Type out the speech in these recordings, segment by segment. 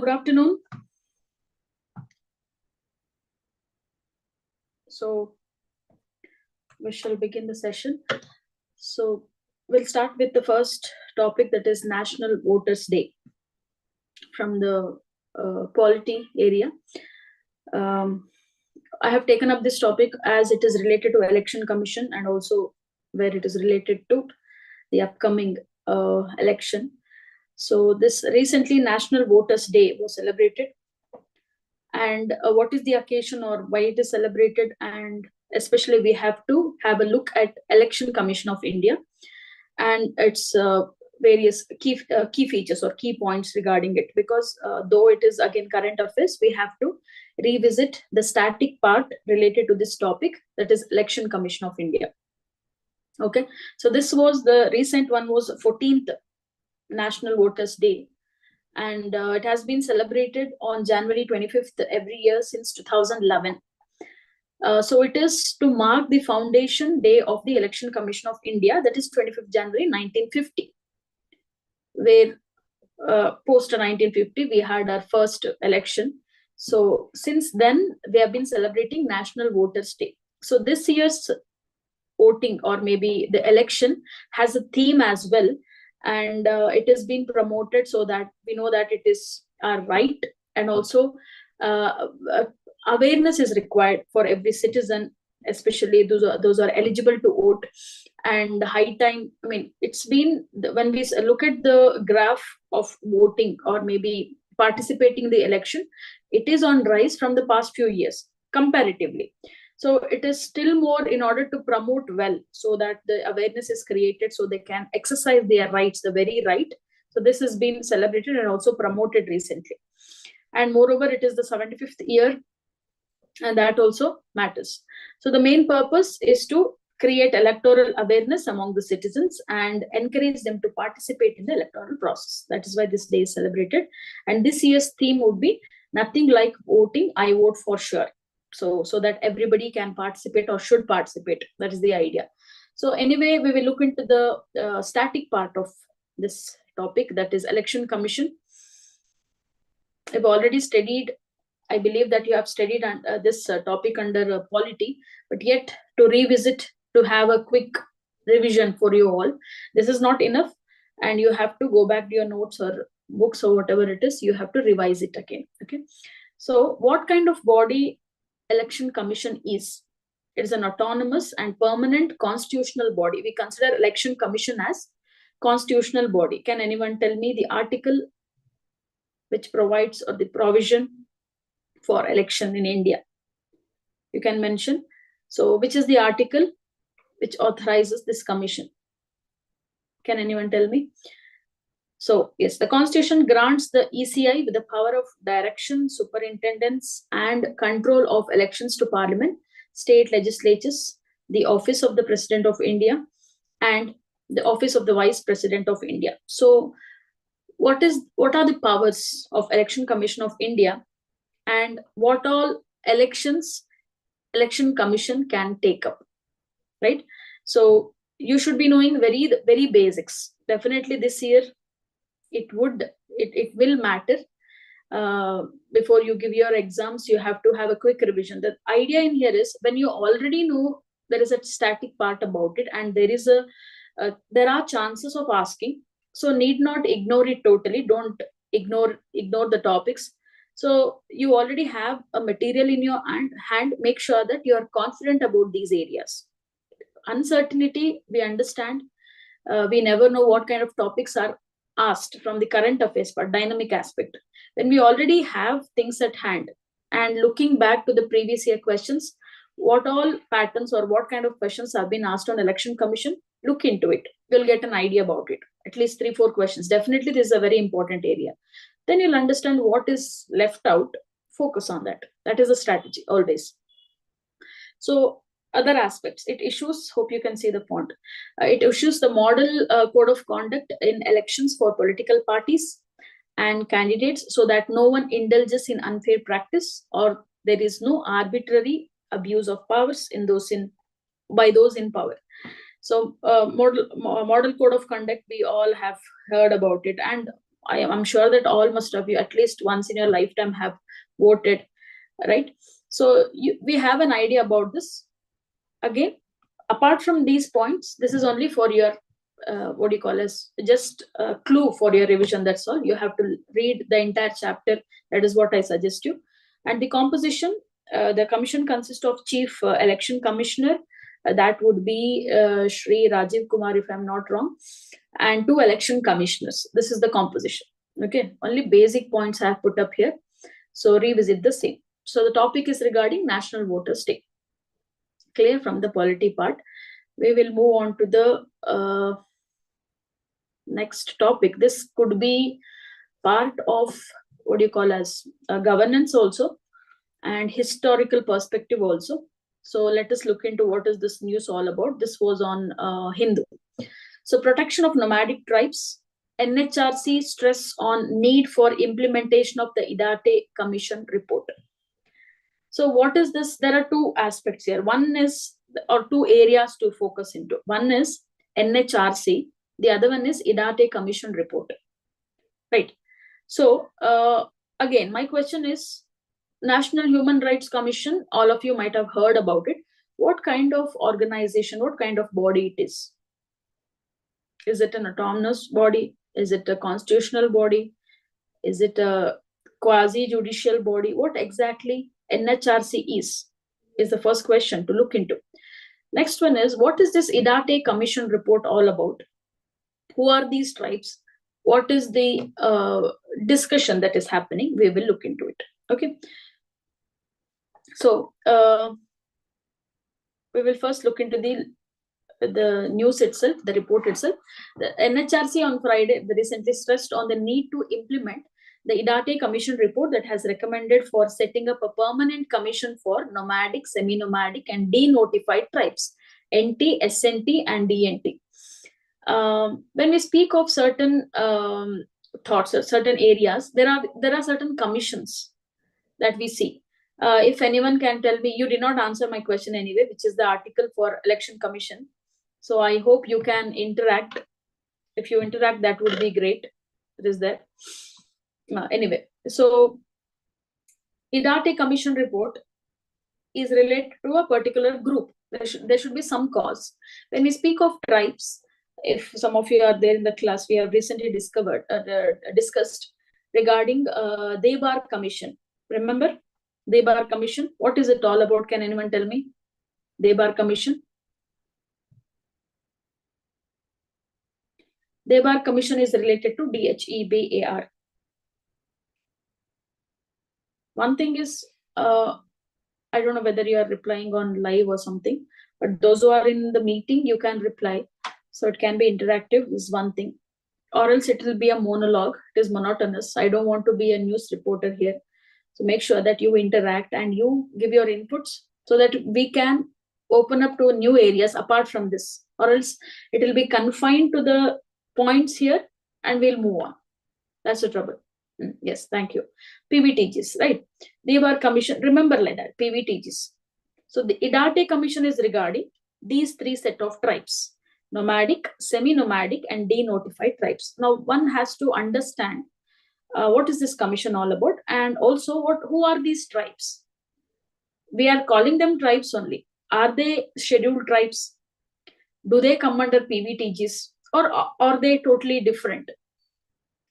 Good afternoon. So we shall begin the session. So we'll start with the first topic, that is National Voters Day, from the polity area. I have taken up this topic as it is related to Election Commission and also where it is related to the upcoming election. So this recently National Voters Day was celebrated, and what is the occasion or why it is celebrated, and especially we have to have a look at Election Commission of India and its various key features or key points regarding it, because though it is again current affairs, we have to revisit the static part related to this topic, that is Election Commission of India. Okay, so this was the recent one, was 14th National Voters Day, and it has been celebrated on January 25th every year since 2011. So it is to mark the foundation day of the Election Commission of India, that is 25th January 1950, where post 1950 we had our first election. So since then we have been celebrating National Voters Day. So this year's voting, or maybe the election, has a theme as well, and it has been promoted so that we know that it is our right, and also awareness is required for every citizen, especially those are eligible to vote. And high time, I mean, it's been, when we look at the graph of voting or maybe participating in the election, it is on rise from the past few years comparatively. So it is still more in order to promote well, so that the awareness is created so they can exercise their rights, the very right. So this has been celebrated and also promoted recently. And moreover, it is the 75th year, and that also matters. So the main purpose is to create electoral awareness among the citizens and encourage them to participate in the electoral process. That is why this day is celebrated. And this year's theme would be nothing like voting, I vote for sure. So that everybody can participate or should participate. That is the idea. So anyway, we will look into the static part of this topic, that is Election Commission. I've already studied, I believe that you have studied this topic under polity, but yet to revisit, to have a quick revision for you all, this is not enough, and you have to go back to your notes or books or whatever it is, you have to revise it again. Okay, so what kind of body Election Commission is? It is an autonomous and permanent constitutional body. We consider Election Commission as constitutional body. Can anyone tell me the article which provides, or the provision for election in India? You can mention. So which is the article which authorizes this commission? Can anyone tell me? So yes, the Constitution grants the ECI with the power of direction, superintendence, and control of elections to Parliament, state legislatures, the office of the President of India, and the office of the Vice President of India. So what are the powers of Election Commission of India, and what all elections Election Commission can take up, right? So you should be knowing very basics. Definitely this year it will matter. Before you give your exams, you have to have a quick revision. The idea in here is, when you already know there is a static part about it, and there are chances of asking, so need not ignore it totally. Don't ignore the topics. So you already have a material in your hand. Make sure that you are confident about these areas. Uncertainty, we understand. We never know what kind of topics are asked from the current affairs, but dynamic aspect. When we already have things at hand, and looking back to the previous year questions, what all patterns or what kind of questions have been asked on Election Commission, look into it. You'll get an idea about it. At least 3-4 questions. Definitely this is a very important area. Then you'll understand what is left out. Focus on that. That is a strategy always. So other aspects, it issues, hope you can see the font, it issues the model code of conduct in elections for political parties and candidates, so that no one indulges in unfair practice, or there is no arbitrary abuse of powers by those in power. So model code of conduct, we all have heard about it, and I'm sure that all must have you at least once in your lifetime have voted, right? So we have an idea about this. Again, apart from these points, this is only for your what do you call as just a clue for your revision. That's all. You have to read the entire chapter. That is what I suggest you. And the composition, the commission consists of Chief Election Commissioner. That would be Shri Rajiv Kumar, if I'm not wrong, and 2 election commissioners. This is the composition. Okay, only basic points I have put up here. So revisit the same. So the topic is regarding National Voters Day. Clear from the polity part. We will move on to the next topic. This could be part of what do you call as governance also, and historical perspective also. So let us look into what is this news all about. This was on Hindu. So protection of nomadic tribes. NHRC stress on need for implementation of the Idate Commission report. So what is this? There are 2 aspects here. One is, or 2 areas to focus into. One is NHRC. The other one is Idate Commission report. Right. So again, my question is, National Human Rights Commission, all of you might have heard about it. What kind of organization, what kind of body it is? Is it an autonomous body? Is it a constitutional body? Is it a quasi-judicial body? What exactly NHRC is the first question to look into. Next one is, what is this Idate Commission report all about? Who are these tribes? What is the discussion that is happening? We will look into it. Okay. So we will first look into the news itself, the report itself. The NHRC on Friday recently stressed on the need to implement the Idate Commission report that has recommended for setting up a permanent commission for nomadic, semi-nomadic and denotified tribes, NT, SNT and DNT. When we speak of certain thoughts or certain areas, there are certain commissions that we see. If anyone can tell me, you did not answer my question anyway, which is the article for election commission. So I hope you can interact. If you interact, that would be great. It is there. Anyway, so Idate Commission report is related to a particular group. There should be some cause. When we speak of tribes, if some of you are there in the class, we have recently discussed regarding Debar Commission. Remember Debar Commission? What is it all about? Can anyone tell me? Debar Commission. Debar Commission is related to DHEBAR. One thing is, I don't know whether you are replying on live or something, but those who are in the meeting, you can reply. So it can be interactive is one thing, or else it will be a monologue. It is monotonous. I don't want to be a news reporter here. So make sure that you interact and you give your inputs so that we can open up to new areas apart from this, or else it will be confined to the points here and we'll move on. That's the trouble. Yes, thank you. PVTGs, right? Debar Commission, remember like that, PVTGs. So the Idate Commission is regarding these 3 set of tribes: nomadic, semi-nomadic and denotified tribes. Now one has to understand what is this commission all about, and also who are these tribes? We are calling them tribes only. Are they scheduled tribes? Do they come under PVTGs, or are they totally different?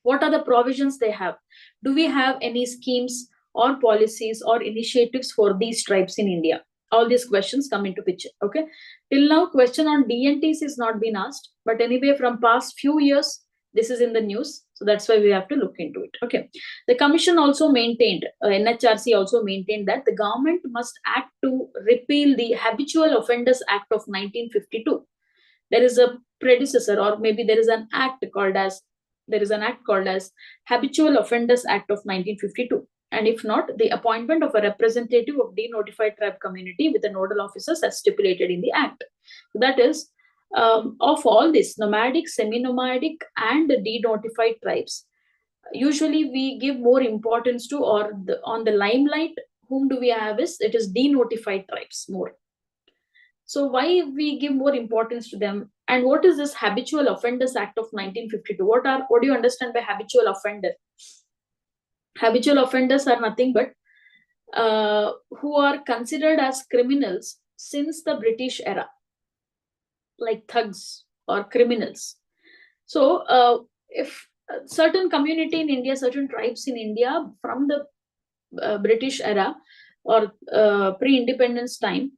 What are the provisions they have? Do we have any schemes or policies or initiatives for these tribes in India? All these questions come into picture. Okay. Till now, question on DNTs is not been asked, but anyway, from past few years, this is in the news. So that's why we have to look into it. Okay. The commission also maintained, NHRC also maintained that the government must act to repeal the Habitual Offenders Act of 1952. There is a predecessor, or maybe there is an act called as Habitual Offenders Act of 1952. And if not, the appointment of a representative of denotified tribe community with the nodal officers as stipulated in the act. That is, of all this, nomadic, semi-nomadic and denotified tribes, usually we give more importance to, or on the limelight, whom do we have is, it is denotified tribes more. So why we give more importance to them And what is this Habitual Offenders Act of 1952? What do you understand by habitual offender? Habitual offenders are nothing but who are considered as criminals since the British era, like thugs or criminals. So if a certain community in India, certain tribes in India from the British era or pre-independence time,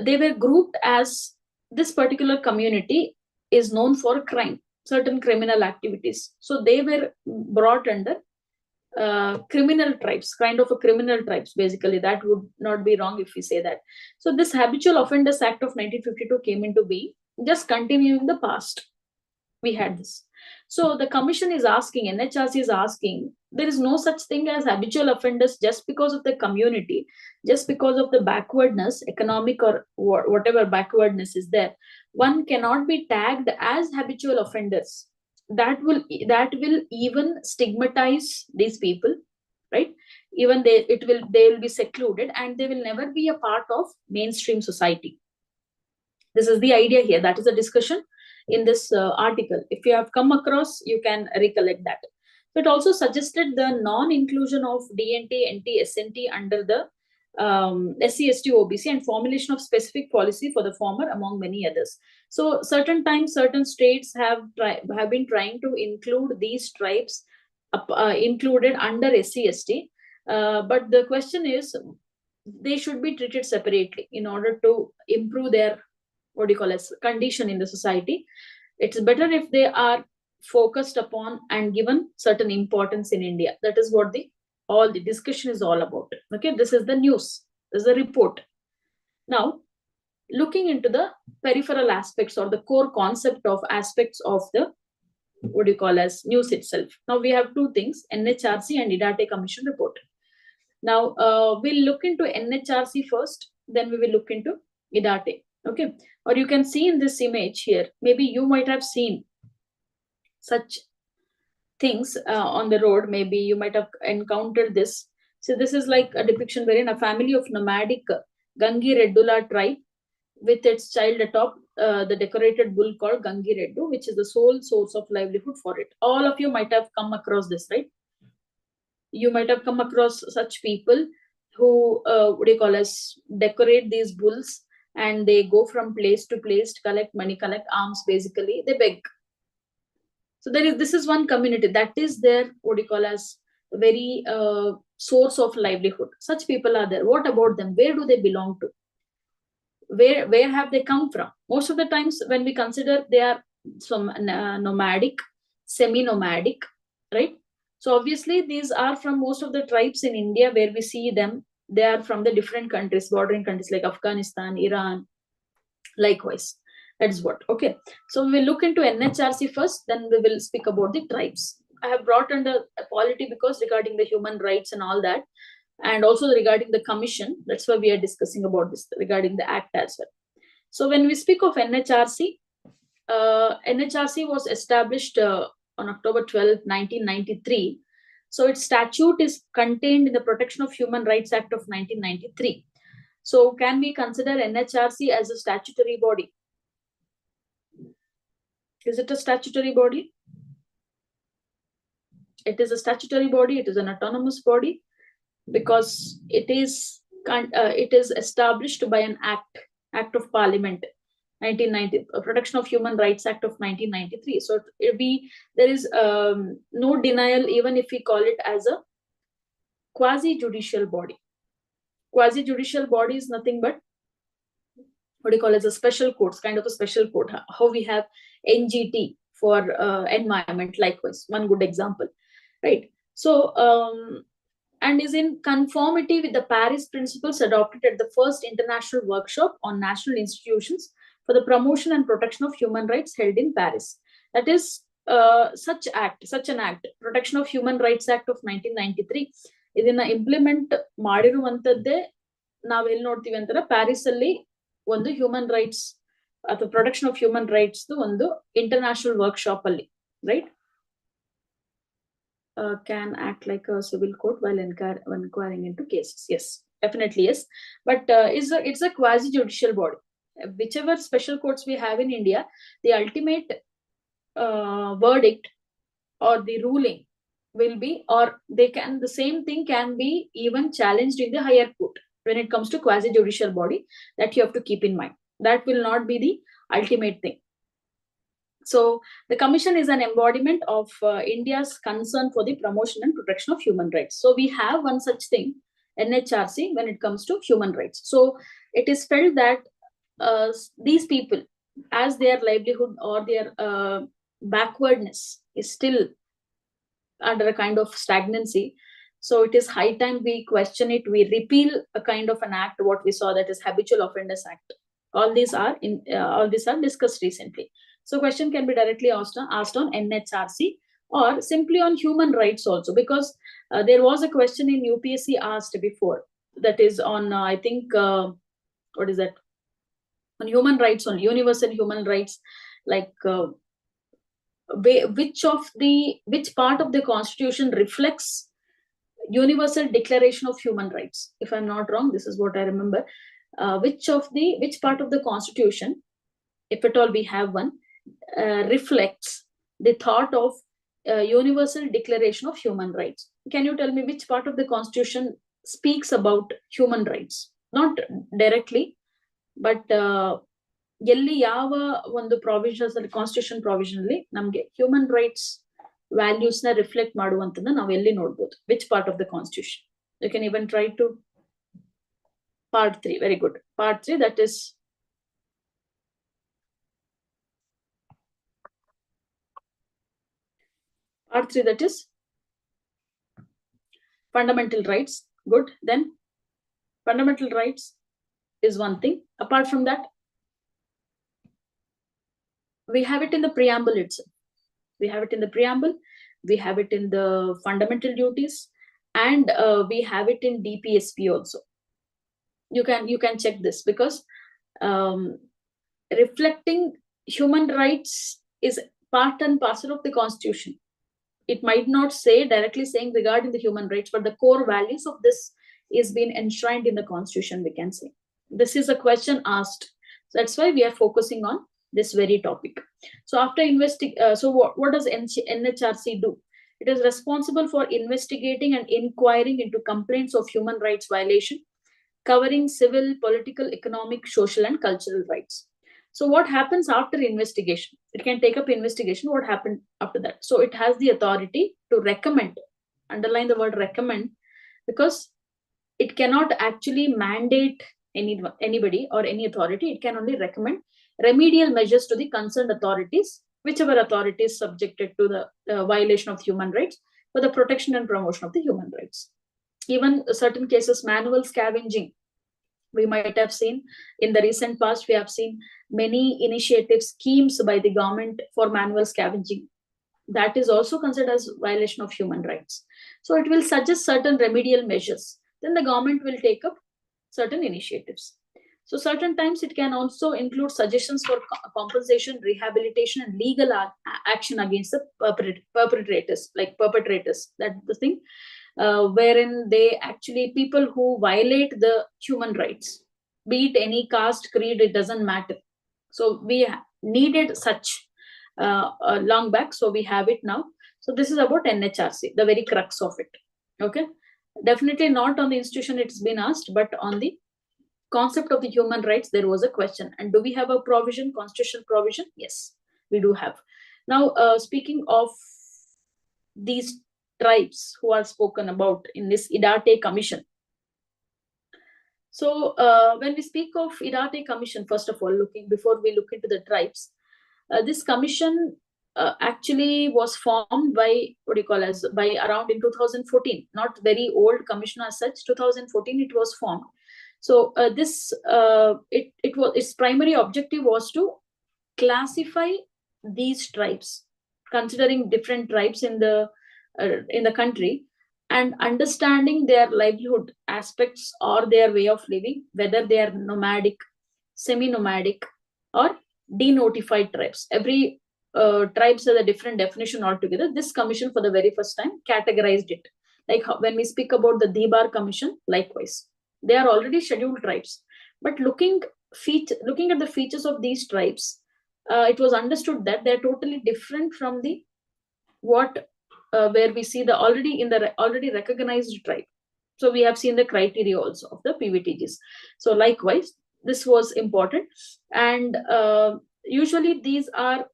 they were grouped as this particular community is known for crime, certain criminal activities. So they were brought under criminal tribes, kind of a criminal tribes, basically. That would not be wrong if we say that. So this Habitual Offenders Act of 1952 came into being, just continuing the past. We had this. So the commission is asking, NHRC is asking, there is no such thing as habitual offenders just because of the community, just because of the backwardness, economic or whatever backwardness is there. One cannot be tagged as habitual offenders. That will even stigmatize these people, right? Even they will be secluded and they will never be a part of mainstream society. This is the idea here. That is the discussion in this article. If you have come across, you can recollect that. It also suggested the non-inclusion of DNT, NT, SNT under the SC, ST, OBC and formulation of specific policy for the former, among many others. So certain times, certain states have been trying to include these tribes included under SC, ST. But the question is, they should be treated separately in order to improve their, what do you call it, condition in the society. It's better if they are focused upon and given certain importance in India. That is what all the discussion is all about. Okay, this is the news. This is the report. Now, looking into the peripheral aspects or the core concept of aspects of the, what do you call as, news itself. Now we have two things, NHRC and IDATE Commission report. Now we'll look into NHRC first, then we will look into IDATE. Okay, or you can see in this image here, maybe you might have seen such things on the road. Maybe you might have encountered this. So this is like a depiction wherein a family of nomadic Gangi-Reddula tribe with its child atop the decorated bull called Gangi-Reddu, which is the sole source of livelihood for it. All of you might have come across this, right? You might have come across such people who, what do you call as, decorate these bulls and they go from place to place to collect money, collect alms, basically. They beg. So this is one community that is their, what do you call as, very source of livelihood. Such people are there. What about them? Where do they belong to? Where have they come from? Most of the times when we consider, they are some nomadic, semi-nomadic, right? So obviously these are from most of the tribes in India where we see them. They are from the different countries, bordering countries like Afghanistan, Iran, likewise. That's what. Okay. So we will look into NHRC first, then we will speak about the tribes. I have brought under polity because regarding the human rights and all that, and also regarding the commission, that's why we are discussing about this, regarding the act as well. So when we speak of NHRC, NHRC was established on October 12, 1993. So its statute is contained in the Protection of Human Rights Act of 1993. So can we consider NHRC as a statutory body? Is it a statutory body? It is a statutory body. It is an autonomous body because it is established by an Act of Parliament, 1990, Protection of Human Rights Act of 1993. So there is no denial, even if we call it as a quasi-judicial body. Quasi-judicial body is nothing but, what do you call it, as a special courts, kind of a special court. How we have NGT for environment, likewise, one good example, right? So, and is in conformity with the Paris principles adopted at the first international workshop on national institutions for the promotion and protection of human rights held in Paris. That is such an act, Protection of Human Rights Act of 1993. ಇದನ್ನ implement ಮಾಡಿರುವಂತದ್ದೇ ನಾವೆಲ್ಲಿ ನೋಡ್ತೀವಿ ಅಂತಾರೆ, Paris ಅಲ್ಲಿ ಒಂದು human rights ಅಥವಾ protection of human rights ಒಂದು international workshop ಅಲ್ಲಿ, right? Can act like a civil court while inquiring into cases. Yes, definitely yes. But it's a quasi-judicial body. whichever special courts we have in India, the ultimate verdict or the ruling will be, or they can, the same thing can be even challenged in the higher court when it comes to quasi judicial body. That you have to keep in mind. That will not be the ultimate thing. So the commission is an embodiment of India's concern for the promotion and protection of human rights. So we have one such thing, NHRC, when it comes to human rights. So it is felt that these people, as their livelihood or their backwardness is still under a kind of stagnancy, so it is high time we question it. We repeal a kind of an act, what we saw, that is Habitual Offenders Act. All these are discussed recently. So question can be directly asked on NHRC or simply on human rights also, because there was a question in UPSC asked before, that is on I think what is that, on human rights, on universal human rights, like which part of the Constitution reflects Universal Declaration of Human Rights. If I'm not wrong, this is what I remember. Which part of the Constitution, if at all we have one, reflects the thought of Universal Declaration of Human Rights? Can you tell me which part of the Constitution speaks about human rights? Not directly, but ಎಲ್ಲಿ ಯಾವ ಒಂದು provisions ಅಲ್ಲಿ, constitution provision ಅಲ್ಲಿ ನಮ್ಗೆ human rights values ನ reflect ಮಾಡುವಂತನ್ನ ನಾವು ಎಲ್ಲಿ ನೋಡ್ಬೋದು? Which part of the constitution? You can even try to part 3. Very good. Part 3, that is part 3, that is fundamental rights. Good. Then fundamental rights is one thing. Apart from that, we have it in the preamble itself. We have it in the preamble. We have it in the fundamental duties, and we have it in DPSP also. You can check this, because reflecting human rights is part and parcel of the Constitution. It might not say directly saying regarding the human rights, but the core values of this is being enshrined in the Constitution, we can say. This is a question asked. So that's why we are focusing on this very topic. So after so what does NHRC do? It is responsible for investigating and inquiring into complaints of human rights violation, covering civil, political, economic, social, and cultural rights. So what happens after investigation? It can take up investigation. What happened after that? So it has the authority to recommend. Underline the word recommend, because it cannot actually mandate anybody or any authority. It can only recommend remedial measures to the concerned authorities, whichever authority is subjected to the violation of human rights, for the protection and promotion of the human rights. Even certain cases, manual scavenging, we might have seen in the recent past. We have seen many initiative schemes by the government for manual scavenging. That is also considered as violation of human rights. So it will suggest certain remedial measures. Then the government will take up certain initiatives. So certain times it can also include suggestions for compensation, rehabilitation, and legal action against the perpetrators. That's the thing. Wherein they actually, people who violate the human rights, be it any caste, creed, it doesn't matter. So we needed such long back, so we have it now. So this is about NHRC, the very crux of it. Okay, definitely not on the institution it's been asked, but on the concept of the human rights there was a question. And do we have a provision, constitutional provision? Yes, we do have. Now speaking of these tribes who are spoken about in this Idate Commission. So when we speak of Idate Commission, first of all, before we look into the tribes, this commission actually was formed by, by around in 2014, not very old commission as such. 2014 it was formed. So its primary objective was to classify these tribes, considering different tribes in the country, and understanding their livelihood aspects or their way of living, whether they are nomadic, semi-nomadic, or denotified tribes. Every tribes has a different definition altogether. This commission for the very first time categorized it. Like when we speak about the Debar Commission, likewise, they are already scheduled tribes. But looking looking at the features of these tribes, it was understood that they're totally different from the where we see the already recognized tribe. So we have seen the criteria also of the PVTGs. So likewise, this was important, and usually these are,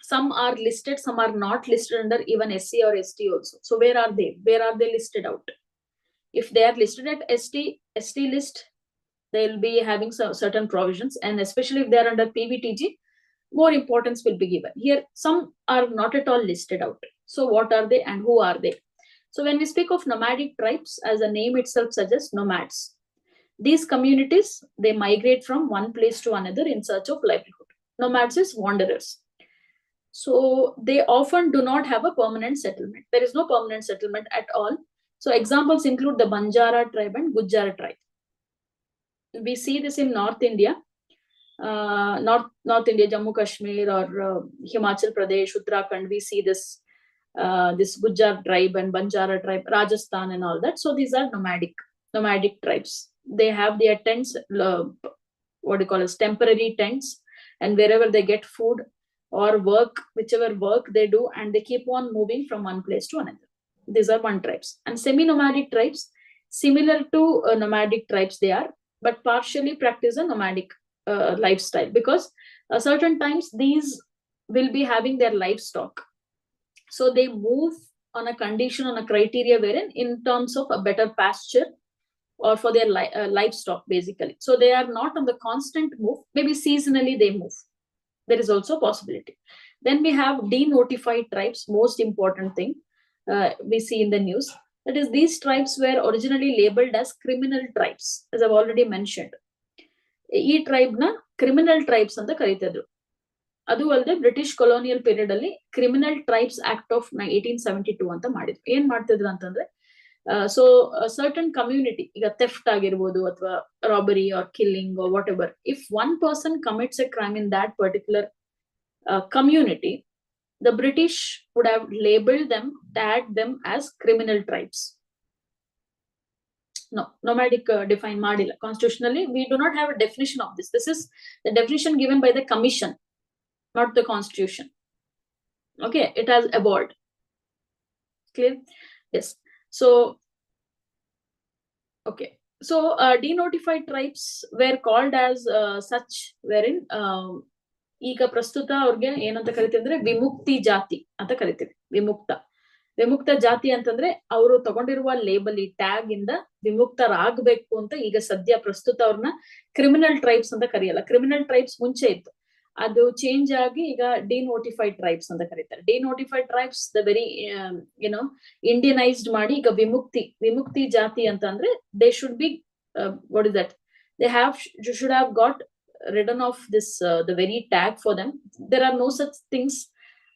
some are listed, some are not listed under even SC or ST also. So where are they? Where are they listed out? If they are listed at ST list, they'll be having some certain provisions, and especially if they are under PVTG, more importance will be given. Here, some are not at all listed out. So what are they and who are they? So when we speak of nomadic tribes, as the name itself suggests, nomads. These communities, they migrate from one place to another in search of livelihood. Nomads is wanderers. So they often do not have a permanent settlement. There is no permanent settlement at all. So examples include the Banjara tribe and Gujjar tribe. We see this in North India, North India, Jammu Kashmir or Himachal Pradesh, Uttarakhand. We see this Gujjar tribe and Banjara tribe, Rajasthan and all that. So these are nomadic tribes. They have their tents, temporary tents, and wherever they get food or work, whichever work they do, and they keep on moving from one place to another. These are one tribes. And semi-nomadic tribes, similar to nomadic tribes they are, but partially practice a nomadic lifestyle, because certain times these will be having their livestock. So they move on a condition, on a criteria wherein in terms of a better pasture or for their livestock, basically. So they are not on the constant move. Maybe seasonally they move. There is also a possibility. Then we have denotified tribes, most important thing we see in the news. That is, these tribes were originally labeled as criminal tribes, as I've already mentioned. ಈ tribe ನ criminal tribes ಅಂತ ಕರೀತಿದ್ರು. ಅದು ಅಲ್ಲದೆ British colonial period ಅಲ್ಲಿ criminal tribes act of 1872 ಅಂತ ಮಾಡಿದ್ರು. ಏನ್ ಮಾಡ್ತಿದ್ರು ಅಂತಂದ್ರೆ, ಸೊ ಸರ್ಟನ್ ಕಮ್ಯುನಿಟಿ, ಈಗ ಥೆಫ್ಟ್ ಆಗಿರ್ಬೋದು ಅಥವಾ robbery or killing or whatever, if one person commits a crime in that particular community, the British would have labeled them, tagged them as criminal tribes. No, nomadic define madilla. Constitutionally, we do not have a definition of this. This is the definition given by the commission, not the constitution. Okay, it has evolved. Clear? Yes. So, okay. So, denotified tribes were called as such, wherein ಈಗ ಪ್ರಸ್ತುತ ಅವ್ರಿಗೆ ಏನಂತ ಕರಿತೀವಿ ಅಂದ್ರೆ ವಿಮುಕ್ತಿ ಜಾತಿ ಅಂತ ಕರಿತೀವಿ. ವಿಮುಕ್ತ ಜಾತಿ ಅಂತಂದ್ರೆ ಅವರು ತಗೊಂಡಿರುವ ಲೇಬಲ್, ಈ ಟ್ಯಾಗ್ ಇಂದ ವಿಮುಕ್ತರಾಗಬೇಕು ಅಂತ ಈಗ ಸದ್ಯ ಪ್ರಸ್ತುತ ಅವ್ರನ್ನ ಕ್ರಿಮಿನಲ್ ಟ್ರೈಬ್ಸ್ ಅಂತ ಕರೆಯಲ್ಲ. ಕ್ರಿಮಿನಲ್ ಟ್ರೈಬ್ಸ್ ಮುಂಚೆ ಇತ್ತು, ಅದು ಚೇಂಜ್ ಆಗಿ ಈಗ ಡಿನೋಟಿಫೈಡ್ ಟ್ರೈಬ್ಸ್ ಅಂತ ಕರೀತಾರೆ. ಡಿನೋಟಿಫೈಡ್ ಟ್ರೈಬ್ಸ್ ದ ವೆರಿ ಇಂಡಿಯನೈಸ್ಡ್ ಮಾಡಿ ಈಗ ವಿಮುಕ್ತಿ ಜಾತಿ ಅಂತ ಅಂದ್ರೆ they should be what is that, they should have got ridden off this the very tag for them. There are no such things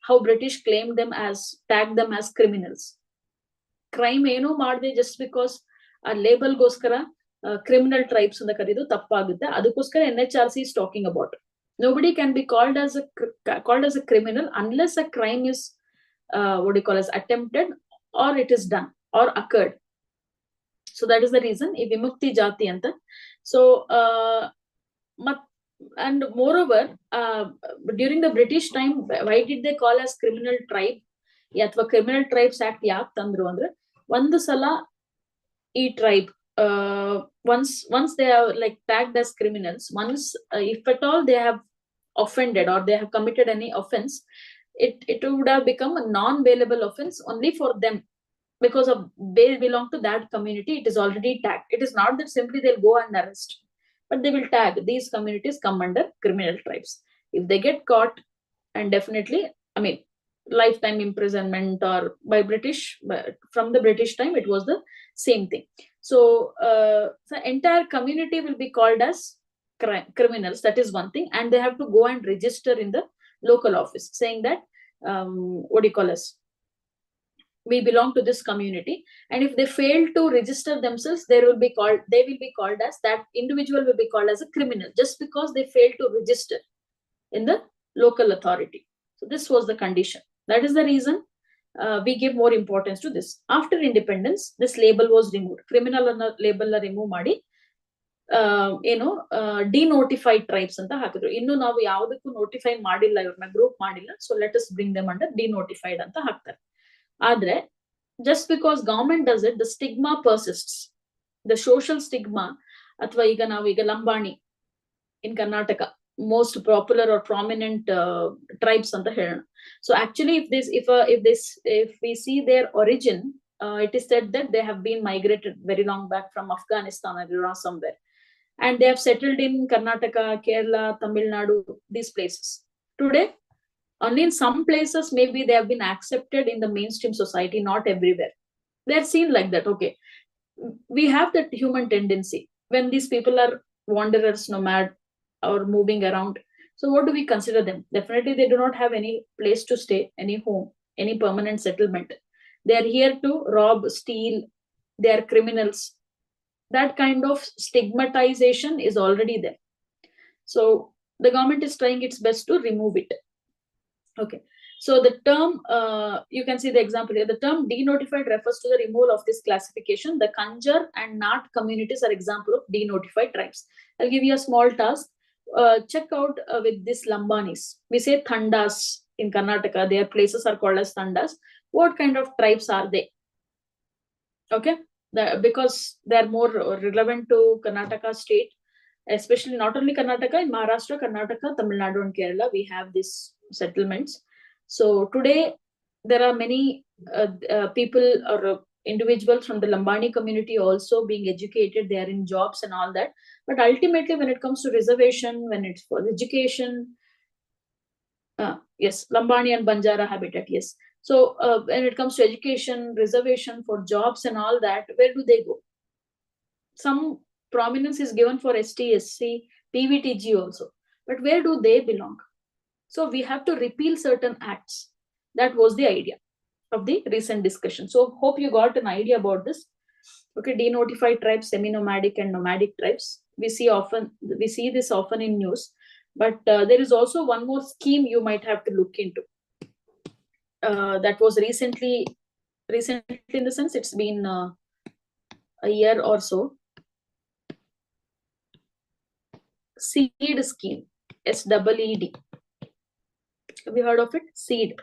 how British claimed them as, tagged them as criminals. Crime ಏನು ಮಾಡದೆ just because ಆ label ಗೋಸ್ಕರ criminal tribes ಅಂತ ಕರೀದು ತಪ್ಪಾಗುತ್ತೆ. ಅದಕ್ಕೋಸ್ಕರ NHRC is talking about nobody can be called as a criminal unless a crime is attempted or it is done or occurred. So that is the reason ಈ ವಿಮುಕ್ತಿ ಜಾತಿ ಅಂತ. So and moreover, during the British time, why did they call as criminal tribe? ಅಥವಾ criminal tribes act ಯಾಕೆ ತಂದ್ರು ಅಂದ್ರೆ, ಒಂದು ಸಲ ಈ tribe once they are like tagged as criminals, once if at all they have offended or they have committed any offense, it would have become a non-bailable offense only for them, because of they belong to that community. It is already tagged. It is not that simply they'll go and arrest, but they will tag these communities come under criminal tribes. If they get caught, and definitely, I mean, lifetime imprisonment, or by British, from the British time, it was the same thing. So the entire community will be called as criminals. That is one thing, and they have to go and register in the local office, saying that we belong to this community. And if they fail to register themselves, they will be called as, that individual will be called as a criminal, just because they failed to register in the local authority. So this was the condition. That is the reason we give more importance to this. After independence, this label was removed. Criminal label remove ಮಾಡಿ denotified tribes anta hakidru. Innu ನಾವು ಯಾವುದಕ್ಕೂ notify ಮಾಡಿಲ್ಲ, ಇವ್ರನ್ನ group ಮಾಡಿಲ್ಲ, so let us bring them under denotified anta ಹಾಕ್ತಾರೆ. ಆದ್ರೆ just because government does it, the stigma persists. The social stigma, ಅಥವಾ ಈಗ ನಾವು ಈಗ Lambani in Karnataka, most popular or prominent tribes anta ಹೇಳೋಣ. So actually if we see their origin, it is said that they have been migrated very long back from Afghanistan or somewhere, and they have settled in Karnataka, Kerala, Tamil Nadu, these places. Today, only in some places maybe they have been accepted in the mainstream society, not everywhere. They are seen like that. Okay, we have that human tendency when these people are wanderers, nomad, or moving around. So what do we consider them? Definitely they do not have any place to stay, any home, any permanent settlement. They are here to rob, steal, they are criminals. That kind of stigmatization is already there. So the government is trying its best to remove it. Okay, so the term, you can see the example here. The term denotified refers to the removal of this classification. The Kanjar and Nat communities are example of denotified tribes. I'll give you a small task. Check out with this Lambanis. We say Thandas in Karnataka. Their places are called as Thandas. What kind of tribes are they? Okay, because they are more relevant to Karnataka state, especially not only Karnataka, in Maharashtra, Karnataka, Tamil Nadu, and Kerala, we have these settlements. So today there are many people or individuals from the Lambani community also being educated. They are in jobs and all that. But ultimately, when it comes to reservation, when it's for education, yes, Lambani and Banjara habitat, yes. So when it comes to education, reservation, for jobs and all that, where do they go? Some prominence is given for ST, SC, PVTG also. But where do they belong? So we have to repeal certain acts. That was the idea of the recent discussion. So hope you got an idea about this. Okay, denotified tribes, semi-nomadic and nomadic tribes. We see this often in news. But there is also one more scheme you might have to look into. That was recently in the sense it's been a year or so. Seed scheme, SEED. Have you heard of it? Seed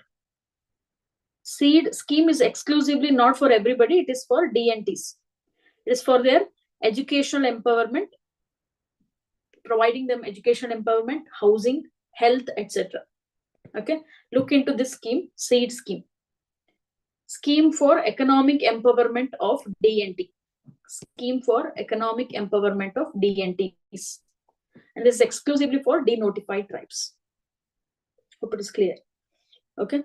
scheme is exclusively not for everybody. It is for DNTs. It is for their educational empowerment, providing them educational empowerment, housing, health, etc. Okay, look into this scheme, SEED scheme. Scheme for economic empowerment of DNT. Scheme for economic empowerment of DNTs. And this is exclusively for denotified tribes. Hope it is clear. Okay.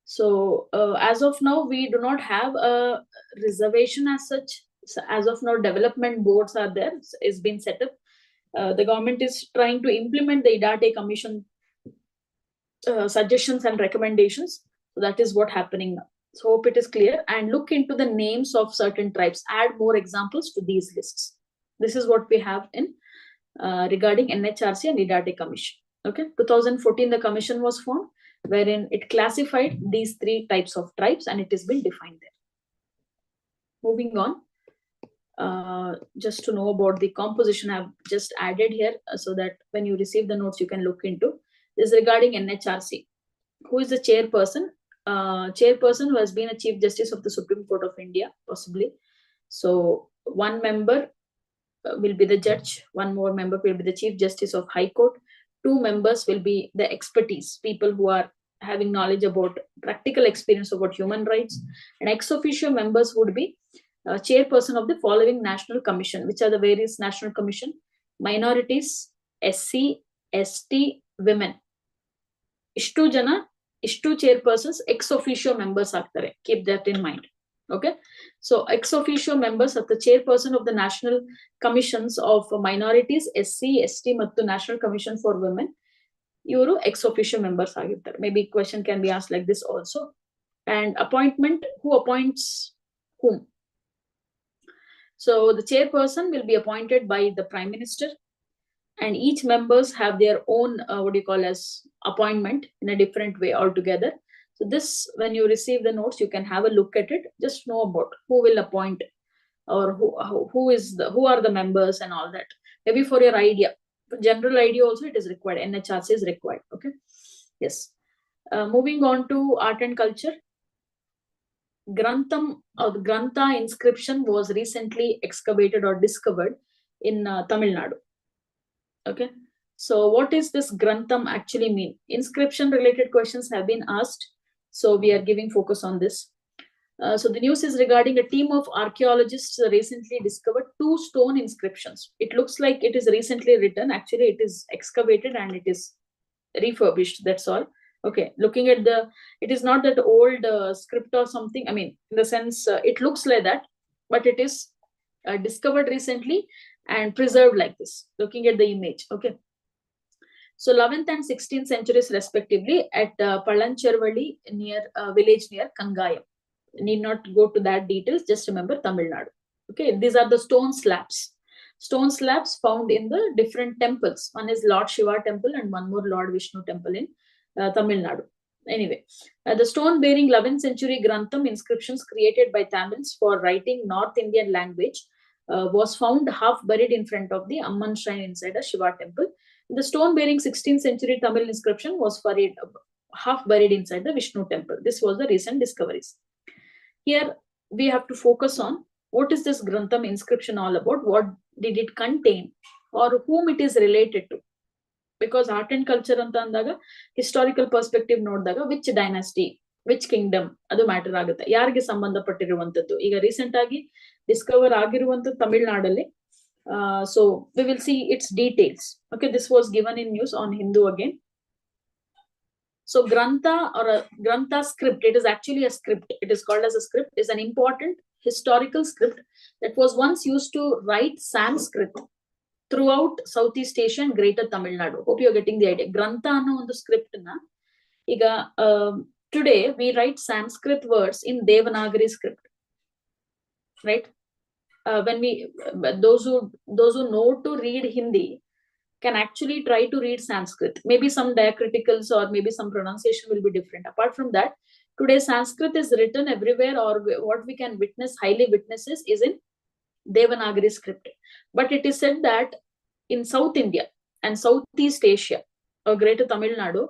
So as of now, we do not have a reservation as such. So as of now, development boards are there. It's been set up. The government is trying to implement the IDATE Commission suggestions and recommendations. So that is what happening now. So hope it is clear. And look into the names of certain tribes. Add more examples to these lists. This is what we have in regarding NHRC and IDATE Commission. Okay, 2014 the commission was formed, wherein it classified these 3 types of tribes and it has been defined there. Moving on, just to know about the composition, I've just added here so that when you receive the notes you can look into this. Regarding NHRC, who is the chairperson? Chairperson who has been a Chief Justice of the Supreme Court of India, possibly. So 1 member will be the judge, 1 more member will be the Chief Justice of High Court, 2 members will be the expertise, people who are having knowledge about practical experience about human rights, and ex-officio members would be chairperson of the following national commission. Which are the various national commission? Minorities, SC, ST, women. Ishtu jana, ishtu chairpersons ex-officio members ಆಗ್ತಾರೆ. Keep that in mind. Okay, so ex-officio members of the chairperson of the national commissions of minorities, SC, ST ಮತ್ತು national commission for women, ಇವರು ex-officio members ಆಗಿರ್ತಾರೆ. Maybe question can be asked like this also. And appointment, who appoints whom? So the chairperson will be appointed by the Prime Minister, and each members have their own appointment in a different way altogether. So this, when you receive the notes, you can have a look at it. Just know about who will appoint, or who are the members and all that. maybe for your idea, general idea also it is required. NHRC is required. Okay. Yes. Moving on to art and culture. Granta inscription was recently excavated or discovered in Tamil Nadu. Okay. So what is this Grantham actually mean? Inscription related questions have been asked. So we are giving focus on this. So the news is regarding a team of archaeologists recently discovered 2 stone inscriptions. It looks like it is recently written. Actually, it is excavated and it is refurbished. That's all. Okay. Looking at it is not that old script or something. I mean, in the sense, it looks like that, but it is discovered recently and preserved like this. Looking at the image. Okay. So 11th and 16th centuries respectively at Palanchervali near village near Kangayam. Need not go to that details, just remember Tamil Nadu. Okay, these are the stone slabs. Stone slabs found in the different temples. One is Lord Shiva temple and one more Lord Vishnu temple in Tamil Nadu. Anyway, the stone bearing 11th century Grantham inscriptions created by Tamils for writing North Indian language was found half buried in front of the Amman shrine inside a Shiva temple. The stone bearing 16th century Tamil inscription was half buried inside the Vishnu temple. This was the recent discoveries. Here we have to focus on what is this Grantham inscription all about, what did it contain, or whom it is related to. Because art and culture anta andaga historical perspective noಡಿದಾಗ which dynasty, which kingdom ಅದು matter ಆಗುತ್ತೆ. ಯಾರಿಗೆ ಸಂಬಂಧಪಟ್ಟಿರುವಂತದ್ದು. ಈಗ recent ಆಗಿ Discover ಆಗಿರುವಂತ ತಮಿಳುನಾಡಲ್ಲಿ. So we will see its details. Okay, this was given in news on Hindu again. So Granta or a Granta script, it is actually a script. It is called as a script. It is an important historical script that was once used to write Sanskrit throughout Southeast Asia and Greater Tamil Nadu. Hope you are getting the idea. Granta anno on the script na. Iga today we write Sanskrit words in Devanagari script, right? When those who know to read Hindi can actually try to read Sanskrit. Maybe some diacriticals or maybe some pronunciation will be different. Apart from that, today Sanskrit is written everywhere, or what we can witness, highly witnesses, is in Devanagari script. But it is said that in South India and Southeast Asia or Greater Tamil Nadu,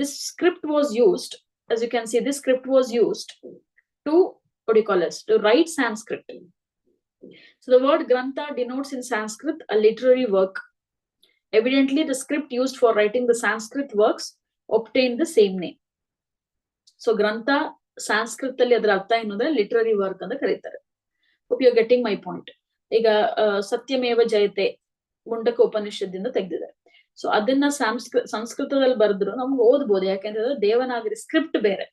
this script was used, as you can see, this script was used to, what do you call it, to write Sanskrit. So the word Granta denotes in Sanskrit a literary work. Evidently, the script used for writing the Sanskrit works obtained the same name. So Granta Sanskrit alli adra artha enodre literary work anta karitare. Hope you are getting my point. Iga Satyameva Jayate Mundaka Upanishadinda tegididare. So adanna Sanskritadalli baradru namagu ಓದಬಹುದು. ಯಾಕೆಂದ್ರೆ Devanagari script ಬೇರೆ.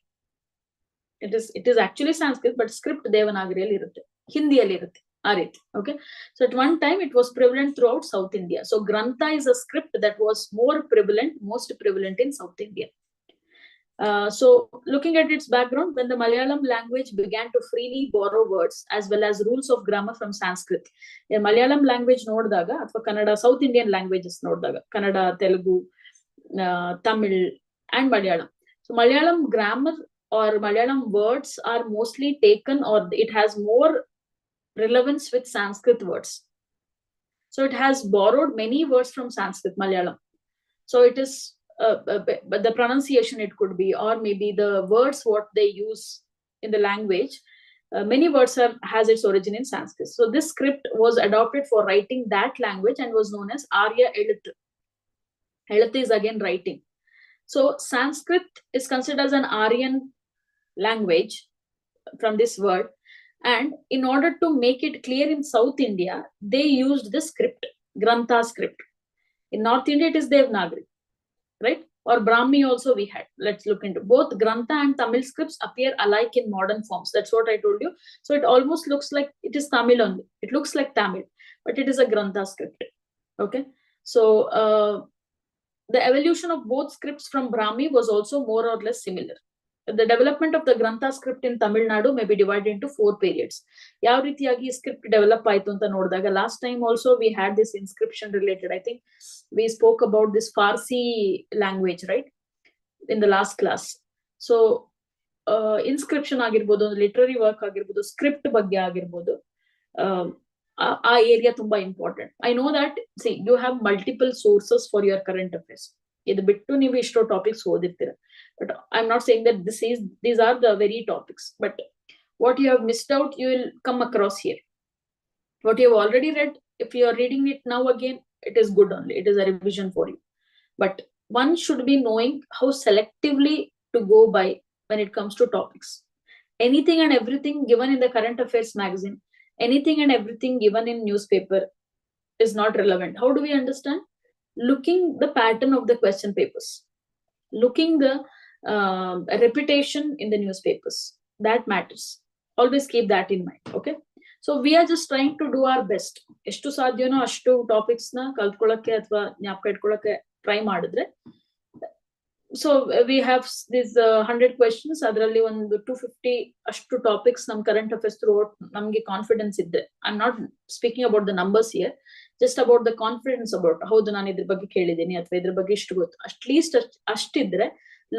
It is actually Sanskrit, but script ದೇವನಾಗರಿಯಲ್ಲಿ ಇರುತ್ತೆ, ಹಿಂದಿಯಲ್ಲಿ ಇರುತ್ತೆ. Okay, so at one time it was prevalent throughout South India. So Granta is a script that was most prevalent in South India. So looking at its background, when the Malayalam language began to freely borrow words as well as rules of grammar from Sanskrit. The Malayalam language ನೋಡಿದಾಗ ಅಥವಾ Kannada, South Indian languages ನೋಡಿದಾಗ Kannada, Telugu, Tamil and Malayalam. So Malayalam grammar or Malayalam words are mostly taken, or it has more relevance with Sanskrit words. So it has borrowed many words from Sanskrit, Malayalam. So it is, but the pronunciation it could be, or maybe the words what they use in the language. Many words has its origin in Sanskrit. So this script was adopted for writing that language and was known as Arya Eluthu. Eluthu is again writing. So Sanskrit is considered as an Aryan language from this word. And in order to make it clear in South India, they used the script, Granta script. In North India, it is Devanagari, right? Or Brahmi also we had. Let's look into both Granta and Tamil scripts appear alike in modern forms. That's what I told you. So it almost looks like it is Tamil only. It looks like Tamil, but it is a Granta script. Okay. So the evolution of both scripts from Brahmi was also more or less similar. The development of the Granta script in Tamil Nadu may be divided into 4 periods. ಯಾವ ರೀತಿಯಾಗಿ script develop ಆಯ್ತು ಅಂತ ನೋಡಿದಾಗ last time also we had this inscription related. I think we spoke about this Farsi language, right, in the last class. So inscription ಆಗಿರ್ಬೋದು, literary work ಆಗಿರ್ಬೋದು, script ಬಗ್ಗೆ ಆಗಿರ್ಬೋದು, ಆ ಏರಿಯಾ ತುಂಬಾ important. I know that see you have multiple sources for your current affairs. ಇದು ಬಿಟ್ಟು ನೀವು ಇಷ್ಟೋ ಟಾಪಿಕ್ಸ್ ಓದಿರ್ತೀರ, but I am not saying that these are the very topics, but what you have missed out you will come across here. What you have already read, if you are reading it now again, it is good only, it is a revision for you. But one should be knowing how selectively to go by when it comes to topics. Anything and everything given in the current affairs magazine, anything and everything given in newspaper is not relevant. How do we understand? Looking the pattern of the question papers, looking the repetition in the newspapers, that matters. Always keep that in mind. Okay, so we are just trying to do our best. ಎಷ್ಟು ಸಾಧ್ಯನೋ ಅಷ್ಟು topics ನ ಕಲ್ತ್ಕೊಳ್ಳಕ್ಕೆ ಅಥವಾ ಜ್ಞಾಪಕ ಇಟ್ಕೊಳ್ಳಕ್ಕೆ try ಮಾಡಿದ್ರೆ, so we have this 100 questions, ಅದರಲ್ಲಿ ಒಂದು 250 ಅಷ್ಟು topics ನಮ್ ಕರೆಂಟ್ ಅಫೇರ್ಸ್ ಥ್ರೂ ನಮ್ಗೆ ಕಾನ್ಫಿಡೆನ್ಸ್ ಇದ್ರೆ, I am not speaking about the numbers here, just about the confidence about ಹೌದು ನಾನು ಇದ್ರ ಬಗ್ಗೆ ಕೇಳಿದ್ದೀನಿ ಅಥವಾ ಇದ್ರ ಬಗ್ಗೆ ಇಷ್ಟು ಗೊತ್ತು, ಅಟ್ಲೀಸ್ಟ್ ಅಷ್ಟಿದ್ರೆ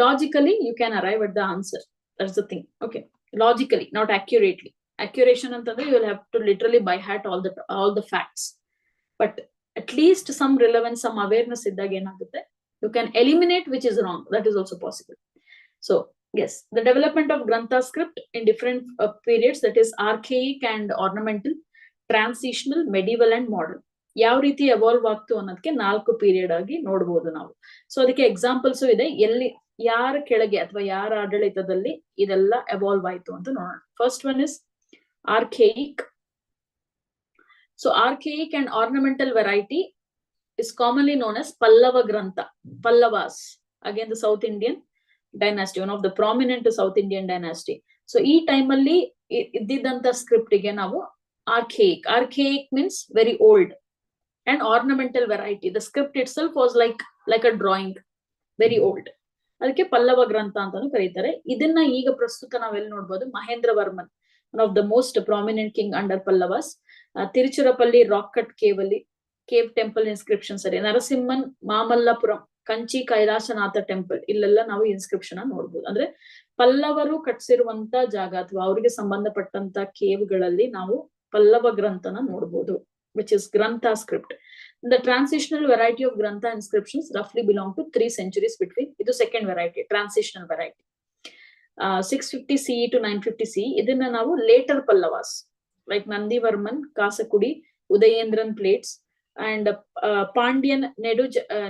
logically you can arrive at the answer. That's the thing. Okay, logically, not accurately. Accuration antandre you will have to literally by heart all the facts, but at least some relevance, some awareness iddaga enagutte, you can eliminate which is wrong. That is also possible. So yes, the development of Granta script in different periods, that is archaic and ornamental, transitional, medieval and modern, ಯಾವ ರೀತಿ evolve ಆಗ್ತು ಅನ್ನೋದಕ್ಕೆ 4 period ಆಗಿ ನೋಡಬಹುದು ನಾವು. So ಅದಕ್ಕೆ examples ಇದೆ, ಎಲ್ಲಿ ಯಾರ ಕೆಳಗೆ ಅಥವಾ ಯಾರ ಆಡಳಿತದಲ್ಲಿ ಇದೆಲ್ಲ ಎವಾಲ್ವ್ ಆಯ್ತು ಅಂತ ನೋಡೋಣ. First one is archaic. So archaic and ornamental variety is commonly known as Pallava Granta. Pallavas, again the South Indian dynasty, one of the prominent South Indian dynasty. So ಈ ಟೈಮ್ ಅಲ್ಲಿ ಇದ್ದಿದ್ದಂತ script ಗೆ ನಾವು archaic. Archaic means very old. And ornamental variety, the script itself was like a drawing, very old. ಅದಕ್ಕೆ ಪಲ್ಲವ ಗ್ರಂಥ ಅಂತಾನು ಕರೀತಾರೆ. ಇದನ್ನ ಈಗ ಪ್ರಸ್ತುತ ನಾವೆಲ್ಲಿ ನೋಡ್ಬೋದು, Mahendra Varman, one of the most prominent king under Pallavas, Tiruchirappalli rock cut cave temple inscriptions ಅಲ್ಲಿ, ನರಸಿಂಹನ್ ಮಾಮಲ್ಲಪುರಂ, ಕಂಚಿ ಕೈಲಾಸನಾಥ ಟೆಂಪಲ್, ಇಲ್ಲೆಲ್ಲ ನಾವು ಇನ್ಸ್ಕ್ರಿಪ್ಷನ್ ನೋಡ್ಬೋದು. ಅಂದ್ರೆ ಪಲ್ಲವರು ಕಟ್ಸಿರುವಂತ ಜಾಗ ಅಥವಾ ಅವರಿಗೆ ಸಂಬಂಧಪಟ್ಟಂತ ಕೇವ್ಗಳಲ್ಲಿ ನಾವು ಪಲ್ಲವ ಗ್ರಂಥನ ನೋಡ್ಬೋದು, which is Granta script. The transitional variety of Granta inscriptions roughly belong to 3 centuries between. Idu second variety, transitional variety. 650 CE to 950 CE. Idinna navu later Pallavas like Nandivarman, Kasakudi, Udayendran plates, and Pandyan,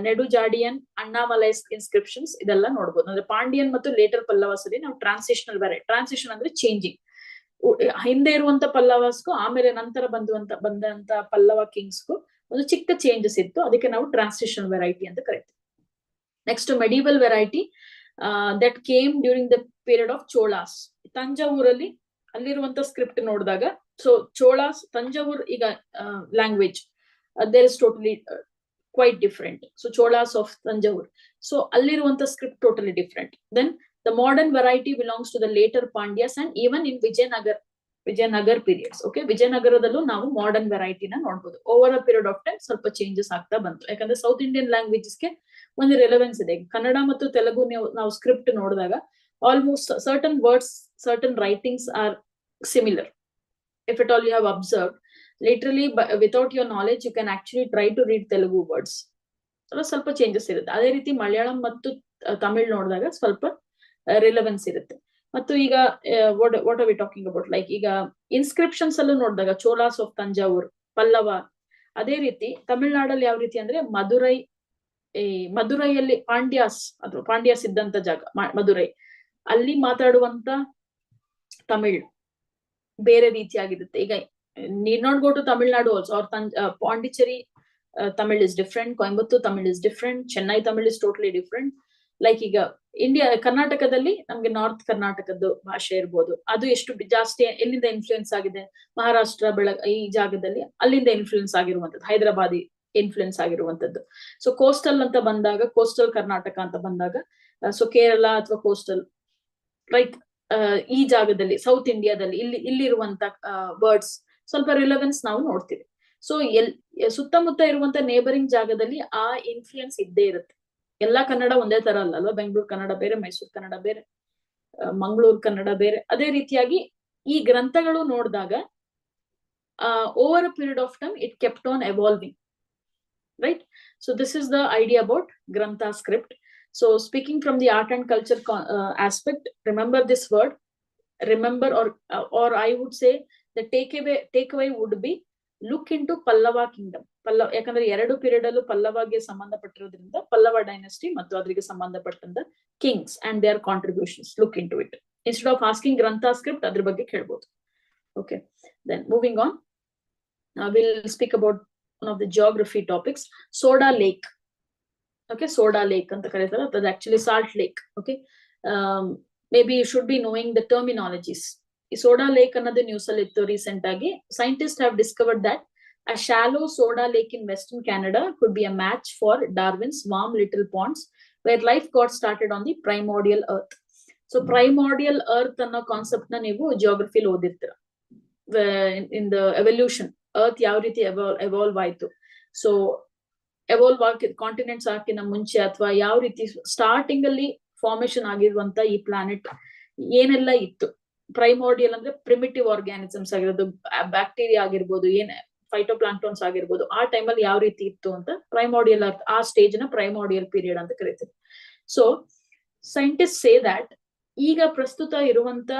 Nedujadian, Annamalai's inscriptions. Idella nodbodu. Andre Pandyan mattu later Pallavas alli ನಾವು transitional variety. Transition ಅಂದ್ರೆ changing. ಹಿಂದೆ ಇರುವಂತ ಪಲ್ಲವಾಸ್ಗೂ ಆಮೇಲೆ ನಂತರ ಬಂದಂತ ಪಲ್ಲವ ಕಿಂಗ್ಸ್ಗೂ ಒಂದು ಚಿಕ್ಕ changes ಇತ್ತು, ಅದಕ್ಕೆ ನಾವು ಟ್ರಾನ್ಸಿಷನಲ್ ವೆರೈಟಿ ಅಂತ ಕರಿತೀವಿ. Next medieval variety that came during the period of Cholas. ತಂಜಾವೂರಲ್ಲಿ ಅಲ್ಲಿರುವಂತ ಸ್ಕ್ರಿಪ್ಟ್ ನೋಡಿದಾಗ, ಸೊ ಚೋಳಾಸ್ ತಂಜಾವೂರ್ ಈಗ language there is totally quite different. So Cholas of Thanjavur, so ಅಲ್ಲಿರುವಂತ script totally different. Then the modern variety belongs to the later Pandyas and even in Vijayanagar periods. Okay, Vijayanagaradalu ನಾವು modern variety ನ ನೋಡಬಹುದು. Over a period of time ಸ್ವಲ್ಪ changes ಆಗ್ತಾ ಬಂತು, ಯಾಕಂದ್ರೆ south Indian languages ಗೆ ಒಂದು ರೆಲೆವೆನ್ಸ್ ಇದೆ. ಕನ್ನಡ ಮತ್ತು ತೆಲುಗು ನಾವು ಸ್ಕ್ರಿಪ್ಟ್ ನೋಡಿದಾಗ almost certain words, certain writings are similar. If at all you have observed, literally without your knowledge you can actually try to read Telugu words. ಸ್ವಲ್ಪ ಚೇಂಜಸ್ ಇರುತ್ತೆ. ಅದೇ ರೀತಿ ಮಲಯಾಳಂ ಮತ್ತು ತಮಿಳ್ ನೋಡಿದಾಗ ಸ್ವಲ್ಪ ರಿಲೆವೆನ್ಸ್ ಇರುತ್ತೆ. ಮತ್ತು ಈಗ what are we talking about, like ಈಗ ಇನ್ಸ್ಕ್ರಿಪ್ಷನ್ಸ್ ಅಲ್ಲೂ ನೋಡಿದಾಗ ಚೋಲಾಸ್ ಆಫ್ ತಂಜಾವೂರ್, ಪಲ್ಲವ. ಅದೇ ರೀತಿ ತಮಿಳ್ನಾಡಲ್ಲಿ ಯಾವ ರೀತಿ ಅಂದ್ರೆ ಮದುರೈಯಲ್ಲಿ ಪಾಂಡ್ಯಾಸ್ ಇದ್ದಂತ ಜಾಗ ಮದುರೈ, ಅಲ್ಲಿ ಮಾತಾಡುವಂತ ತಮಿಳ್ ಬೇರೆ ರೀತಿಯಾಗಿರುತ್ತೆ. ಈಗ need not go to Tamil Nadu also, ಅವ್ರ Pondicherry Tamil is different, Coimbatore Tamil is different, Chennai Tamil is totally different. Like ಈಗ ಕರ್ನಾಟಕದಲ್ಲಿ ನಮ್ಗೆ ನಾರ್ತ್ ಕರ್ನಾಟಕದ ಭಾಷೆ ಇರ್ಬೋದು, ಅದು ಎಷ್ಟು ಜಾಸ್ತಿ ಎಲ್ಲಿಂದ ಇನ್ಫ್ಲೂಯೆನ್ಸ್ ಆಗಿದೆ, ಮಹಾರಾಷ್ಟ್ರ ಈ ಜಾಗದಲ್ಲಿ ಅಲ್ಲಿಂದ ಇನ್ಫ್ಲೂಯೆನ್ಸ್ ಆಗಿರುವಂತದ್ದು, ಹೈದರಾಬಾದಿ ಇನ್ಫ್ಲೂಯೆನ್ಸ್ ಆಗಿರುವಂತದ್ದು. ಸೊ ಕೋಸ್ಟಲ್ ಅಂತ ಬಂದಾಗ, ಕೋಸ್ಟಲ್ ಕರ್ನಾಟಕ ಅಂತ ಬಂದಾಗ, ಸೊ ಕೇರಳ ಅಥವಾ ಕೋಸ್ಟಲ್ ಲೈಕ್ ಈ ಜಾಗದಲ್ಲಿ ಸೌತ್ ಇಂಡಿಯಾದಲ್ಲಿ ಇಲ್ಲಿರುವಂತ ವರ್ಡ್ಸ್ ಸ್ವಲ್ಪ ರಿಲೆವೆನ್ಸ್ ನಾವು ನೋಡ್ತೀವಿ. ಸೊ ಸುತ್ತಮುತ್ತ ಇರುವಂತ ನೇಬರಿಂಗ್ ಜಾಗದಲ್ಲಿ ಆ ಇನ್ಫ್ಲೂಯೆನ್ಸ್ ಇದ್ದೇ ಇರುತ್ತೆ. ಎಲ್ಲಾ ಕನ್ನಡ ಒಂದೇ ತರ ಅಲ್ವಾ, ಬೆಂಗಳೂರು ಕನ್ನಡ ಬೇರೆ, ಮೈಸೂರು ಕನ್ನಡ ಬೇರೆ, ಮಂಗಳೂರು ಕನ್ನಡ ಬೇರೆ. ಅದೇ ರೀತಿಯಾಗಿ ಈ ಗ್ರಂಥಗಳು ನೋಡಿದಾಗ over a period of time it kept on evolving, right? So this is the idea about Granta script. So speaking from the art and culture aspect, remember this word, remember, or I would say the takeaway would be look into Pallava kingdom. ಯಾಕಂದ್ರೆ ಎರಡು period ಅಲ್ಲೂ ಪಲ್ಲವಾಗೆ ಸಂಬಂಧಪಟ್ಟಿರೋದ್ರಿಂದ Pallava dynasty ಮತ್ತು ಅದರಿಗೆ ಸಂಬಂಧಪಟ್ಟಂತ kings and their contributions, look into it instead of asking Grantha script ಅದ್ರ ಬಗ್ಗೆ ಕೇಳ್ಬೋದು. Okay, then moving on, we'll speak about one of the geography topics, Soda Lake. Okay, Soda Lake anta karitara, that's actually Salt Lake. Okay, maybe you should be knowing the terminologies. Soda Lake annadu news alli ittu recent agi. Scientists have discovered that a shallow soda lake in Western Canada could be a match for Darwin's warm little ponds where life got started on the primordial earth. So primordial earth anno concept na ನೀವು geography ಅಲ್ಲಿ ಓದಿರ್ತೀರಾ. In the evolution, earth ಯಾವ ರೀತಿ evolve ಆಯ್ತು, so evolve ಆಗಿ continents ಹಾಕಿನ ಮುಂಚೆ ಅಥವಾ ಯಾವ ರೀತಿ ಸ್ಟಾರ್ಟಿಂಗ್ ಅಲ್ಲಿ ಫಾರ್ಮೇಶನ್ ಆಗಿರುವಂತ ಈ ಪ್ಲಾನೆಟ್ ಏನೆಲ್ಲ ಇತ್ತು. ಪ್ರೈಮೋರ್ಡಿಯಲ್ ಅಂದ್ರೆ ಪ್ರಿಮಿಟಿವ್ ಆರ್ಗ್ಯಾನಿಸಮ್ಸ್ ಆಗಿರೋದು, ಬ್ಯಾಕ್ಟೀರಿಯಾ ಆಗಿರ್ಬೋದು, ಫೈಟೋಪ್ಲಾಂಕ್ಟೋನ್ಸ್ ಆಗಿರ್ಬೋದು, ಆ ಟೈಮಲ್ಲಿ ಯಾವ ರೀತಿ ಇತ್ತು ಅಂತ ಪ್ರೈಮೋರ್ಡಿಯಲ್ ಅರ್ಥ, ಆ ಸ್ಟೇಜ್ ನ ಪ್ರೈಮೋರ್ಡಿಯಲ್ ಪೀರಿಯಡ್ ಅಂತ ಕರೀತೀವಿ. ಸೊ ಸೈಂಟಿಸ್ಟ್ ಸೇ ದಟ್ ಈಗ ಪ್ರಸ್ತುತ ಇರುವಂತ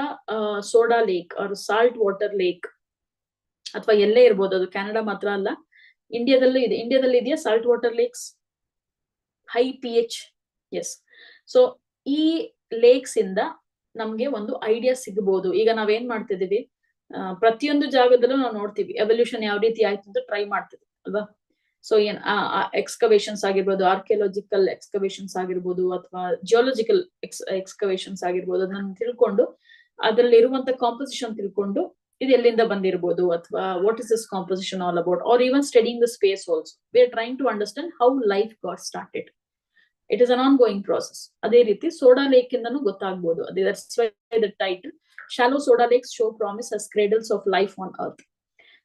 soda lake or salt water lake ಅಥವಾ ಎಲ್ಲೇ ಇರ್ಬೋದು, ಅದು ಕೆನಡಾ ಮಾತ್ರ ಅಲ್ಲ, ಇಂಡಿಯಾದಲ್ಲೂ ಇದೆ. ಇಂಡಿಯಾದಲ್ಲಿ ಇದೆಯಾ salt water lakes, high pH? Yes. So ಈ ಲೇಕ್ಸ್ ಇಂದ ನಮ್ಗೆ ಒಂದು ಐಡಿಯಾ ಸಿಗಬಹುದು. ಈಗ ನಾವೇನ್ ಮಾಡ್ತಿದೀವಿ, ಪ್ರತಿಯೊಂದು ಜಾಗದಲ್ಲೂ ನಾವು ನೋಡ್ತೀವಿ ಎವಲ್ಯೂಷನ್ ಯಾವ ರೀತಿ ಆಯ್ತು ಅಂತ ಟ್ರೈ ಮಾಡ್ತಿದ್ವಿ ಅಲ್ವಾ. ಸೊ ಏನ್ ಎಕ್ಸ್ಕವೇಷನ್ಸ್ ಆಗಿರ್ಬೋದು, ಆರ್ಕಿಯಾಲಜಿಕಲ್ ಎಕ್ಸ್ಕವೇಷನ್ಸ್ ಆಗಿರ್ಬೋದು, ಅಥವಾ ಜಿಯೋಲಜಿಕಲ್ ಎಕ್ಸ್ಕವೇಷನ್ಸ್ ಆಗಿರ್ಬೋದು, ಅದನ್ನ ತಿಳ್ಕೊಂಡು ಅದ್ರಲ್ಲಿ ಇರುವಂತ ಕಾಂಪೋಸಿಷನ್ ತಿಳ್ಕೊಂಡು ಇದು ಎಲ್ಲಿಂದ ಬಂದಿರಬಹುದು, ಅಥವಾ what is this composition all about, or even studying the space also. We are trying to understand how life got started. It is an ongoing process. ಅದೇ ರೀತಿ ಸೋಡಾ ಲೇಕ್ ಇಂದನೂ ಗೊತ್ತಾಗ್ಬೋದು. That's why the title Shallow soda lakes show promise as cradles of life on earth.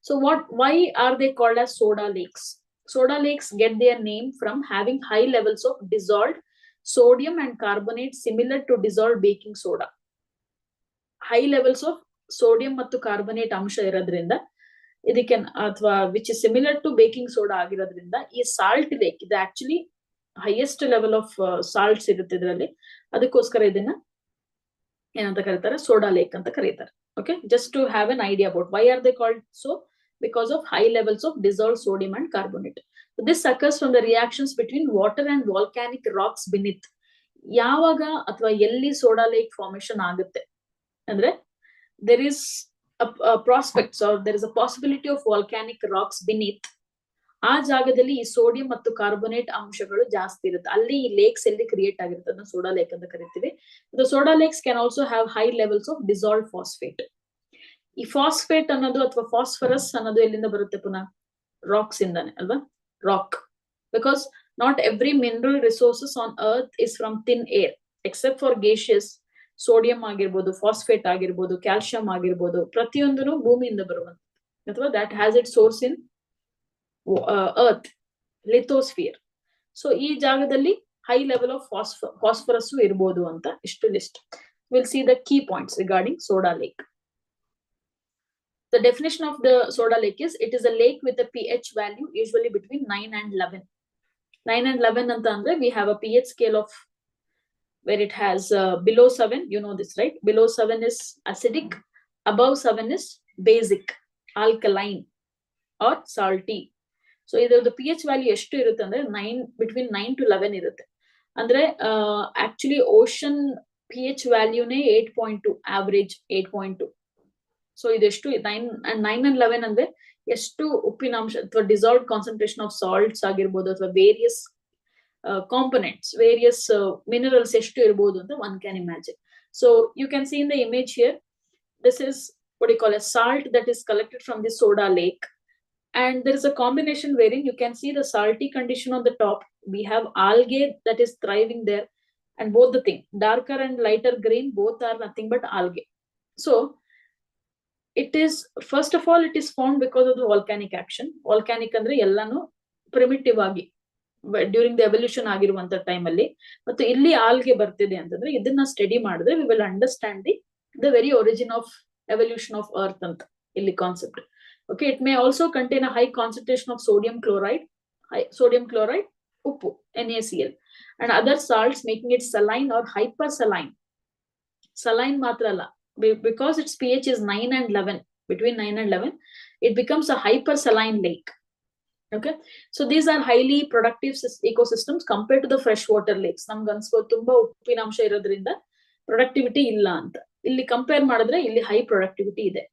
So why are they called as soda lakes? Soda lakes get their name from having high levels of dissolved sodium and carbonate similar to dissolved baking soda. High levels of sodium ಮತ್ತು carbonate ಅಂಶ ಇರೋದ್ರಿಂದ ಇದಕ್ಕೆ, ಅಥವಾ which is similar to baking soda ಆಗಿರೋದ್ರಿಂದ ಈ salt lake ಇದು actually highest level of salts ಇರುತ್ತೆ ಇದರಲ್ಲಿ. ಅದಕ್ಕೋಸ್ಕರ ಇದನ್ನ ಏನಂತ ಕರೀತಾರೆ, ಸೋಡಾ ಲೇಕ್ ಅಂತ ಕರೀತಾರೆ. Okay, just to have an idea about why are they called so, because of high levels of dissolved sodium and carbonate. This occurs from the reactions between water and volcanic rocks beneath. ಯಾವಾಗ ಅಥವಾ ಎಲ್ಲಿ soda lake formation ಆಗುತ್ತೆ ಅಂದ್ರೆ, there is a prospects or there is a possibility of volcanic rocks beneath. ಆ ಜಾಗದಲ್ಲಿ ಈ sodium ಮತ್ತು carbonate ಅಂಶಗಳು ಜಾಸ್ತಿ ಇರುತ್ತೆ. ಅಲ್ಲಿ ಈ ಲೇಕ್ಸ್ ಎಲ್ಲಿ ಕ್ರಿಯೇಟ್ ಆಗಿರುತ್ತೆ ಅದನ್ನ ಸೋಡಾ ಲೇಕ್ ಅಂತ ಕರಿತೀವಿ. The soda lakes can also have high levels of dissolved phosphate. ಈ ಫಾಸ್ಫೇಟ್ ಅನ್ನೋದು ಅಥವಾ ಫಾಸ್ಫರಸ್ ಅನ್ನೋದು ಎಲ್ಲಿಂದ ಬರುತ್ತೆ ಪುನಃ? ರಾಕ್ಸ್ ಇಂದಾನೆ ಅಲ್ವಾ, rock. Because not every mineral resources on earth is from thin air, accept for gaseous. Sodium ಆಗಿರ್ಬೋದು, ಫಾಸ್ಫೇಟ್ ಆಗಿರ್ಬೋದು, ಕ್ಯಾಲ್ಸಿಯಂ ಆಗಿರ್ಬೋದು, ಪ್ರತಿಯೊಂದೂ ಭೂಮಿಯಿಂದ ಬರುವಂತ, ಅಥವಾ that has it source in earth, lithosphere. So ಈ ಜಾಗದಲ್ಲಿ ಹೈ ಲೆವೆಲ್ ಆಫ್ ಫಾಸ್ಫರಸ್ ಇರಬಹುದು ಅಂತ ಇಷ್ಟು list. Will see the key points regarding soda lake. The definition of the soda lake is, it is a lake with a pH value usually between 9 and 11. 9 and 11 anta andre we have a pH scale of where it has below 7, you know this, right? Below 7 is acidic, above 7 is basic, alkaline or salty. So ಇದರದ್ದು pH value ಎಷ್ಟು ಇರುತ್ತೆ ಅಂದ್ರೆ 9, between 9 to 11 ಇರುತ್ತೆ. ಅಂದ್ರೆ actually ocean pH ವ್ಯಾಲ್ಯೂನೇ 8.2, average 8.2. So ಇದೆಷ್ಟು 9 and 11 ಅಂದ್ರೆ ಎಷ್ಟು ಉಪ್ಪಿನಾಂಶ ಅಥವಾ ಡಿಸಾಲ್ವ್ಡ್ ಕಾನ್ಸಂಟ್ರೇಷನ್ ಆಫ್ ಸಾಲ್ಟ್ಸ್ ಆಗಿರ್ಬೋದು, ಅಥವಾ ವೇರಿಯಸ್ ಕಾಂಪೊನೆಂಟ್ಸ್, ವೇರಿಯಸ್ ಮಿನರಲ್ಸ್ ಎಷ್ಟು ಇರಬಹುದು ಅಂತ one can imagine. So you can see in the image here, this is what you call a salt that is collected from the soda lake. And there is a combination wherein you can see the salty condition on the top. We have algae that is thriving there, and both the thing, darker and lighter green, both are nothing but algae. So it is, first of all, it is formed because of the volcanic action. Volcanic andre ellanu primitive agi during the evolution ಆಗಿರುವಂತ time ಅಲ್ಲಿ, ಮತ್ತು ಇಲ್ಲಿ algae ಬರ್ತಿದೆ ಅಂತಂದ್ರೆ ಇದನ್ನ study ಮಾಡಿದ್ರೆ we will understand the very origin of evolution of earth ಅಂತ ಇಲ್ಲಿ concept. Okay, it may also contain a high concentration of sodium chloride, uppu, NaCl, and other salts, making it saline or hypersaline. Saline matra alla, because its pH is 9 and 11, between 9 and 11, it becomes a hypersaline lake. Okay, so these are highly productive ecosystems compared to the freshwater lakes. Namge ಅನ್ಸ್ಬೋದು ತುಂಬಾ ಉಪ್ಪಿನಾಂಶ ಇರೋದ್ರಿಂದ productivity ಇಲ್ಲ ಅಂತ. ಇಲ್ಲಿ compare ಮಾಡಿದ್ರೆ ಇಲ್ಲಿ high productivity ಇದೆ.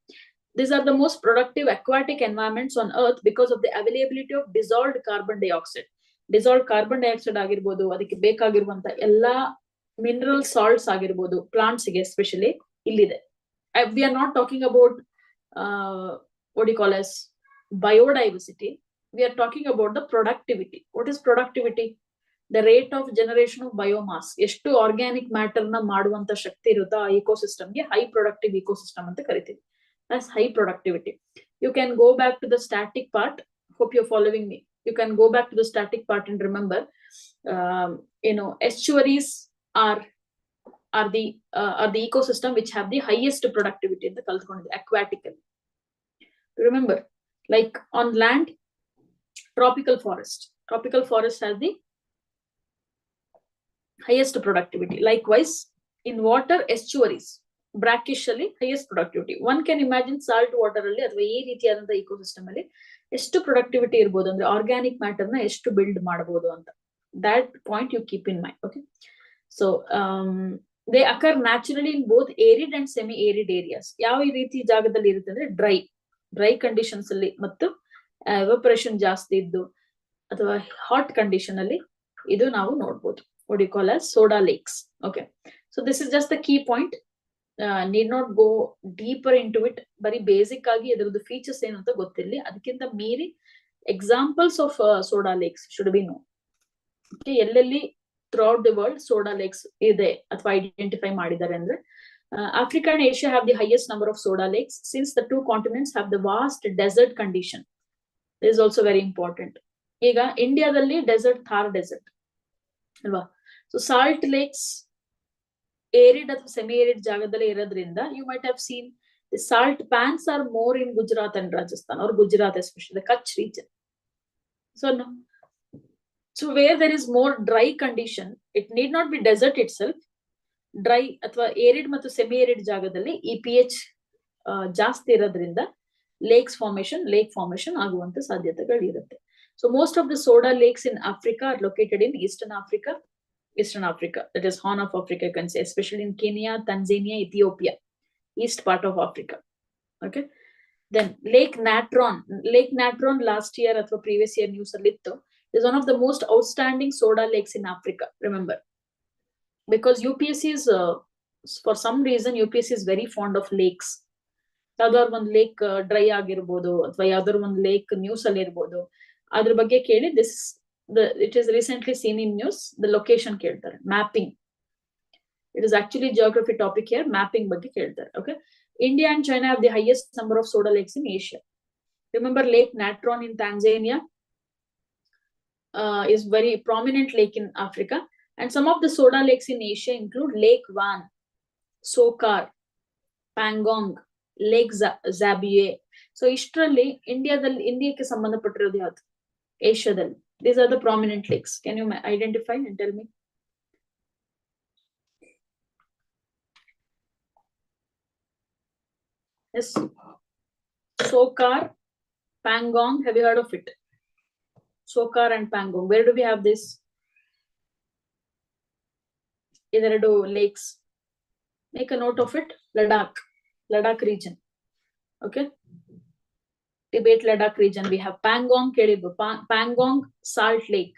These are the most productive aquatic environments on earth because of the availability of dissolved carbon dioxide. Dissolved carbon dioxide ಆಗಿರ್ಬೋದು, ಅದಕ್ಕೆ ಬೇಕಾಗಿರುವಂತ ಎಲ್ಲಾ ಮಿನರಲ್ ಸಾಲ್ಟ್ಸ್ ಆಗಿರ್ಬೋದು, plants ಗೆ especially ಇಲ್ಲಿದೆ. We are not talking about what do you call as biodiversity. We are talking about the productivity. What is productivity? The rate of generation of biomass. ಎಷ್ಟು organic matter ನ ಮಾಡುವಂತ ಶಕ್ತಿ ಇರುತ್ತೋ ಆ ಇಕೋಸಿಸ್ಟಮ್ಗೆ high productive ecosystem ಅಂತ ಕರಿತೀವಿ. That's high productivity. You can go back to the static part. Hope you're following me. You can go back to the static part and remember, estuaries are the ecosystem which have the highest productivity in the aquatically. Remember, like on land, tropical forest has the highest productivity. Likewise, in water, estuaries, brackish ಅಲ್ಲಿ highest productivity. One can imagine salt water ಅಲ್ಲಿ ಅಥವಾ ಈ ರೀತಿಯಾದಂತ ecosystem ಅಲ್ಲಿ ಎಷ್ಟು productivity ಇರಬಹುದು ಅಂದ್ರೆ organic matter ನ ಎಷ್ಟು ಬಿಲ್ಡ್ ಮಾಡಬಹುದು ಅಂತ. That point you keep in mind. Okay, so they occur naturally in both arid and semi-arid areas. ಯಾವ ರೀತಿ ಜಾಗದಲ್ಲಿ ಇರುತ್ತೆ ಅಂದ್ರೆ ಡ್ರೈ ಕಂಡೀಷನ್ಸ್ ಅಲ್ಲಿ ಮತ್ತು ಎವಾಪರೇಷನ್ ಜಾಸ್ತಿ ಇದ್ದು ಅಥವಾ ಹಾಟ್ ಕಂಡೀಷನ್ ಅಲ್ಲಿ ಇದು ನಾವು ನೋಡಬಹುದು. What do you call as soda lakes? Okay, so this is just the key point. Need not go deeper into it. Very basic ಆಗಿ ಇದರದ್ದು ಫೀಚರ್ಸ್ ಏನು ಅಂತ ಗೊತ್ತಿರಲಿ. ಅದಕ್ಕಿಂತ ಮೀರಿ examples of soda lakes should be known. Okay, ಎಲ್ಲೆಲ್ಲಿ throughout the world soda lakes ಇದೆ ಅಥವಾ ಐಡೆಂಟಿಫೈ ಮಾಡಿದ್ದಾರೆ ಅಂದ್ರೆ Africa and Asia have the highest number of soda lakes since the two continents have the vast desert condition. This is also very important. ಈಗ ಇಂಡಿಯಾದಲ್ಲಿ dessert, Thar dessert ಅಲ್ವಾ. So salt lakes arid ಅಥವಾ semi arid ಜಾಗದಲ್ಲಿ ಇರೋದ್ರಿಂದ you might have seen the salt pans are more in Gujarat and Rajasthan, or Gujarat especially the Kutch region. So where there is more dry condition, it need not be desert itself. Dry ಅಥವಾ arid ಮತ್ತು semi arid ಜಾಗದಲ್ಲಿ ಈ pH ಜಾಸ್ತಿ ಇರೋದ್ರಿಂದ lake formation ಆಗುವಂತ ಸಾಧ್ಯತೆಗಳು ಇರುತ್ತೆ. So most of the soda lakes in Africa are located in Eastern Africa, that is Horn of Africa, you can say, especially in Kenya, Tanzania, Ethiopia, east part of Africa. Okay, then Lake Natron last year ಅಥವಾ previous year news ಅಲ್ಲಿ ಇತ್ತು. Is one of the most outstanding soda lakes in Africa. Remember, because UPSC is for some reason UPSC is very fond of lakes. ಯಾವ್ದಾದ್ರು ಒಂದು lake dry ಆಗಿರ್ಬೋದು ಅಥವಾ ಯಾವ್ದಾದ್ರು ಒಂದು lake news ಅಲ್ಲಿ ಇರ್ಬೋದು, ಅದ್ರ ಬಗ್ಗೆ ಕೇಳಿ it is recently seen in news. The location ಕೇಳ್ತಾರೆ, mapping. It is actually geography topic here. Mapping ಬಗ್ಗೆ ಕೇಳ್ತಾರೆ. Okay, India and China have the highest number of soda lakes in Asia. Remember, Lake Natron in Tanzania is very prominent lake in Africa, and some of the soda lakes in Asia include Lake Van, Sokar, Pangong, Lake Zabiye. So ಇಷ್ಟರಲ್ಲಿ ಇಂಡಿಯಾಕ್ಕೆ ಸಂಬಂಧಪಟ್ಟಿರೋದು ಯಾವುದು? ಏಷ್ಯಾದಲ್ಲಿ. These are the prominent lakes. Can you identify and tell me? Yes, Sokar, Pangong. Have you heard of it? Sokar and Pangong. Where do we have this? Ideredu lakes. Make a note of it. Ladakh region. Okay, Tibet Ladakh region. We have Pangong Kelibu, Pangong Salt Lake.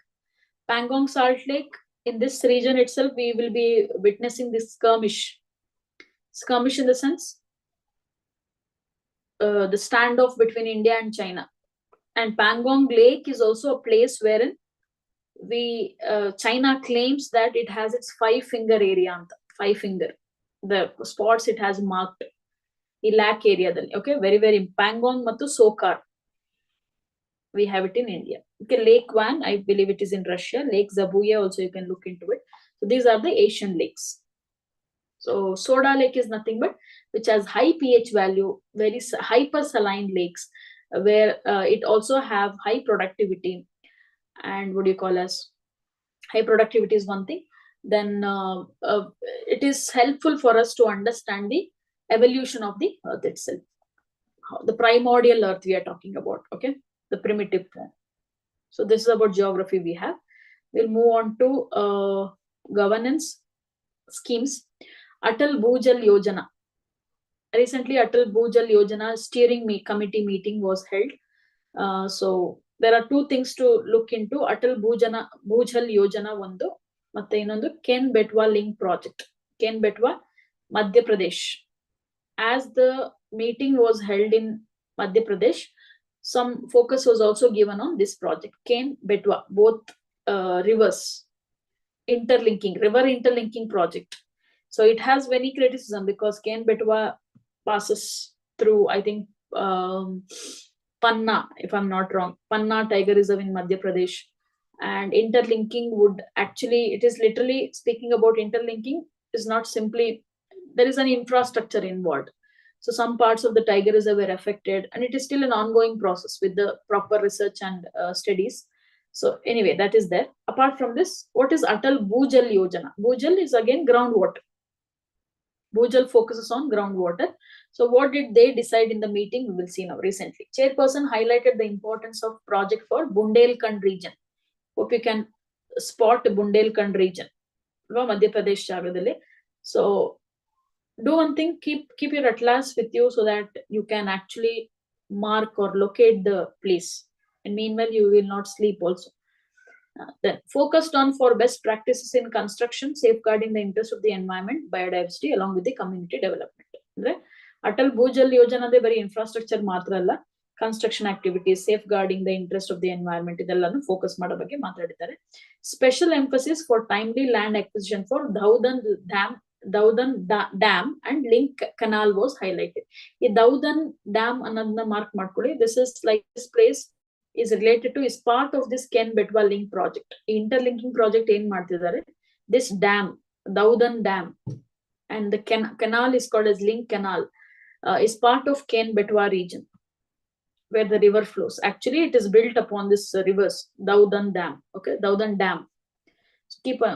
Pangong Salt Lake. In this region itself, we will be witnessing this skirmish in the sense the standoff between India and China. And Pangong Lake is also a place wherein China claims that it has its 5-finger area. 5-finger, the spots it has marked. ಈ lac ಏರಿಯಾದಲ್ಲಿ. Okay, very Pangong ಮತ್ತು ಸೋಕಾರ್ we have it in India. Okay, Lake Van, I believe it is in Russia. Lake Zabuye also, you can look into it. So these are the Asian lakes. So soda lake is nothing but which has high pH value, very hypersaline lakes. where it also have high productivity. And what do you call as high productivity is one thing. Then it is helpful for us to understand the evolution of the earth itself. The primordial earth we are talking about, okay, the primitive form. So this is about geography we have. We'll move on to governance schemes. Atal Bhujal Yojana. Recently, Atal Bhujal Yojana steering committee meeting was held. So there are two things to look into. Atal Bhujal Yojana ಒಂದು, ಮತ್ತೆ ಇನ್ನೊಂದು Ken Betwa link project. Ken Betwa, Madhya Pradesh. As the meeting was held in Madhya Pradesh, some focus was also given on this project. Ken Betwa, both rivers interlinking, river interlinking project. So it has many criticism because Ken Betwa passes through, I think, Panna, if I'm not wrong, Panna Tiger Reserve in Madhya Pradesh. And interlinking would actually, it is literally speaking about interlinking, is not simply, there is an infrastructure involved. So some parts of the Tiger Reserve were affected, and it is still an ongoing process with the proper research and studies. So anyway, that is there. Apart from this, what is Atal Bhujal Yojana? Bhujal is again groundwater. Bhujal focuses on groundwater. So what did they decide in the meeting? We will see now recently. Chairperson highlighted the importance of project for Bundelkhand region. Hope you can spot Bundelkhand region. Madhya Pradesh Jagadale. So do one thing, keep your atlas with you so that you can actually mark or locate the place. And meanwhile, you will not sleep also. Then focused on for best practices in construction, safeguarding the interest of the environment, biodiversity, along with the community development. Right? Atal Bhujal Yojana de bari infrastructure matra alla, construction activities, safeguarding the interest of the environment, idellanu focus mado ಬಗ್ಗೆ ಮಾತಾಡಿದ್ದಾರೆ. Special emphasis for timely land acquisition for Daudan Dam and Link Canal was highlighted. The Daudan Dam annadna mark ಮಾಡ್ಕೊಳ್ಳಿ. This is like this place is related to, is part of this Ken Betwa link project. Interlinking project ಏನ್ ಮಾಡ್ತಿದ್ದಾರೆ? This dam, Daudan Dam, and the canal is called as Link Canal, is part of Ken Betwa region, where the river flows. Actually, it is built upon this rivers, Daudan Dam. Okay, Daudan Dam. So keep a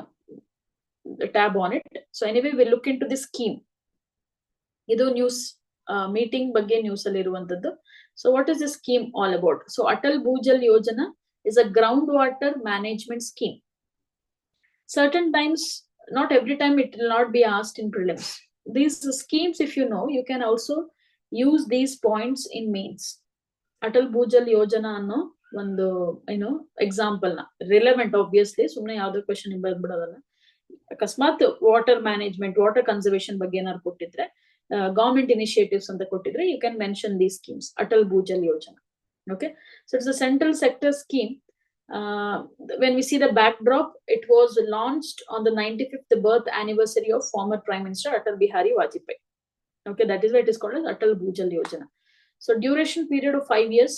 tab on it. So anyway, we'll look into this scheme. Idu news meeting ಬಗ್ಗೆ news ಅಲ್ಲಿ ಇರುವಂತದ್ದು. So what is this scheme all about? So Atal Bhujal Yojana is a groundwater management scheme. Certain times, not every time it will not be asked in prelims. These schemes, if you know, you can also use these points in mains. Atal Bhujal Yojana anno ಒಂದು example na relevant obviously, ಸುಮ್ಮನೆ ಯಾವ್ದೋ question ಬಿಡೋದಲ್ಲ. ಅಕಸ್ಮಾತ್ water management, water conservation ಬಗ್ಗೆ ಏನಾದ್ರು ಕೊಟ್ಟಿದ್ರೆ, government initiatives ಅಂತ ಕೊಟ್ಟಿದ್ರೆ, you can mention these schemes. Atal Bhujal Yojana. Okay, so it's a central sector scheme. When we see the backdrop, it was launched on the 95th birth anniversary of former Prime Minister Atal Bihari Vajpayee. Okay, that is why it is called as Atal Bhujal Yojana. So duration period of 5 years,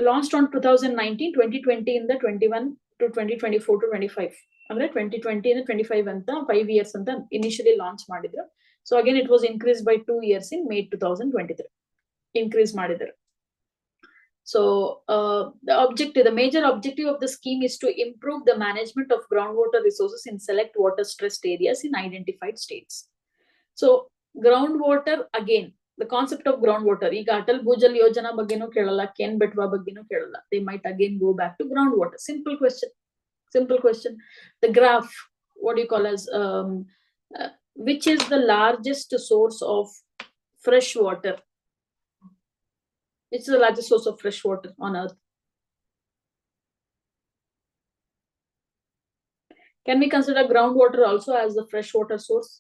launched on 2019, 2020 in the 21 to 2024 to 25. ಅಂದ್ರೆ 2020 and 25 ಅಂತ 5 years ಅಂತ initially launch ಮಾಡಿದ್ರು. So again it was increased by 2 years in May 2023. Increase ಮಾಡಿದ್ರು. So the major objective of the scheme is to improve the management of groundwater resources in select water stressed areas in identified states. So groundwater, again, the concept of groundwater, ಈಗ Atal Bhujal Yojana ಬಗ್ಗೆನೂ ಕೇಳಲ್ಲ, Ken Betwa ಬಗ್ಗೆನೂ ಕೇಳಲ್ಲ. They might again go back to groundwater. Simple question. The graph, what do you call as which is the largest source of fresh water? Which is the largest source of fresh water on earth? Can we consider groundwater also as the freshwater source?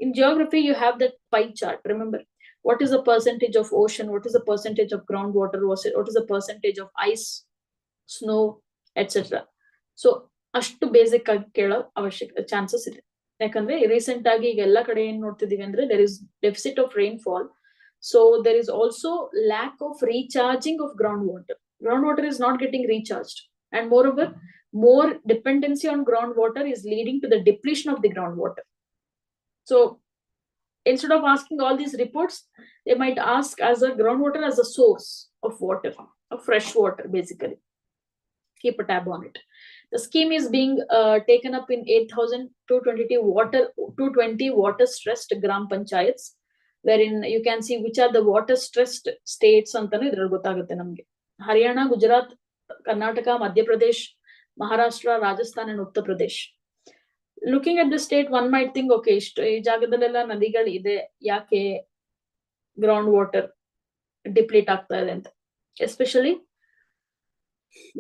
In geography, you have that pie chart. Remember, what is the percentage of ocean? What is the percentage of groundwater? What is the percentage of ice, snow, etc.? So, ಅಷ್ಟು basic ಆಗಿ ಕೇಳೋ chances ಇದೆ. ಯಾಕಂದ್ರೆ recent ಆಗಿ ಈಗ ಎಲ್ಲ ಕಡೆ ಏನ್ ನೋಡ್ತಿದೀವಿ ಅಂದ್ರೆ there is deficit of rainfall. So there is also lack of recharging of groundwater. Groundwater is not getting recharged, and moreover, more dependency on groundwater is leading to the depletion of the groundwater. So instead of asking all these reports, they might ask as a groundwater as a source of water, of fresh water, basically. Keep a tab on it. The scheme is being taken up in 8,220 water stressed gram panchayats, wherein you can see which are the water stressed states antanu idರಲ್ಲಿ ಗೊತ್ತಾಗುತ್ತೆ ನಮಗೆ. Haryana, Gujarat, Karnataka, Madhya Pradesh, Maharashtra, Rajasthan and Uttar Pradesh. Looking at the state, one might think, okay, ಈ ಜಾಗದಲ್ಲೆಲ್ಲ ನದಿಗಳು ಇದೆ, ಯಾಕೆ ground water deplete ಆಗ್ತಾ ಇದೆ ಅಂತ. Especially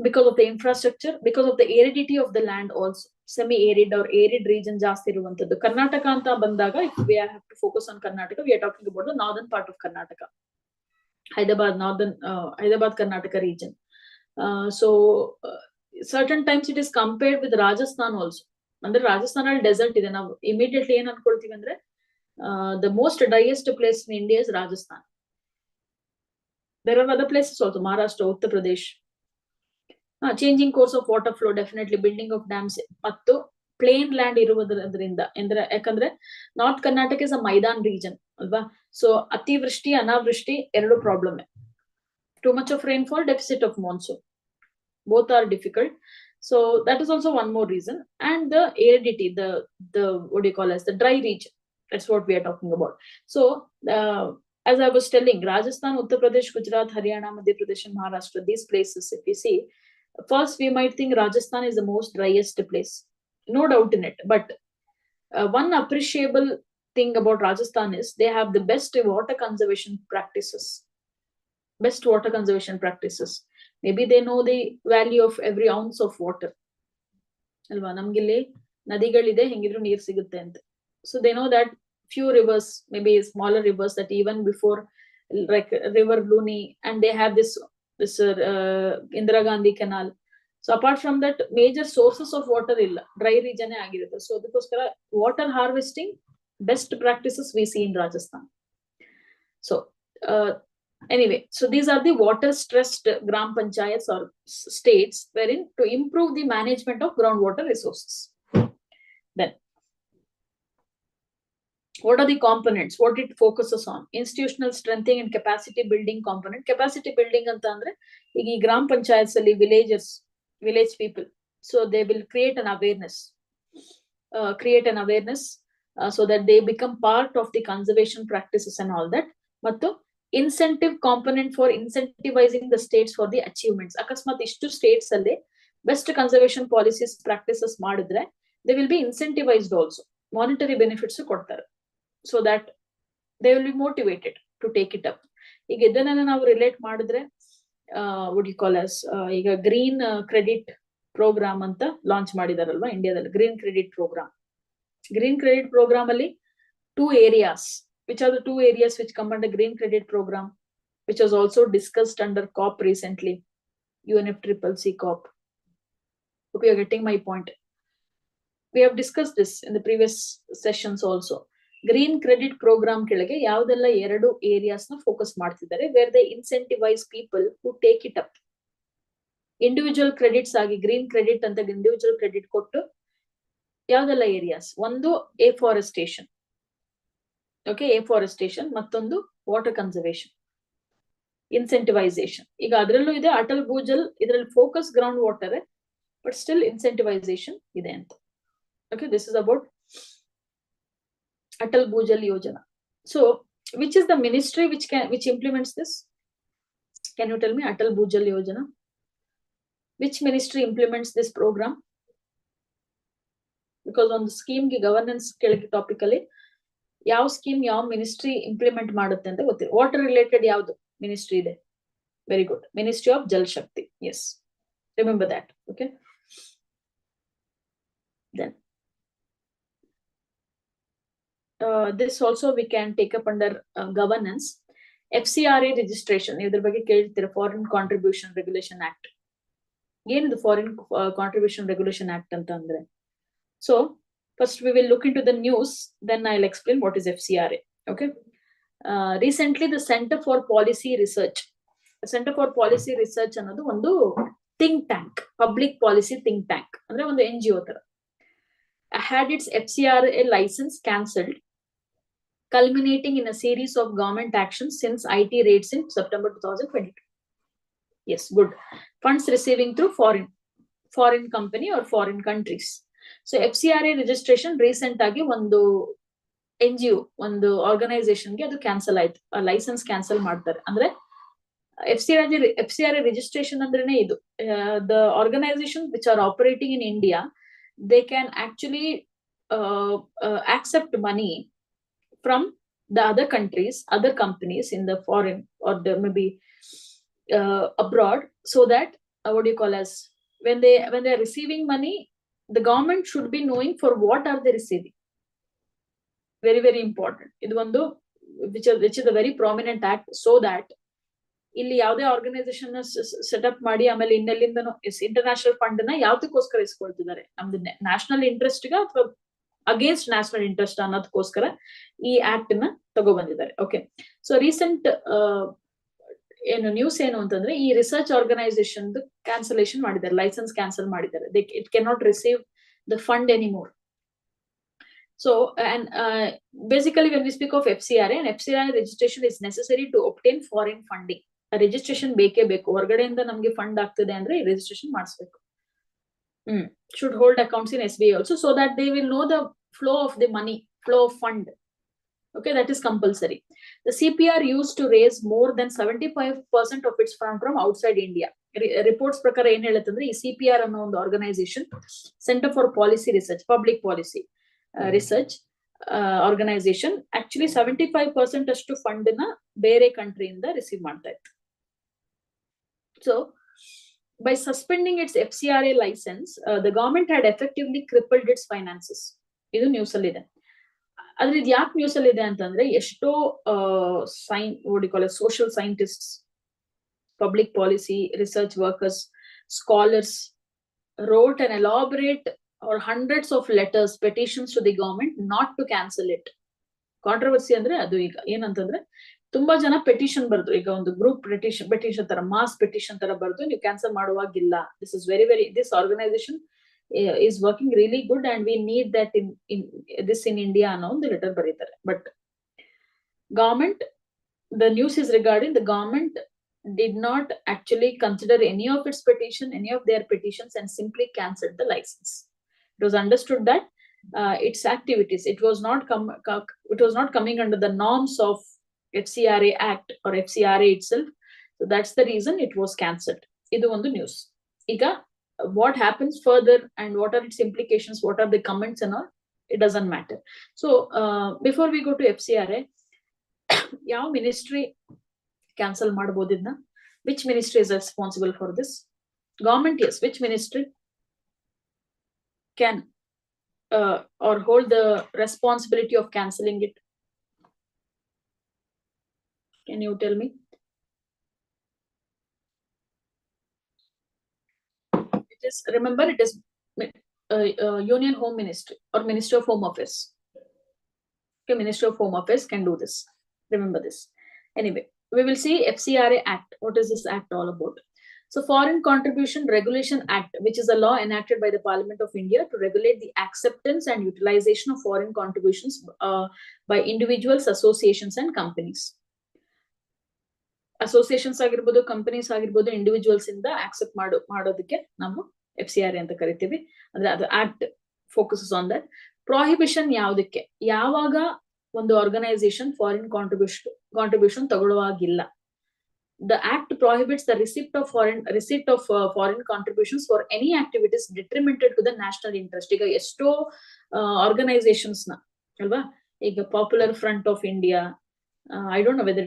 because of the infrastructure, because of the aridity of the land also. Semi-arid or arid region ಜಾಸ್ತಿ ಇರುವಂತದ್ದು. Karnataka ಅಂತ ಬಂದಾಗ, if we have to focus on Karnataka, we are talking about the northern part of Karnataka. Hyderabad Karnataka region. So certain times it is compared with Rajasthan also. Andre Rajasthan al desert ide. Now immediately ಏನು ಅನ್ಕೊಳ್ತೀವಿ ಅಂದ್ರೆ the most driest place in India is Rajasthan. There are other places also, Maharashtra, Uttar Pradesh. Changing course of water flow, definitely building of dams, ಮತ್ತು plain land ಇರುವುದರಿಂದ ಅಂದ್ರೆ ಯಾಕಂದ್ರೆ north Karnataka is a Maidan region ಅಲ್ವಾ. So ಅತಿವೃಷ್ಟಿ ಅನಾವೃಷ್ಟಿ ಎರಡು problem. Too much of rainfall, deficit of monsoon, both are difficult. So that is also one more reason. And the aridity, the what do you call as the dry region, that's what we are talking about. So as I was telling, Rajasthan, Uttar Pradesh, Gujarat, Haryana, Madhya Pradesh and Maharashtra, these places, if you see, first we might think Rajasthan is the most driest place, no doubt in it. But one appreciable thing about Rajasthan is they have the best water conservation practices. Maybe they know the value of every ounce of water. Alva, namgilli nadigalide hengidru neer sigutte ante. So they know that few rivers, maybe smaller rivers, that even before like river Luni, and they have this Indira Gandhi canal. So apart from that, major sources of water illa, dry region ಆಗಿರುತ್ತೆ. So ಅದಕ್ಕೋಸ್ಕರ water harvesting best practices we see in Rajasthan. So anyway, so these are the water stressed gram panchayats or states wherein to improve the management of groundwater resources. Then what are the components? What it focuses on? Institutional strengthening and capacity building component. Capacity building anta andre ಈಗ ಈ ಗ್ರಾಮ ಪಂಚಾಯತ್ಸ್ ಅಲ್ಲಿ village people, so they will create an awareness so that they become part of the conservation practices and all that. Mattu incentive component for incentivizing the states for the achievements. Akasmat ishtu states alle best conservation policies practices ಮಾಡಿದ್ರೆ they will be incentivized also, monetary benefits ಕೊಡ್ತಾರೆ, so that they will be motivated to take it up. ಈಗ ಇದನ್ನ ನಾವು relate ಮಾಡಿದ್ರೆ what you call as ಈಗ green credit program ಅಂತ launch ಮಾಡಿದಾರಲ್ವಾ ಇಂಡಿಯಾದಲ್ಲಿ. Green credit program ಅಲ್ಲಿ 2 areas, which are the 2 areas which come under green credit program, which was also discussed under COP recently, UNFCCC COP. Hope you are getting my point. We have discussed this in the previous sessions also. Green credit program ಕೆಳಗೆ ಯಾವುದೆಲ್ಲ 2 areas ನ focus ಮಾಡ್ತಿದ್ದಾರೆ, where they incentivize people who take it up. Individual credits ಆಗಿ green credit ಅಂತ individual credit ಕೊಟ್ಟು ಯಾವುದೆಲ್ಲ areas, ಒಂದು afforestation, okay, afforestation, ಮತ್ತೊಂದು ವಾಟರ್ ಕನ್ಸರ್ವೇಷನ್, ಇನ್ಸೆಂಟಿವೈಸೇಷನ್. ಈಗ ಅದರಲ್ಲೂ ಇದೆ ಅಟಲ್ ಭೂಜಲ್, ಇದರಲ್ಲಿ focus ground water, but still incentivisation ಇದೆ ಅಂತ. Okay, this is about Atal Bhujal Yojana. So which is the ministry which implements this? Can you tell me? Atal Bhujal Yojana, which ministry implements this program? Because on the scheme ki governance kelage topically yav scheme yav ministry implement ಮಾಡುತ್ತೆ ಅಂತ ಗೊತ್ತಿಲ್ಲ. Water related ಯಾವುದು ministry ಇದೆ? Very good, Ministry of Jal Shakti. Yes, remember that. Okay, then this also we can take up under governance. FCRA registration, ಇದ್ರ ಬಗ್ಗೆ ಕೇಳ್ತೀರಾ, Foreign Contribution Regulation Act. ಏನಿದು Foreign Contribution Regulation Act ಅಂತ ಅಂದ್ರೆ? So first we will look into the news, then I'll explain what is FCRA. Okay, recently the Center for Policy Research ಅನ್ನೋದು ಒಂದು think tank, public policy think tank, ಅಂದ್ರೆ ಒಂದು NGO ತರ, had its FCRA license cancelled, culminating in a series of government actions since IT raids in September 2022. Yes, good. Funds receiving through foreign company or foreign countries. So FCRA registration recent agi ಒಂದು NGO ಒಂದು ಆರ್ಗನೈಸೇಷನ್ಗೆ ಅದು cancel ಆಯ್ತು, licence cancel ಮಾಡ್ತಾರೆ. ಅಂದ್ರೆ FCRA registration ಅಂದ್ರೇನೆ ಇದು, the organization which are operating in India, they can actually accept money from the other countries, other companies in the foreign or the maybe abroad, so that what do you call as when they are receiving money, the government should be knowing for what are they receiving. Very, very important. Idu ಒಂದು which is a very prominent act, so that ಇಲ್ಲಿ ಯಾವುದೇ organisation setup ಮಾಡಿ ಆಮೇಲೆ ಇನ್ನೆಲ್ಲಿಂದನೂ international fund ನ ಯಾವ್ದಕ್ಕೋಸ್ಕರ ಇಸ್ಕೊಳ್ತಿದ್ದಾರೆ, ನಮ್ದು national interest ಗ ಅಥವಾ against national interest ಅನ್ನೋದಕ್ಕೋಸ್ಕರ ಈ ಆಕ್ಟ್ ನ ತಗೊಬಂದಿದ್ದಾರೆ. ಓಕೆ, ಸೊ ರೀಸೆಂಟ್ ಏನು ನ್ಯೂಸ್ ಏನು ಅಂತಂದ್ರೆ, ಈ ರಿಸರ್ಚ್ ಆರ್ಗನೈಸೇಷನ್ ಕ್ಯಾನ್ಸಲೇಷನ್ ಮಾಡಿದ್ದಾರೆ, ಲೈಸೆನ್ಸ್ ಕ್ಯಾನ್ಸಲ್ ಮಾಡಿದ್ದಾರೆ. It can not receive the fund anymore. So, and basically when we speak of FCRA, and FCRA registration is necessary to obtain foreign funding. A registration ಬೇಕೇ ಬೇಕು, ಹೊರಗಡೆಯಿಂದ ನಮಗೆ fund ಆಗ್ತದೆ ಅಂದ್ರೆ registration ಮಾಡಿಸ್ಬೇಕು. Should hold accounts in SBI also, so that they will know the flow of the money, flow of fund. Okay, that is compulsory. The CPR used to raise more than 75% of its fund from outside India. Reports ಪ್ರಕಾರ ಏನ್ ಹೇಳುತ್ತಂದ್ರೆ, ಈ CPR ಅನ್ನೋ ಒಂದು organisation, Center for Policy Research, Public Policy Research organization, actually 75% ಅಷ್ಟು fund ನ ಬೇರೆ ಕಂಟ್ರಿಯಿಂದ receive ಮಾಡ್ತಾ ಇತ್ತು. So by suspending its FCRA license, the government had effectively crippled its finances. ಇದು ನ್ಯೂಸ್ ಅಲ್ಲಿ ಇದೆ. ಆದ್ರೆ ಇದು ಯಾಕೆ ನ್ಯೂಸ್ ಅಲ್ಲಿ ಇದೆ ಅಂತಂದ್ರೆ, ಎಷ್ಟೋ social scientists, public policy research workers, scholars wrote an elaborate or hundreds of letters, petitions to the government not to cancel it. Controversy ಅಂದ್ರೆ ಅದು ಈಗ ಏನಂತಂದ್ರೆ, ತುಂಬಾ ಜನ ಪೆಟಿಷನ್ ಬರ್ದು, ಈಗ ಒಂದು ಗ್ರೂಪ್ ಪೆಟಿಷನ್ ತರ, ಮಾಸ್ ಪೆಟಿಷನ್ ತರ ಬರ್ದು ನೀವು ಕ್ಯಾನ್ಸಲ್ ಮಾಡುವಾಗಿಲ್ಲ, this is very this organisation is working really good and we need that in India ಅನ್ನೋ ಒಂದು ಲೆಟರ್ ಬರೀತಾರೆ. But government, the news is regarding the government did not actually consider any of their petitions and simply cancelled the license. It was understood that its activities, it was not coming under the norms of FCRA Act or FCRA itself. So that's the reason it was cancelled. Idu ಒಂದು news. Iga what happens further and what are its implications, what are the comments and all, it doesn't matter. So before we go to FCRA, ಯಾವ ministry cancel ಮಾಡಬಹುದು ಇದನ್ನ? Which ministry is responsible for this? Government, yes. Which ministry can or hold the responsibility of cancelling it? Can you tell me? It is, remember, it is Union Home Ministry or Ministry of Home Affairs. Okay, Ministry of Home Affairs can do this. Remember this. Anyway, we will see FCRA Act. What is this act all about? So, Foreign Contribution Regulation Act, which is a law enacted by the Parliament of India to regulate the acceptance and utilization of foreign contributions by individuals, associations and companies. Associations ಆಗಿರ್ಬೋದು, companies ಆಗಿರ್ಬೋದು, individuals ಇಂದ accept ಮಾಡೋದಕ್ಕೆ ನಾವು FCRA ಅಂತ ಕರಿತೀವಿ. ಅಂದ್ರೆ ಅದು act focuses on that. Prohibition ಯಾವುದಕ್ಕೆ? ಯಾವಾಗ ಒಂದು ಆರ್ಗನೈಸೇಷನ್ ಫಾರಿನ್ ಕಾಂಟ್ರಿಬ್ಯೂಷನ್ ತಗೊಳ್ಳುವಾಗಿಲ್ಲ. The act prohibits the receipt of foreign contributions for any activities detrimental to the national interest. ಈಗ ಎಷ್ಟೋ ಆರ್ಗನೈಸೇಷನ್ಸ್ ನ ಅಲ್ವಾ, ಈಗ popular front of India, I don't know whether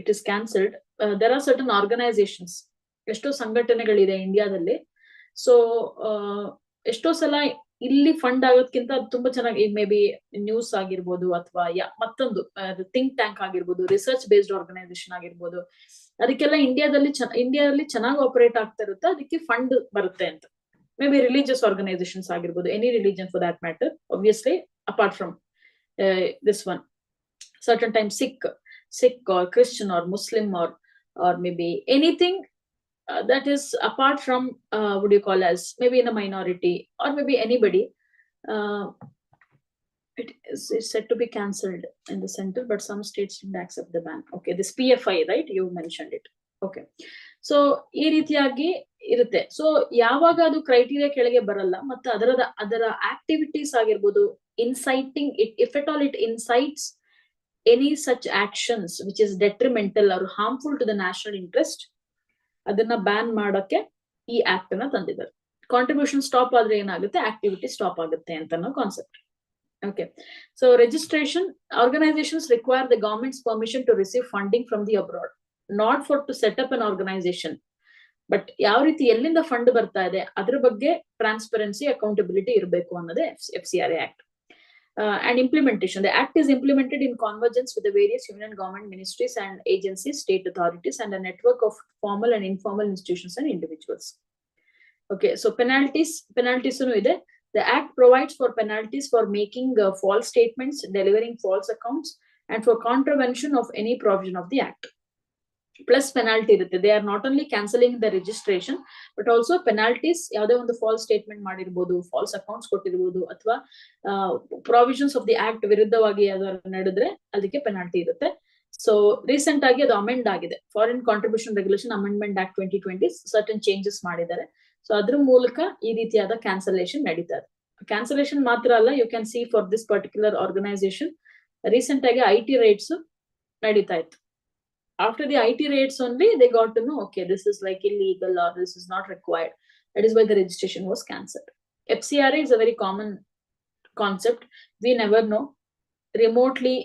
it is cancelled. There are certain organizations, ಎಷ್ಟೋ ಸಂಘಟನೆಗಳಿದೆ ಇಂಡಿಯಾದಲ್ಲಿ. So ಎಷ್ಟೋ ಸಲ ಇಲ್ಲಿ ಫಂಡ್ ಆಗೋದ್ಕಿಂತ ತುಂಬಾ ಚೆನ್ನಾಗಿ, ಮೇ ಬಿ ನ್ಯೂಸ್ ಆಗಿರ್ಬೋದು ಅಥವಾ ಮತ್ತೊಂದು ಥಿಂಕ್ ಟ್ಯಾಂಕ್ ಆಗಿರ್ಬೋದು, ರಿಸರ್ಚ್ ಬೇಸ್ಡ್ ಆರ್ಗನೈಸೇಷನ್ ಆಗಿರ್ಬೋದು, ಅದಕ್ಕೆಲ್ಲ ಇಂಡಿಯಾದಲ್ಲಿ ಚೆನ್ನಾಗಿ ಆಪರೇಟ್ ಆಗ್ತಾ ಇರುತ್ತೆ, ಅದಕ್ಕೆ ಫಂಡ್ ಬರುತ್ತೆ ಅಂತ. ಮೇ ಬಿ ರಿಲಿಜಿಯಸ್ ಆರ್ಗನೈಸೇಷನ್ಸ್ ಆಗಿರ್ಬೋದು, any religion for that matter, obviously apart from this one. Certain times Sikh or Christian or Muslim or maybe anything that is apart from what do you call as maybe in a minority or maybe anybody, It is said to be cancelled in the center, but some states didn't accept the ban. Okay, this PFI, right? You mentioned it. Okay. So ಈ ರೀತಿಯಾಗಿ ಇರುತ್ತೆ. So ಯಾವಾಗ ಅದು criteria ಕೆಳಗೆ ಬರಲ್ಲ ಮತ್ತೆ ಅದರ activities ಆಗಿರ್ಬೋದು, inciting it, if at all it incites any such actions which is detrimental or harmful to the national interest, ಅದನ್ನ ಬ್ಯಾನ್ ಮಾಡೋಕೆ ಈ ಆಕ್ಟ್ ಅನ್ನ ತಂದಿದ್ದಾರೆ. ಕಾಂಟ್ರಿಬ್ಯೂಷನ್ ಸ್ಟಾಪ್ ಆದ್ರೆ ಏನಾಗುತ್ತೆ, ಆಕ್ಟಿವಿಟಿ ಸ್ಟಾಪ್ ಆಗುತ್ತೆ ಅಂತ ಅನ್ನೋ concept. Okay, so registration, organizations require the government's permission to receive funding from the abroad, not for to set up an organization, but ಯಾವ ರೀತಿ ಎಲ್ಲಿಂದ ಫಂಡ್ ಬರ್ತಾ ಇದೆ ಅದ್ರ ಬಗ್ಗೆ ಟ್ರಾನ್ಸ್ಪರೆನ್ಸಿ, ಅಕೌಂಟಬಿಲಿಟಿ ಇರಬೇಕು ಅನ್ನೋದೇ FCRA Act. And implementation, the act is implemented in convergence with the various union government ministries and agencies, state authorities, and a network of formal and informal institutions and individuals. Okay, so penalties ide. The act provides for penalties for making false statements, delivering false accounts, and for contravention of any provision of the act. Plus penalty irutte. They are not only cancelling the registration, but also penalties. Yavade ಒಂದು false statement ಮಾಡಿರಬಹುದು, false accounts ಕೊಟ್ಟಿರಬಹುದು, ಅಥವಾ provisions of the act ವಿರುದ್ಧವಾಗಿ ಯಾವ್ದಾದ್ರು ನಡೆದ್ರೆ ಅದಕ್ಕೆ penalty ಇರುತ್ತೆ. So recent ಆಗಿ ಅದು ಅಮೆಂಡ್ ಆಗಿದೆ. Foreign Contribution Regulation Amendment Act 2020 certain changes ಮಾಡಿದ್ದಾರೆ. ಸೊ ಅದ್ರ ಮೂಲಕ ಈ ರೀತಿಯಾದ ಕ್ಯಾನ್ಸಲೇಷನ್ ನಡೀತಾ ಇದೆ. ಕ್ಯಾನ್ಸಲೇಷನ್ ಮಾತ್ರ ಅಲ್ಲ, you can see for this particular organization recent ಆಗಿ IT raids ನಡೀತಾ ಇತ್ತು. After the IT raids only they got to know, okay, this is like illegal or this is not required. That is why the registration was cancelled. FCRA is a very common concept. We never know. Remotely,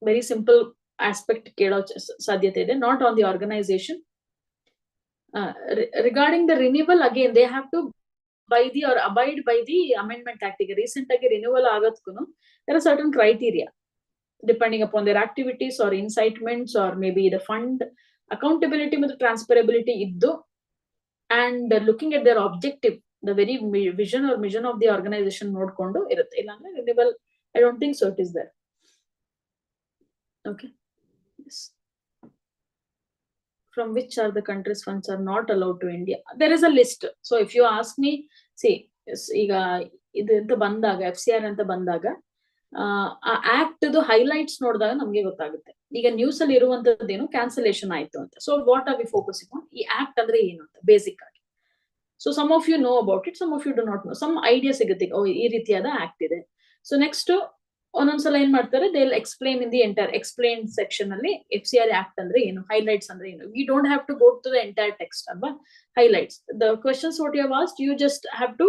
very simple aspect ಕೇಳೋ ಸಾಧ್ಯತೆ ಇದೆ, not on the organization. Regarding the renewal, again they have to abide by the Amendment Act. Recent agi renewal agadkunu there are certain criteria depending upon their activities or incitements or maybe the fund accountability ಮತ್ತು transferability iddu, and looking at their objective, the very vision or mission of the organization ನೋಡ್ಕೊಂಡು ಇರುತ್ತೆ. ಇಲ್ಲ ಅಂದ್ರೆ renewal, I don't think so it is there. Okay, yes. From which are the countries funds are not allowed to India? There is a list. So if you ask me, see, ಈಗ ಇದು ಅಂತ ಬಂದಾಗ FCRA ಅಂತ ಬಂದಾಗ ಆ act highlights ನೋಡಿದಾಗ ನಮ್ಗೆ ಗೊತ್ತಾಗುತ್ತೆ. ಈಗ ನ್ಯೂಸ್ ಅಲ್ಲಿ ಇರುವಂತದ್ದೇನು ಕ್ಯಾನ್ಸಲೇಷನ್ ಆಯ್ತು ಅಂತ. So what are we focusing on? ಈ ಆಕ್ಟ್ ಅಂದ್ರೆ ಏನು ಅಂತ ಬೇಸಿಕ್ ಆಗಿ. So some of you know about it, some of you do not know. Some idea ಸಿಗುತ್ತೆ, ಓ ಈ ರೀತಿಯಾದ ಆಕ್ಟ್ ಇದೆ. ಸೊ ನೆಕ್ಸ್ಟ್ ಒಂದೊಂದ್ಸಲ ಏನ್ ಮಾಡ್ತಾರೆ, they will explain in the entire explain section ಅಲ್ಲಿ FCRA ಆಕ್ಟ್ ಅಂದ್ರೆ ಏನು, ಹೈಲೈಟ್ಸ್ ಅಂದ್ರೆ ಏನು. We don't have to go to the entire text ಅಲ್ವಾ. Highlights the questions what you have asked, you just have to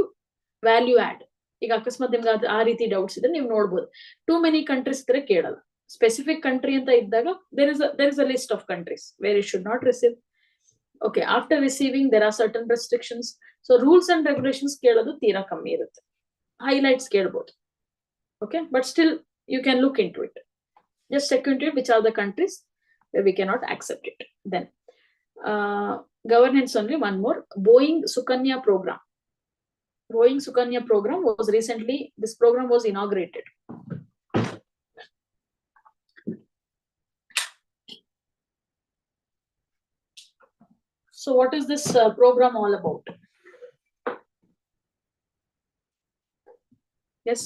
value add. ಈಗ ಅಕಸ್ಮಾತ್ ನಿಮ್ಗೆ ಆ ರೀತಿ ಡೌಟ್ಸ್ ಇದ್ರೆ ನೀವು ನೋಡ್ಬೋದು. ಟೂ ಮೆನಿ ಕಂಟ್ರೀಸ್ ಇದ್ರೆ ಕೇಳಲ್ಲ. ಸ್ಪೆಸಿಫಿಕ್ ಕಂಟ್ರಿ ಅಂತ ಇದ್ದಾಗ there is a list of countries where you should not receive. Okay, after receiving there are certain restrictions. So rules and regulations ಕೇಳೋದು ತೀರಾ ಕಮ್ಮಿ ಇರುತ್ತೆ, ಹೈಲೈಟ್ಸ್ ಕೇಳ್ಬೋದು. Okay, but still you can look into it. Just check into it, which are the countries where we cannot accept it. Then governance only, one more, Boeing Sukanya program. Boeing Sukanya program was recently, this program was inaugurated. So what is this program all about? Yes.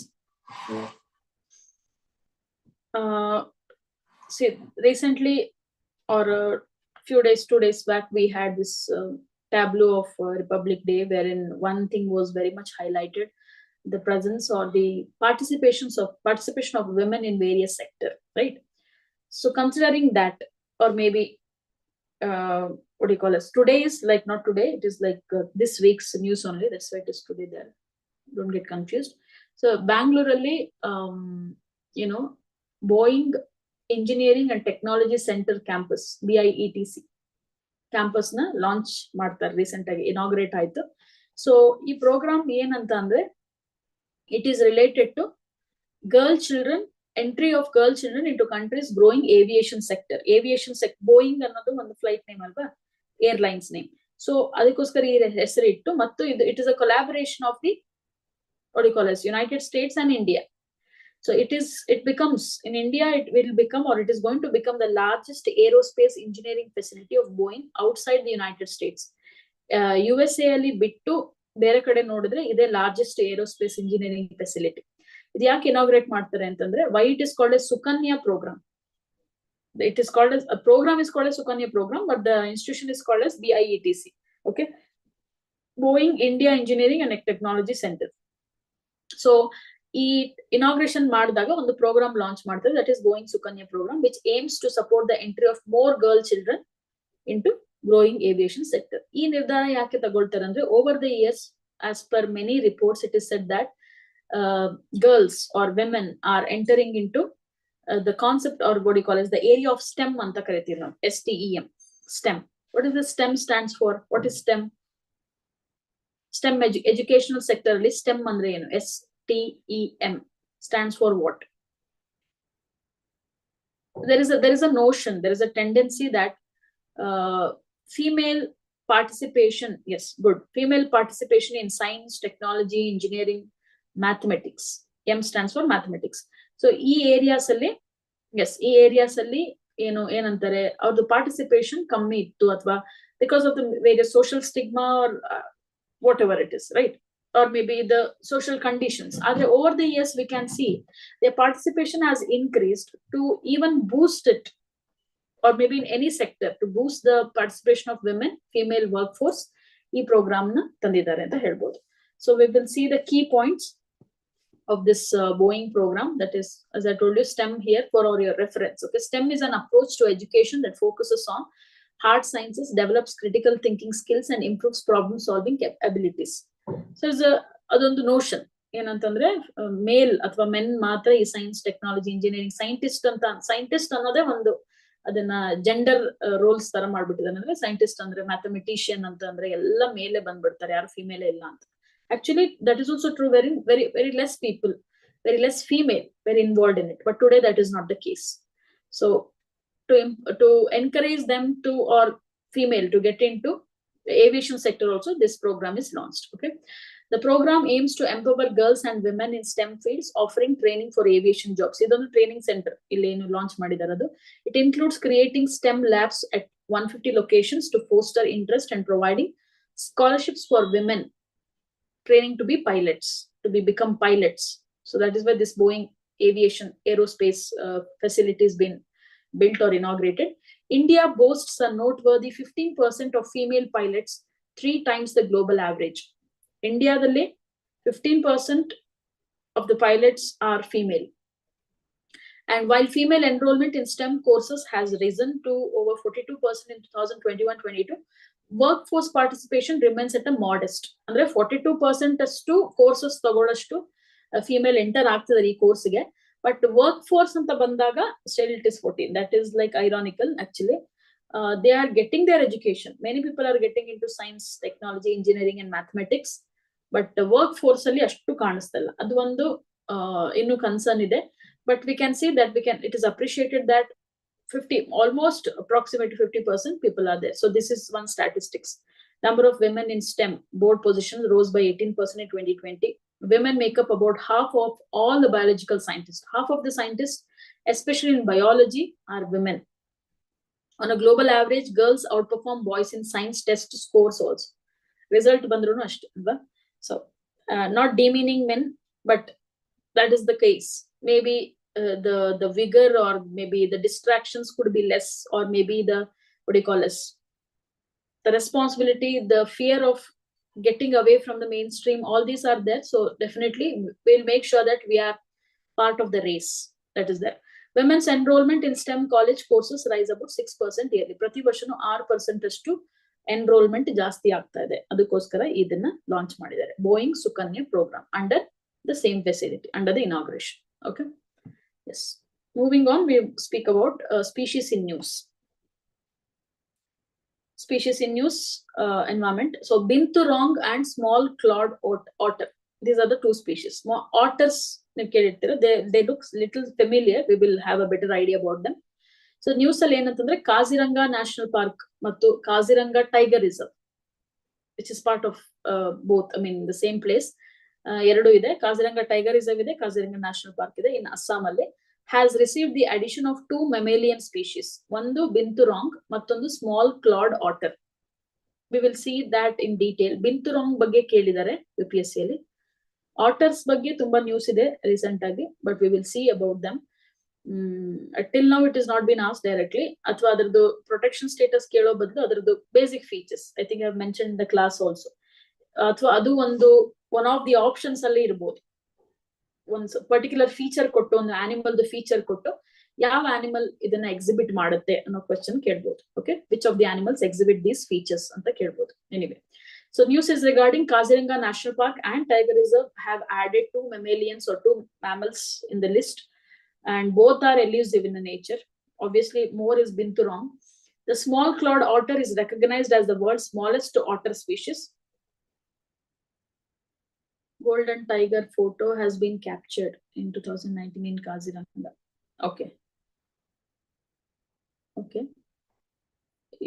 See, recently or few days, 2 days back, we had this tableau of Republic Day, wherein one thing was very much highlighted, the presence or the participation of women in various sectors, right? So considering that, or maybe what do you call it, today is like, not today, it is like this week's news only, that's why it is today there, don't get confused. So Bangalore alli you know, Boeing Engineering and Technology Center campus, BIETC campus na launch ಮಾಡ್ತಾರೆ, recent ಆಗಿ inaugurate ಆಯ್ತು. So ಈ program ಏನಂತ ಅಂದ್ರೆ, it is related to girl children, entry of girl children into countries growing aviation sector. Boeing ಅನ್ನೋದು ಒಂದು flight name ಅಲ್ವಾ, airlines name. So ಅದಕ್ಕೋಸ್ಕರ ಈ ಹೆಸರು ಇಟ್ಟು, ಮತ್ತು it is a collaboration of the, what do you call it, United States and India. So it becomes, in India it will become, or it is going to become, the largest aerospace engineering facility of Boeing outside the United States. USA ಅಲ್ಲಿ ಬಿಟ್ಟು ಬೇರೆ ಕಡೆ ನೋಡಿದ್ರೆ ಇದೇ largest aerospace engineering facility. ಇದು ಯಾಕೆ inaugurate ಮಾಡ್ತಾರೆ ಅಂತಂದ್ರೆ, why it is called as Sukanya program. It is called as a program is called as Sukanya program, but the institution is called as BIETC. Okay, Boeing India Engineering and Technology Center. So ಈ inauguration ಮಾಡಿದಾಗ ಒಂದು programme launch ಮಾಡ್ತಾರೆ, that is Boeing Sukanya programme, which aims to support the entry of more girl children into growing aviation sector. ಈ ನಿರ್ಧಾರ ಯಾಕೆ ತಗೊಳ್ತಾರೆ ಅಂದ್ರೆ, over the years as per many reports it is said that girls or women are entering into the concept, or what you call as the area of STEM anta kariತೀವಿ ನಾವು, STEM, STEM. What is the STEM stands for? What is STEM? STEM educational sector ಅಲ್ಲಿ STEM ಅಂದ್ರೆ ಏನು? STEM stands for what? There is a notion, there is a tendency that female participation, yes, good, female participation in science, technology, engineering, mathematics. M stands for mathematics. So ಈ areas ಅಲ್ಲಿ, yes, ಈ areas ಅಲ್ಲಿ ಏನಂತಾರೆ, ಅವ್ರದ್ದು participation ಕಮ್ಮಿ ಇತ್ತು, ಅಥವಾ because of the various social stigma or whatever it is, right? Or maybe the social conditions. Over the years we can see their participation has increased to even boost it, or maybe in any sector, to boost the participation of women, female workforce. ಈ program ನ ತಂದಿದ್ದಾರೆ ಅಂತ ಹೇಳ್ಬೋದು. So we will see the key points of this Boeing program, that is, as I told you, STEM here for your reference. Okay, STEM is an approach to education that focuses on hard sciences, develops critical thinking skills, and improves problem solving abilities. So it's adondu notion ಏನಂತಂದ್ರೆ, ಮೇಲ್ ಅಥವಾ men ಮಾತ್ರ ಈ science, technology, engineering scientist ಅನ್ನೋದೇ ಒಂದು ಅದನ್ನ gender rolls ತರ ಮಾಡ್ಬಿಟ್ಟಿದ್ದಾನೆ. ಅಂದ್ರೆ scientist ಅಂದ್ರೆ ಮ್ಯಾಥಮೆಟಿಷಿಯನ್ ಅಂತ ಅಂದ್ರೆ ಎಲ್ಲ ಮೇಲೆ ಬಂದ್ಬಿಡ್ತಾರೆ, ಯಾರು ಫಿಮೇಲ್ ಇಲ್ಲ ಅಂತ. Actually, that is also true. Very less people, very less female were involved in it. But today that is not the case. So to encourage them to, or female to get into the aviation sector also, this program is launched. Okay, the program aims to empower girls and women in STEM fields, offering training for aviation jobs. Idondu training center illi enu launch ಮಾಡಿದಾರದು. It includes creating STEM labs at 150 locations to foster interest and providing scholarships for women training to be pilots, to become pilots. So that is why this Boeing aviation aerospace facility has been built or inaugurated. India boasts a noteworthy 15% of female pilots, 3 times the global average. India dalli 15% of the pilots are female. And while female enrollment in STEM courses has risen to over 42% in 2021-22, workforce participation remains at a modest. Andre 42% ಅಷ್ಟು courses ತಗೊಳ್ಳಷ್ಟು female enter ಆಗ್ತಿದ್ದಾರೆ ಈ ಕೋರ್ಸ್ಗೆ. But work force ಅಂತ ಬಂದಾಗ still it is 14. That is like ironical actually. They are getting their education. Many people are getting in to science, technology, engineering and mathematics. But work force ಅಲ್ಲಿ ಅಷ್ಟು ಕಾಣಿಸ್ತಾ ಇಲ್ಲ. ಅದು ಒಂದು ಇನ್ನು ಕನ್ಸರ್ನ್ ಇದೆ. But we can see that it is appreciated that almost approximately 50% people are there. So this is one statistics. Number of women in STEM board positions rose by 18% in 2020. Women make up about half of all the biological scientists. Half of the scientists, especially in biology, are women. On a global average, girls outperform boys in science test scores also. Result bandrunu ashtu alva. So not demeaning men, but that is the case. Maybe the vigor, or maybe the distractions could be less, or maybe the, what do you call this, the responsibility, the fear of getting away from the mainstream, all these are there. So definitely we'll make sure that we are part of the race that is there. Women's enrollment in STEM college courses rise about 6% yearly. ಪ್ರತಿ ವರ್ಷನೂ 6% ಅಷ್ಟು enrolment ಜಾಸ್ತಿ ಆಗ್ತಾ ಇದೆ. ಅದಕ್ಕೋಸ್ಕರ ಇದನ್ನ launch ಮಾಡಿದ್ದಾರೆ, Boeing Sukanya programme, under the same facility, under the inauguration. Okay, yes. Moving on, we speak about species in news. Species in news, environment. So binturong and small clawed otter. These are the 2 species. Small otters, they look little familiar. We will have a better idea about them. So news ಅಲ್ಲಿ ಏನಂತಂದ್ರೆ, Kaziranga national park ಮತ್ತು Kaziranga tiger reserve, which is part of both, I mean the same place. ಎರಡು ಇದೆ, Kaziranga tiger reserve ಇದೆ, Kaziranga national park ಇದೆ ಇನ್ ಅಸ್ಸಾಂ ಅಲ್ಲಿ. has received the addition of 2 mammalian species, ಒಂದು binturong ಮತ್ತೊಂದು small clawed otter. We will see that in detail. binturong ಬಗ್ಗೆ ಕೇಳಿದ್ದಾರೆ UPSC ಅಲ್ಲಿ. Otters ಬಗ್ಗೆ ತುಂಬಾ ನ್ಯೂಸ್ ಇದೆ ರೀಸೆಂಟ್ ಆಗಿ, but we will see about dum. Till now it is not been asked directly. ಅಥವಾ ಅದರದ್ದು ಪ್ರೊಟೆಕ್ಷನ್ ಸ್ಟೇಟಸ್ ಕೇಳೋ ಬದಲು ಅದರದ್ದು basic features I think I have mention in the class also. ಅಥವಾ ಅದು ಒಂದು ಒನ್ ಆಫ್ ದಿ ಆಪ್ಷನ್ಸ್ ಅಲ್ಲಿ ಇರ್ಬೋದು. ಒಂದು ಪರ್ಟಿಕ್ಯುಲರ್ ಫೀಚರ್ ಕೊಟ್ಟು, ಒಂದು ಆನಿಮಲ್ ಫೀಚರ್ ಕೊಟ್ಟು ಯಾವ ಆನಿಮಲ್ ಇದನ್ನ ಎಕ್ಸಿಬಿಟ್ ಮಾಡುತ್ತೆ ಅನ್ನೋ ಕ್ವಶನ್ ಕೇಳ್ಬೋದು. Okay, which of the animals exhibit these features ಅಂತ ಕೇಳ್ಬೋದು. Anyway, so news is regarding Kaziranga National Park and Tiger Reserve have added 2 mammalians or 2 mammals in the list, and both are elusive in the nature. Obviously more is been to wrong. The small clawed otter is recognized as the world's smallest otter species. Golden tiger photo has been captured in 2019 in Kaziranga. Okay,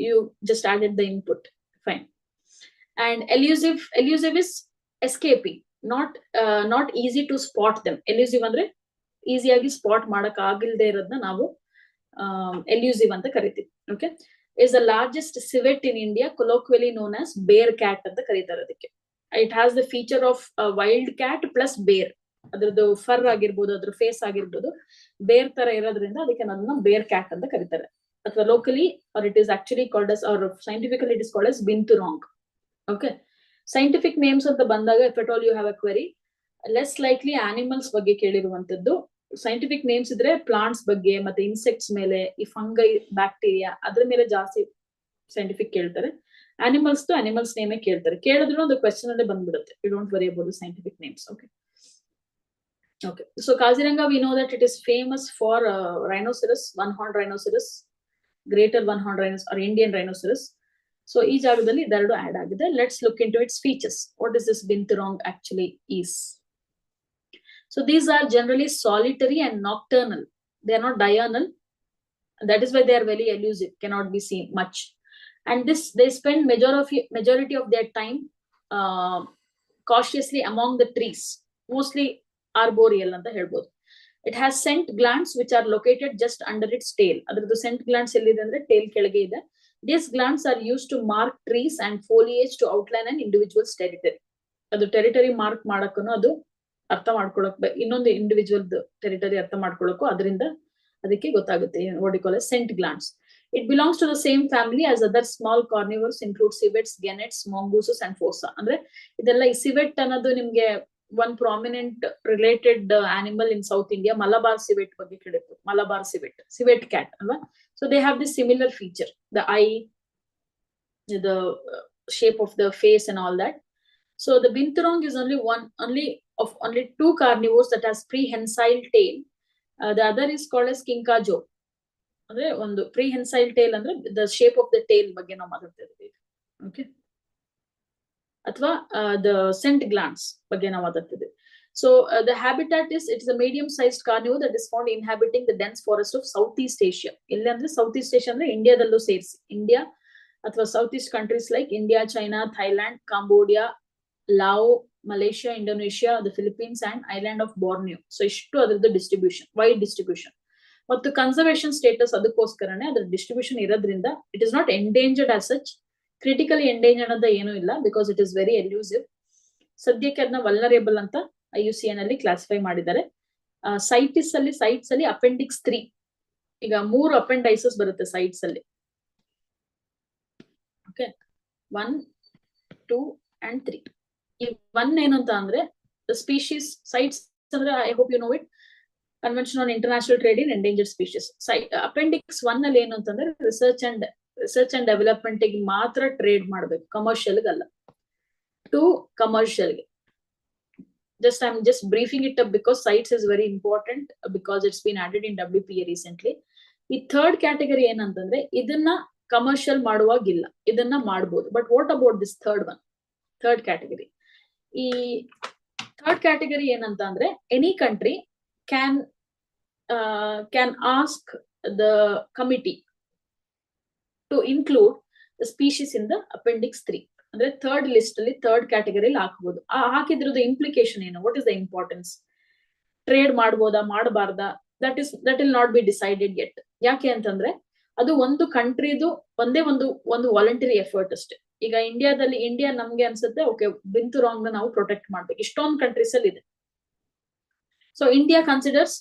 you just added the input, fine. And elusive is escaping, not easy to spot them. Elusive andre easy agi spot madak agilde irodna navu elusive anta kariತೀವಿ. Okay, is the largest civet in India, colloquially known as bear cat anta ಕರೀತಾರೆ ಅದಕ್ಕೆ. It has the feature of a wild cat plus bear. ಅದರದ್ದು fur ಆಗಿರ್ಬೋದು, ಅದ್ರ face ಆಗಿರ್ಬೋದು ಬೇರ್ ತರ ಇರೋದ್ರಿಂದ ಅದಕ್ಕೆ ಅದನ್ನ ಬೇರ್ ಕ್ಯಾಟ್ ಅಂತ ಕರೀತಾರೆ. ಅಥವಾ locally or it is actually called as, or scientifically it is called as binturong. Okay, scientific names ಅಂತ ಬಂದಾಗ if at all you have a query, less likely animals ಬಗ್ಗೆ ಕೇಳಿರುವಂತದ್ದು. scientific names ಇದ್ರೆ plants ಬಗ್ಗೆ ಮತ್ತೆ insects ಮೇಲೆ, ಈ fungi, bacteria ಅದ್ರ ಮೇಲೆ ಜಾಸ್ತಿ scientific ಕೇಳ್ತಾರೆ. animals to animals name ಕೇಳ್ತಾರೆ. ಕೇಳಿದ್ರು ಒಂದು ಕ್ವೆಶ್ಚನ್ ಅಲ್ಲೇ ಬಂದ್ಬಿಡುತ್ತೆ. You don't worry about the scientific names. Okay, so Kaziranga, we know that it is famous for rhinoceros, one-horned rhinoceros, greater one-horned rhinoceros or Indian rhinoceros. So ಈ ಜಾಗದಲ್ಲಿ ಇದೆರಡು add ಆಗಿದೆ. Let's look into its features. What is this binturong actually is? So these are generally solitary and nocturnal. They are not diurnal. That is why they are very elusive, cannot be seen much. And this, they spend majority of their time cautiously among the trees, mostly arboreal anta helbodu. It has scent glands which are located just under its tail. Adradu scent glands ellide andre tail keಳಗೆ ಇದೆ. These glands are used to mark trees and foliage to outline an individual's territory. ಅದು territory mark ಮಾಡಕ್ಕೂ, ಅದು ಅರ್ಥ ಮಾಡ್ಕೊಳಕ್, ಇನ್ನೊಂದು individual territory ಅರ್ಥ ಮಾಡ್ಕೊಳಕ್ಕೂ ಅದರಿಂದ ಅದಕ್ಕೆ ಗೊತ್ತಾಗುತ್ತೆ. what you call as scent glands. It belongs to the same family as other small carnivores, include civets, gannets, mongooses and fossa. ಅಂದ್ರೆ ಇದೆಲ್ಲ ಈ civet ಅನ್ನೋದು ನಿಮ್ಗೆ one prominent related animal in South India, Malabar civet ಬಗ್ಗೆ ಕೇಳಿತ್ತು. Malabar civet cat ಅಲ್ವಾ? So they have this similar feature, the eye, the shape of the face and all that. So the binturong is only 2 carnivores that has prehensile tail. The other is called as kinkajo. ಅಂದ್ರೆ ಒಂದು prehensile tail ಅಂದ್ರೆ the shape of the tail ಬಗ್ಗೆ ನಾವು ಮಾತಾಡ್ತಾ ಇದ್ದೀವಿ. Okay, ಅಥವಾ the scent glands ಬಗ್ಗೆ ನಾವು ಮಾತಾಡ್ತಿದ್ದೀವಿ. So the habitat is, it is a medium sized carnivore that is found inhabiting the dense forest of Southeast Asia. ಇಲ್ಲಿ ಅಂದ್ರೆ Southeast Asia ಅಂದ್ರೆ ಇಂಡಿಯಾದಲ್ಲೂ ಸೇರಿಸಿ, ಇಂಡಿಯಾ ಅಥವಾ Southeast countries like India, China, Thailand, Cambodia, Laos, Malaysia, Indonesia, the Philippines and island of Borneo. So ಇಷ್ಟು ಅದರದ್ದು distribution, wide distribution. ಮತ್ತು conservation status ಅದಕ್ಕೋಸ್ಕರನೇ ಅದರ ಡಿಸ್ಟ್ರಿಬ್ಯೂಷನ್ ಇರೋದ್ರಿಂದ it is not endangered as such. Critically endangered ಅಂತ ಏನೂ ಇಲ್ಲ, because it is very ಎಲ್ಯೂಸಿವ್. ಸದ್ಯಕ್ಕೆ ಅದನ್ನ ವಲ್ನರೇಬಲ್ ಅಂತ IUCN ಅಲ್ಲಿ ಕ್ಲಾಸಿಫೈ ಮಾಡಿದ್ದಾರೆ. ಸೈಟ್ಸ್ ಅಲ್ಲಿ ಅಪೆಂಡಿಕ್ಸ್ 3, ಈಗ 3 ಅಪೆಂಡೈಸಸ್ ಬರುತ್ತೆ ಸೈಟ್ಸ್ ಅಲ್ಲಿ. Okay, 1, 2 and 3. ಈ 1 ಏನಂತ ಅಂದ್ರೆ ಸ್ಪೀಶೀಸ್, ಸೈಟ್ಸ್ ಅಂದ್ರೆ I hope you know it, convention on international trade in endangered species. Appendix 1 ಅಲ್ಲಿ ಏನು ಅಂತಂದ್ರೆ ರಿಸರ್ಚ್ ಅಂಡ್ ಡೆವಲಪ್ಮೆಂಟ್ ಗೆ ಮಾತ್ರ ಟ್ರೇಡ್ ಮಾಡಬೇಕು, ಕಮರ್ಷಿಯಲ್ ಅಲ್ಲ. 2 ಕಮರ್ಷಿಯಲ್ ಗೆ. I'm just briefing it up because sites is very important because it's been added in WPA recently. ಈ 3rd category ಏನಂತಂದ್ರೆ ಇದನ್ನ ಕಮರ್ಷಿಯಲ್ ಮಾಡುವಾಗಿಲ್ಲ, ಇದನ್ನ ಮಾಡಬಹುದು. But what about this third category? ಈ 3rd category ಏನಂತ ಅಂದ್ರೆ any country can ask the committee to include the species in the appendix 3. ಅಂದ್ರೆ 3rd list ಅಲ್ಲಿ 3rd ಕ್ಯಾಟಗರಿ ಹಾಕಬಹುದು. ಹಾಕಿದ್ರದ್ದು ಇಂಪ್ಲಿಕೇಶನ್ ಏನು? What is the importance? Trade ಮಾಡಬಹುದಾ, ಮಾಡಬಾರ್ದಾ? That will not be decided yet. ಯಾಕೆ ಅಂತಂದ್ರೆ ಅದು ಒಂದು ಕಂಟ್ರಿದು ಒಂದೇ ಒಂದು ವಾಲಂಟರಿ ಎಫರ್ಟ್ ಅಷ್ಟೇ. ಈಗ ಇಂಡಿಯಾ ನಮ್ಗೆ ಅನ್ಸುತ್ತೆ ಓಕೆ ಬಿಂತುರಾಂಗ್ ನ ನಾವು ಪ್ರೊಟೆಕ್ಟ್ ಮಾಡ್ಬೇಕು, ಇಷ್ಟೊಂದು ಕಂಟ್ರೀಸ್ ಅಲ್ಲಿ ಇದೆ. So India considers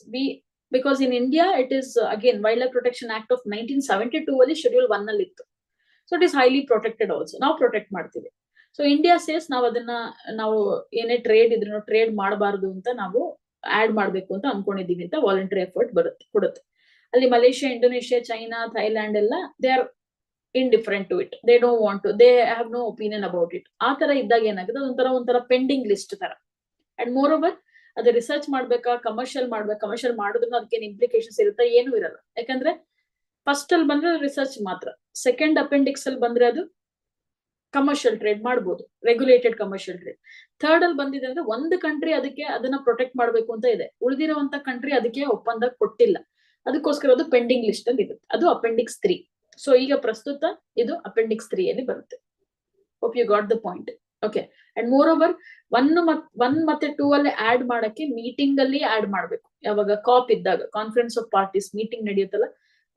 because in India it is again wild life protection act of 1972 ಅಲ್ಲಿ ಶೆಡ್ಯೂಲ್ 1 ಅಲ್ಲಿ ಇತ್ತು. So it is highly protected also, ನಾವು ಪ್ರೊಟೆಕ್ಟ್ ಮಾಡ್ತೀವಿ. ಸೊ ಇಂಡಿಯಾ ಸೇಸ್ ನಾವು ಏನೇ ಟ್ರೇಡ್ ಇದ್ರೂ ಟ್ರೇಡ್ ಮಾಡಬಾರ್ದು ಅಂತ ನಾವು ಆಡ್ ಮಾಡ್ಬೇಕು ಅಂತ ಅನ್ಕೊಂಡಿದೀವಿ ಅಂತ ವಾಲಂಟರಿ ಎಫರ್ಟ್ ಕೊಡುತ್ತೆ. ಅಲ್ಲಿ ಮಲೇಷಿಯಾ, ಇಂಡೋನೇಷಿಯಾ, ಚೈನಾ, ಥೈಲ್ಯಾಂಡ್ ಎಲ್ಲ they are indifferent to it. They don't want to, they have no opinion about it. ಆ ತರ ಇದ್ದಾಗ ಏನಾಗುತ್ತೆ, ಒಂಥರ ಪೆಂಡಿಂಗ್ ಲಿಸ್ಟ್ ತರ. ಅಂಡ್ ಮೋರ್ ಓವರ್ ಅದೇ ರಿಸರ್ಚ್ ಮಾಡ್ಬೇಕಾ, ಕಮರ್ಷಿಯಲ್ ಮಾಡಿದ್ರೆ ಅದಕ್ಕೆ ಇಂಪ್ಲಿಕೇಶನ್ಸ್ ಇರುತ್ತಾ, ಏನು ಇರಲ್ಲ. ಯಾಕಂದ್ರೆ ಫಸ್ಟ್ ಅಲ್ಲಿ ಬಂದ್ರೆ ರಿಸರ್ಚ್ ಮಾತ್ರ, ಸೆಕೆಂಡ್ ಅಪೆಂಡಿಕ್ಸ್ ಅಲ್ಲಿ ಬಂದ್ರೆ ಅದು ಕಮರ್ಷಿಯಲ್ ಟ್ರೇಡ್ ಮಾಡ್ಬೋದು, ರೆಗ್ಯುಲೇಟೆಡ್ ಕಮರ್ಷಿಯಲ್ ಟ್ರೇಡ್. ಥರ್ಡ್ ಅಲ್ಲಿ ಬಂದಿದೆ ಅಂದ್ರೆ ಒಂದು ಕಂಟ್ರಿ ಅದನ್ನ ಪ್ರೊಟೆಕ್ಟ್ ಮಾಡ್ಬೇಕು ಅಂತ ಇದೆ, ಉಳಿದಿರುವಂತ ಕಂಟ್ರಿ ಅದಕ್ಕೆ ಒಪ್ಪಂದ ಕೊಟ್ಟಿಲ್ಲ, ಅದಕ್ಕೋಸ್ಕರ ಅದು ಪೆಂಡಿಂಗ್ ಲಿಸ್ಟ್ ಅಲ್ಲಿ ಇರುತ್ತೆ. ಅದು ಅಪೆಂಡಿಕ್ಸ್ 3. ಸೊ ಈಗ ಪ್ರಸ್ತುತ ಇದು ಅಪೆಂಡಿಕ್ಸ್ 3 ಅಲ್ಲಿ ಬರುತ್ತೆ. Hope you got the point. Okay. And moreover 1 ಮತ್ತೆ 2 ಅಲ್ಲಿ ಆಡ್ ಮಾಡಕ್ಕೆ ಮೀಟಿಂಗ್ ಅಲ್ಲಿ ಆಡ್ ಮಾಡ್ಬೇಕು. ಯಾವಾಗ ಕಾಪ್ ಇದ್ದಾಗ, ಕಾನ್ಫರೆನ್ಸ್ ಆಫ್ ಪಾರ್ಟೀಸ್ ಮೀಟಿಂಗ್ ನಡೆಯುತ್ತಲ್ಲ,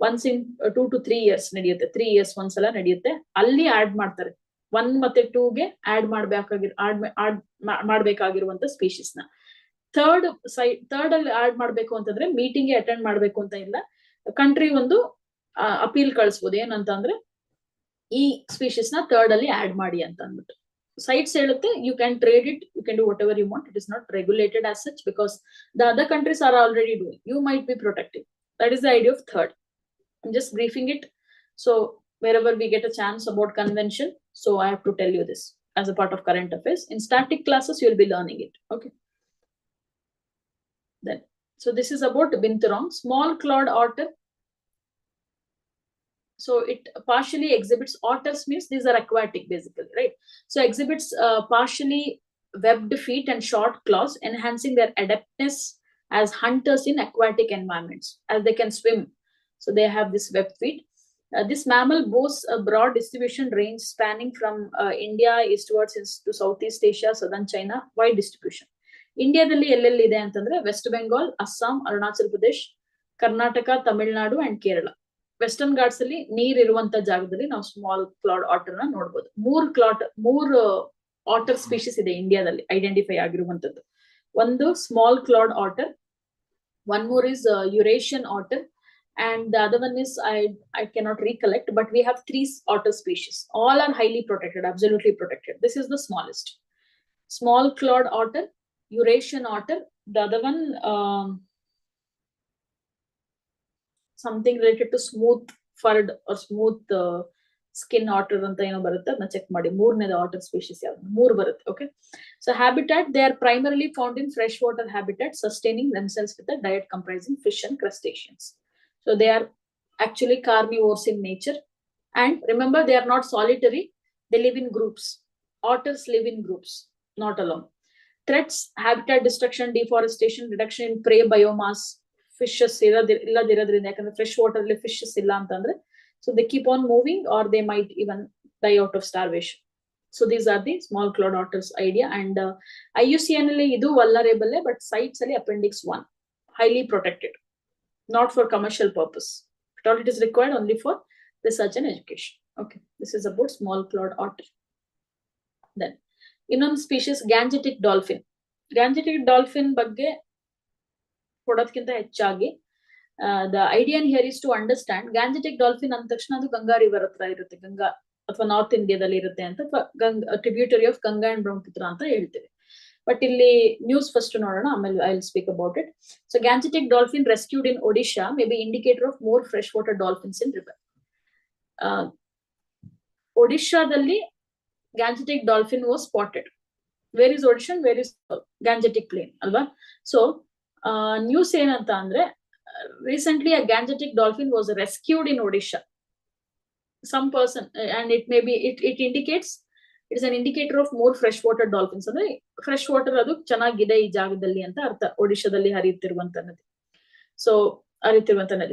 ಒನ್ಸ್ ಇನ್ 2 to 3 years ನಡೆಯುತ್ತೆ, 3 years ಒಂದ್ಸಲ ನಡೆಯುತ್ತೆ, ಅಲ್ಲಿ ಆಡ್ ಮಾಡ್ತಾರೆ. 1 ಮತ್ತೆ 2 ಗೆ ಆಡ್ ಮಾಡ್ಬೇಕಾಗಿರುವಂತ ಸ್ಪೀಶೀಸ್ ನ. ಥರ್ಡ್ ಅಲ್ಲಿ ಆಡ್ ಮಾಡ್ಬೇಕು ಅಂತಂದ್ರೆ ಮೀಟಿಂಗ್ ಗೆ ಅಟೆಂಡ್ ಮಾಡ್ಬೇಕು ಅಂತ ಇಲ್ಲ, ಕಂಟ್ರಿ ಒಂದು ಅಪೀಲ್ ಕಳಿಸಬಹುದು. ಏನಂತ ಅಂದ್ರೆ ಈ ಸ್ಪೀಶೀಸ್ ನ ಥರ್ಡ್ ಅಲ್ಲಿ ಆಡ್ ಮಾಡಿ ಅಂತ ಅಂದ್ಬಿಟ್ಟು ಸೈಟ್ಸ್ ಹೇಳುತ್ತೆ. You can trade it, you can do whatever you want. It is not regulated as such because the other countries are already doing. You might be protecting. That is the idea of third. I'm just briefing it. So wherever we get a chance about convention, so I have to tell you this as a part of current affairs. In static classes, you will be learning it. Okay. Then, so this is about binturong, small clawed otter. So it partially exhibits, otters means these are aquatic basically, right? So exhibits partially webbed feet and short claws, enhancing their adeptness as hunters in aquatic environments, as they can swim. So they have this webbed feet. This mammal boasts a broad distribution range spanning from India eastwards to Southeast Asia, southern China, wide distribution. ಇಂಡಿಯಾದಲ್ಲಿ ಎಲ್ಲೆಲ್ಲಿ ಇದೆ ಅಂತಂದ್ರೆ West Bengal, Assam, Arunachal Pradesh, Karnataka, Tamil Nadu and Kerala. Western Ghats ಅಲ್ಲಿ ನೀರಿರುವಂತ ಜಾಗದಲ್ಲಿ ನಾವು small clawed ಆಟರ್ ನ ನೋಡ್ಬೋದು. 3 ಆಟರ್ ಸ್ಪೀಶೀಸ್ ಇದೆ ಇಂಡಿಯಾದಲ್ಲಿ ಐಡೆಂಟಿಫೈ ಆಗಿರುವಂತದ್ದು. ಒಂದು small clawed otter, one more is Eurasian otter, and the other one is I cannot recollect, but we have 3 otter species. All are highly protected, absolutely protected. This is the smallest. Small clawed otter, Eurasian otter, the other one something related to smooth furred or smooth skin otter anta eno barutte, adna check ಮಾಡಿ. ಮೂರನೇದು ಆಟರ್ species ಯಾವುದು? 3 ಬರುತ್ತೆ. Okay. So habitat, they are primarily found in freshwater habitat, sustaining themselves with a diet comprising fish and crustaceans. So they are actually carnivores in nature. And remember, they are not solitary, they live in groups. Otters live in groups, not alone. Threats: habitat destruction, deforestation, reduction in prey biomass, fishes illadirodrinda, yakandre fresh water alli fishes illa antandre, so they keep on moving or they might even die out of starvation. So these are the small clawed otters idea. And IUCN alli idu vulnerable, but sites alli appendix 1, highly protected, not for commercial purpose at all. It is required only for research and education. Okay, this is about small clawed otter. Then ಇನ್ನೊಂದು species Gangetic dolphin. Gangetic dolphin ಬಗ್ಗೆ ಕೊಡೋದಕ್ಕಿಂತ ಹೆಚ್ಚಾಗಿ the idea here is to understand. Gangetic dolphin ಅಂದ ತಕ್ಷಣ ಅದು Ganga river ಹತ್ರ ಇರುತ್ತೆ, ಗಂಗಾ ಅಥವಾ ನಾರ್ತ್ ಇಂಡಿಯಾದಲ್ಲಿ ಇರುತ್ತೆ ಅಂತ, ಅಥವಾ tributary of Ganga and Brahmaputra ಅಂತ ಹೇಳ್ತೀವಿ. ಬಟ್ ಇಲ್ಲಿ ನ್ಯೂಸ್ ಫಸ್ಟ್ ನೋಡೋಣ, ಆಮೇಲೆ I will speak about it. So Gangetic dolphin rescued in Odisha may be indicator of more fresh water dolphins in river. ಒಡಿಶಾದಲ್ಲಿ Gangetic dolphin was spotted. Where is Odisha? Where is Gangetic plain? Alva. So news ಏನಂತ ಅಂದ್ರೆ recently a Gangetic dolphin was rescued in Odisha. Some person, and it may be it indicates, it is an indicator of more freshwater dolphins. ಅಂದ್ರೆ fresh water ಅದು ಚೆನ್ನಾಗಿದೆ ಈ ಜಾಗದಲ್ಲಿ ಅಂತ ಅರ್ಥ. ಒಡಿಶಾದಲ್ಲಿ ಹರಿಯುತ್ತಿರುವಂತ ನದಿ. So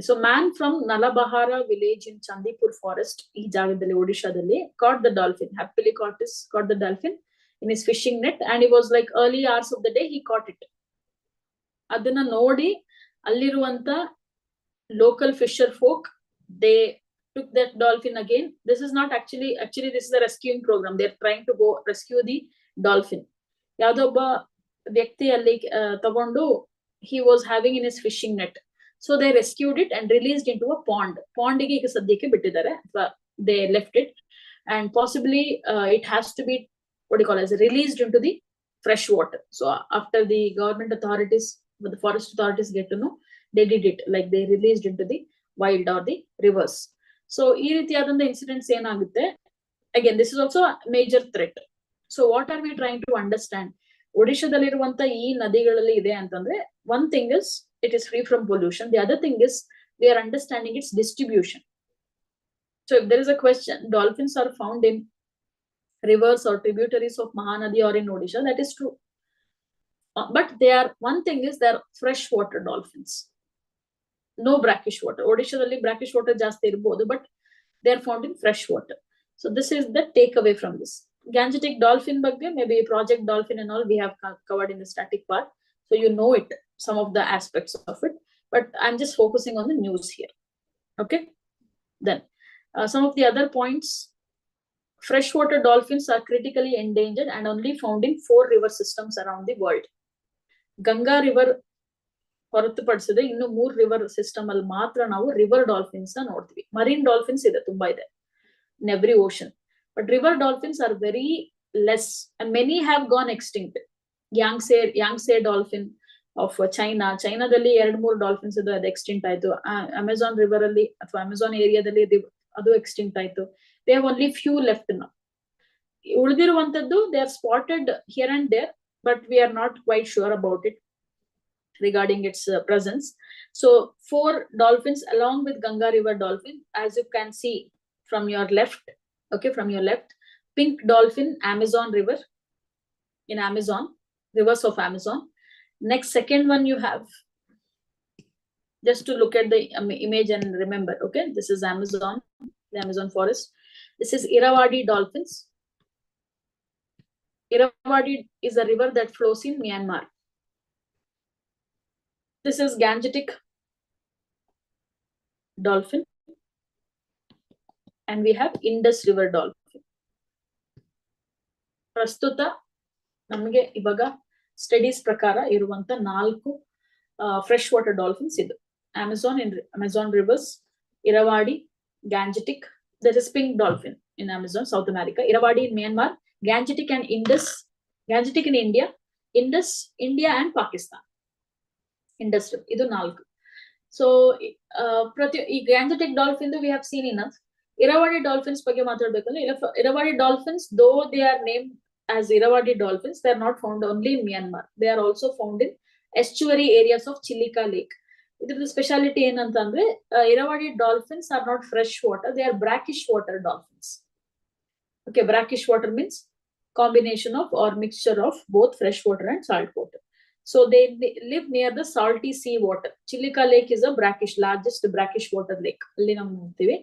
So man from Nalabahara village in Chandipur forest, ಈ ಜಾಗದಲ್ಲಿ ಒಡಿಶಾದಲ್ಲಿ, caught the dolphin, happily caught the dolphin in his fishing net, and it was like early hours of the day he caught it. ಅದನ್ನ ನೋಡಿ ಅಲ್ಲಿರುವಂತ local fisher folk, they took that dolphin again. This is not actually this is a rescuing program. They're trying to go rescue the dolphin. Yadobba vyakti alli tagondu, he was having in his fishing net. So they rescued it and released into a pond. Pond ಗೆ ಈಗ ಸದ್ಯಕ್ಕೆ ಬಿಟ್ಟಿದ್ದಾರೆ, they left it, and possibly it has to be, what do you call it, released into the fresh water. So after the government authorities, the forest authorities get to know, they did it, like they released into the wild or the rivers. So ಈ ರೀತಿಯಾದಂತ incidents ಏನಾಗುತ್ತೆ, again this is also a major threat. So what are we trying to understand? ಒಡಿಶಾದಲ್ಲಿರುವಂತ ಈ ನದಿಗಳಲ್ಲಿ ಇದೆ ಅಂತಂದ್ರೆ, one thing is it is free from pollution. The other thing is we are understanding its distribution. So if there is a question, dolphins are found in rivers or tributaries of Mahanadi or in Odisha, that is true. But they are, one thing is they are freshwater dolphins, no brackish water. Odisha brackish water ಜಾಸ್ತಿ ಇರಬಹುದು, but they are found in fresh water. So this is the takeaway from this. Gangetic dolphin ಬಗ್ಗೆ, maybe project dolphin and all we have covered in the static part, so you know it, some of the aspects of it, but I'm just focusing on the news here. Okay, then some of the other points. Freshwater dolphins are critically endangered and only found in 4 river systems around the world. Ganga river ಹೊರತುಪಡಿಸಿದ್ರೆ ಇನ್ನು 3 river system ಅಲ್ಲಿ ಮಾತ್ರ ನಾವು river dolphins ನ ನೋಡ್ತೀವಿ. Marine dolphins ಇದೆ, ತುಂಬಾ ಇದೆ in every ocean, but river dolphins are very less and many have gone extinct. Yangtze dolphin of ಚೈನಾದಲ್ಲಿ 2-3 dolphins ಇದೆ, ಅದು extinct ಆಯ್ತು. Amazon river ಅಲ್ಲಿ ಅಥವಾ Amazon ಏರಿಯಾದಲ್ಲಿ ಅದು extinct ಆಯ್ತು. They have only few left now. ಉಳಿದಿರುವಂತದ್ದು they are spotted here and there, but we are not quite sure about it regarding its presence. So 4 dolphins along with Ganga river dolphin, as you can see from your left, okay, from your left, pink dolphin, Amazon river, in Amazon, rivers of Amazon. Next, second one you have, just to look at the image and remember, okay, this is Amazon, the Amazon forest. This is Irrawaddy dolphins. Irrawaddy is a river that flows in Myanmar. This is Gangetic dolphin, and we have Indus river dolphin. ಪ್ರಸ್ತುತ ನಮಗೆ ಇವಾಗ studies ಪ್ರಕಾರ ಇರುವಂತ 4 fresh water dolphins ಇದು. Amazon rivers, Irrawaddy, Gangetic, there is pink dolphin in Amazon, South America, Irrawaddy in Myanmar, Gangetic and Indus, Gangetic in India, Indus, India and Pakistan. Indus, idu 4. So ಈ Gangetic dolphin we have seen enough. Irrawaddy dolphins ಬಗ್ಗೆ ಮಾತಾಡಬೇಕಂದ್ರೆ, Irrawaddy dolphins, though they are named as Irrawaddy dolphins, they are not found only in Myanmar. They are also found in estuary areas of Chilika Lake. Idrada speciality ಏನಂತಂದ್ರೆ, Irrawaddy dolphins are not fresh water, they are brackish water dolphins. Okay, brackish water means combination of or mixture of both fresh water and salt water. So they live near the salty sea water. Chilika Lake is a largest brackish water lake. ಅಲ್ಲಿ ನಾವು ನೋಡ್ತೀವಿ.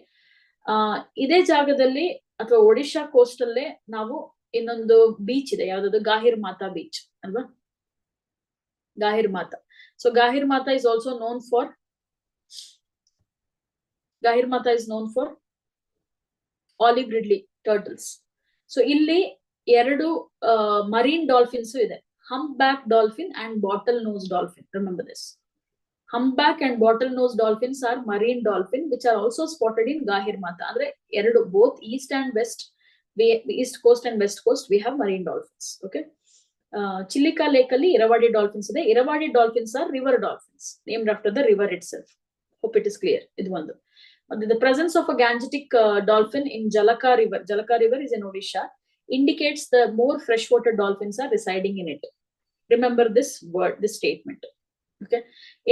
ಇದೇ ಜಾಗದಲ್ಲಿ ಅಥವಾ Odisha coast ಅಲ್ಲೇ ನಾವು ಇನ್ನೊಂದು beach ಇದೆ, ಯಾವ್ದು, ಗಾಹಿರ್ ಮಾತಾ ಬೀಚ್ ಅಲ್ವಾ, ಗಾಹಿರ್ ಮಾತಾ. So Gahir Mata is also known for, Gahir Mata is known for olive ridley turtles. So illi 2 marine dolphins ಇದೆ, humpback dolphin and bottlenose dolphin. Remember this. Humpback and bottlenose dolphins are marine dolphin which are also spotted in Gahir Mata. Andre 2, both east and west, east coast and west coast, we have marine dolphins. Okay. Chilika Lake ಅಲ್ಲಿ Irrawaddy dolphins ಇದೆ. Irrawaddy dolphins are river dolphins named after the river itself. Hope it is clear. Idu ಒಂದು. The presence of a Gangetic dolphin in Jalaka river is in Odisha, indicates the more freshwater dolphins are residing in it. Remember this word, this statement. Okay.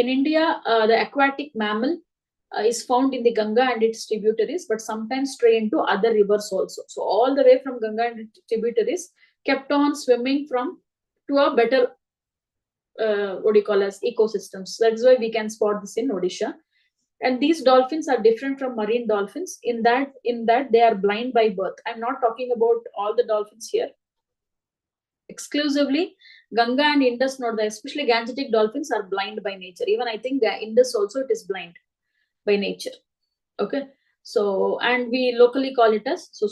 In India, the aquatic mammal is found in the Ganga and its tributaries, but sometimes stray into other rivers also. So all the way from Ganga and its tributaries kept on swimming to a better what do you call as ecosystems. That's why we can spot this in Odisha. And these dolphins are different from marine dolphins in that they are blind by birth. I'm not talking about all the dolphins here. Exclusively Ganga and Indus, especially Gangetic dolphins are blind by nature. Even I think Indus also, it is blind by nature. Okay. So, and we locally call it as so.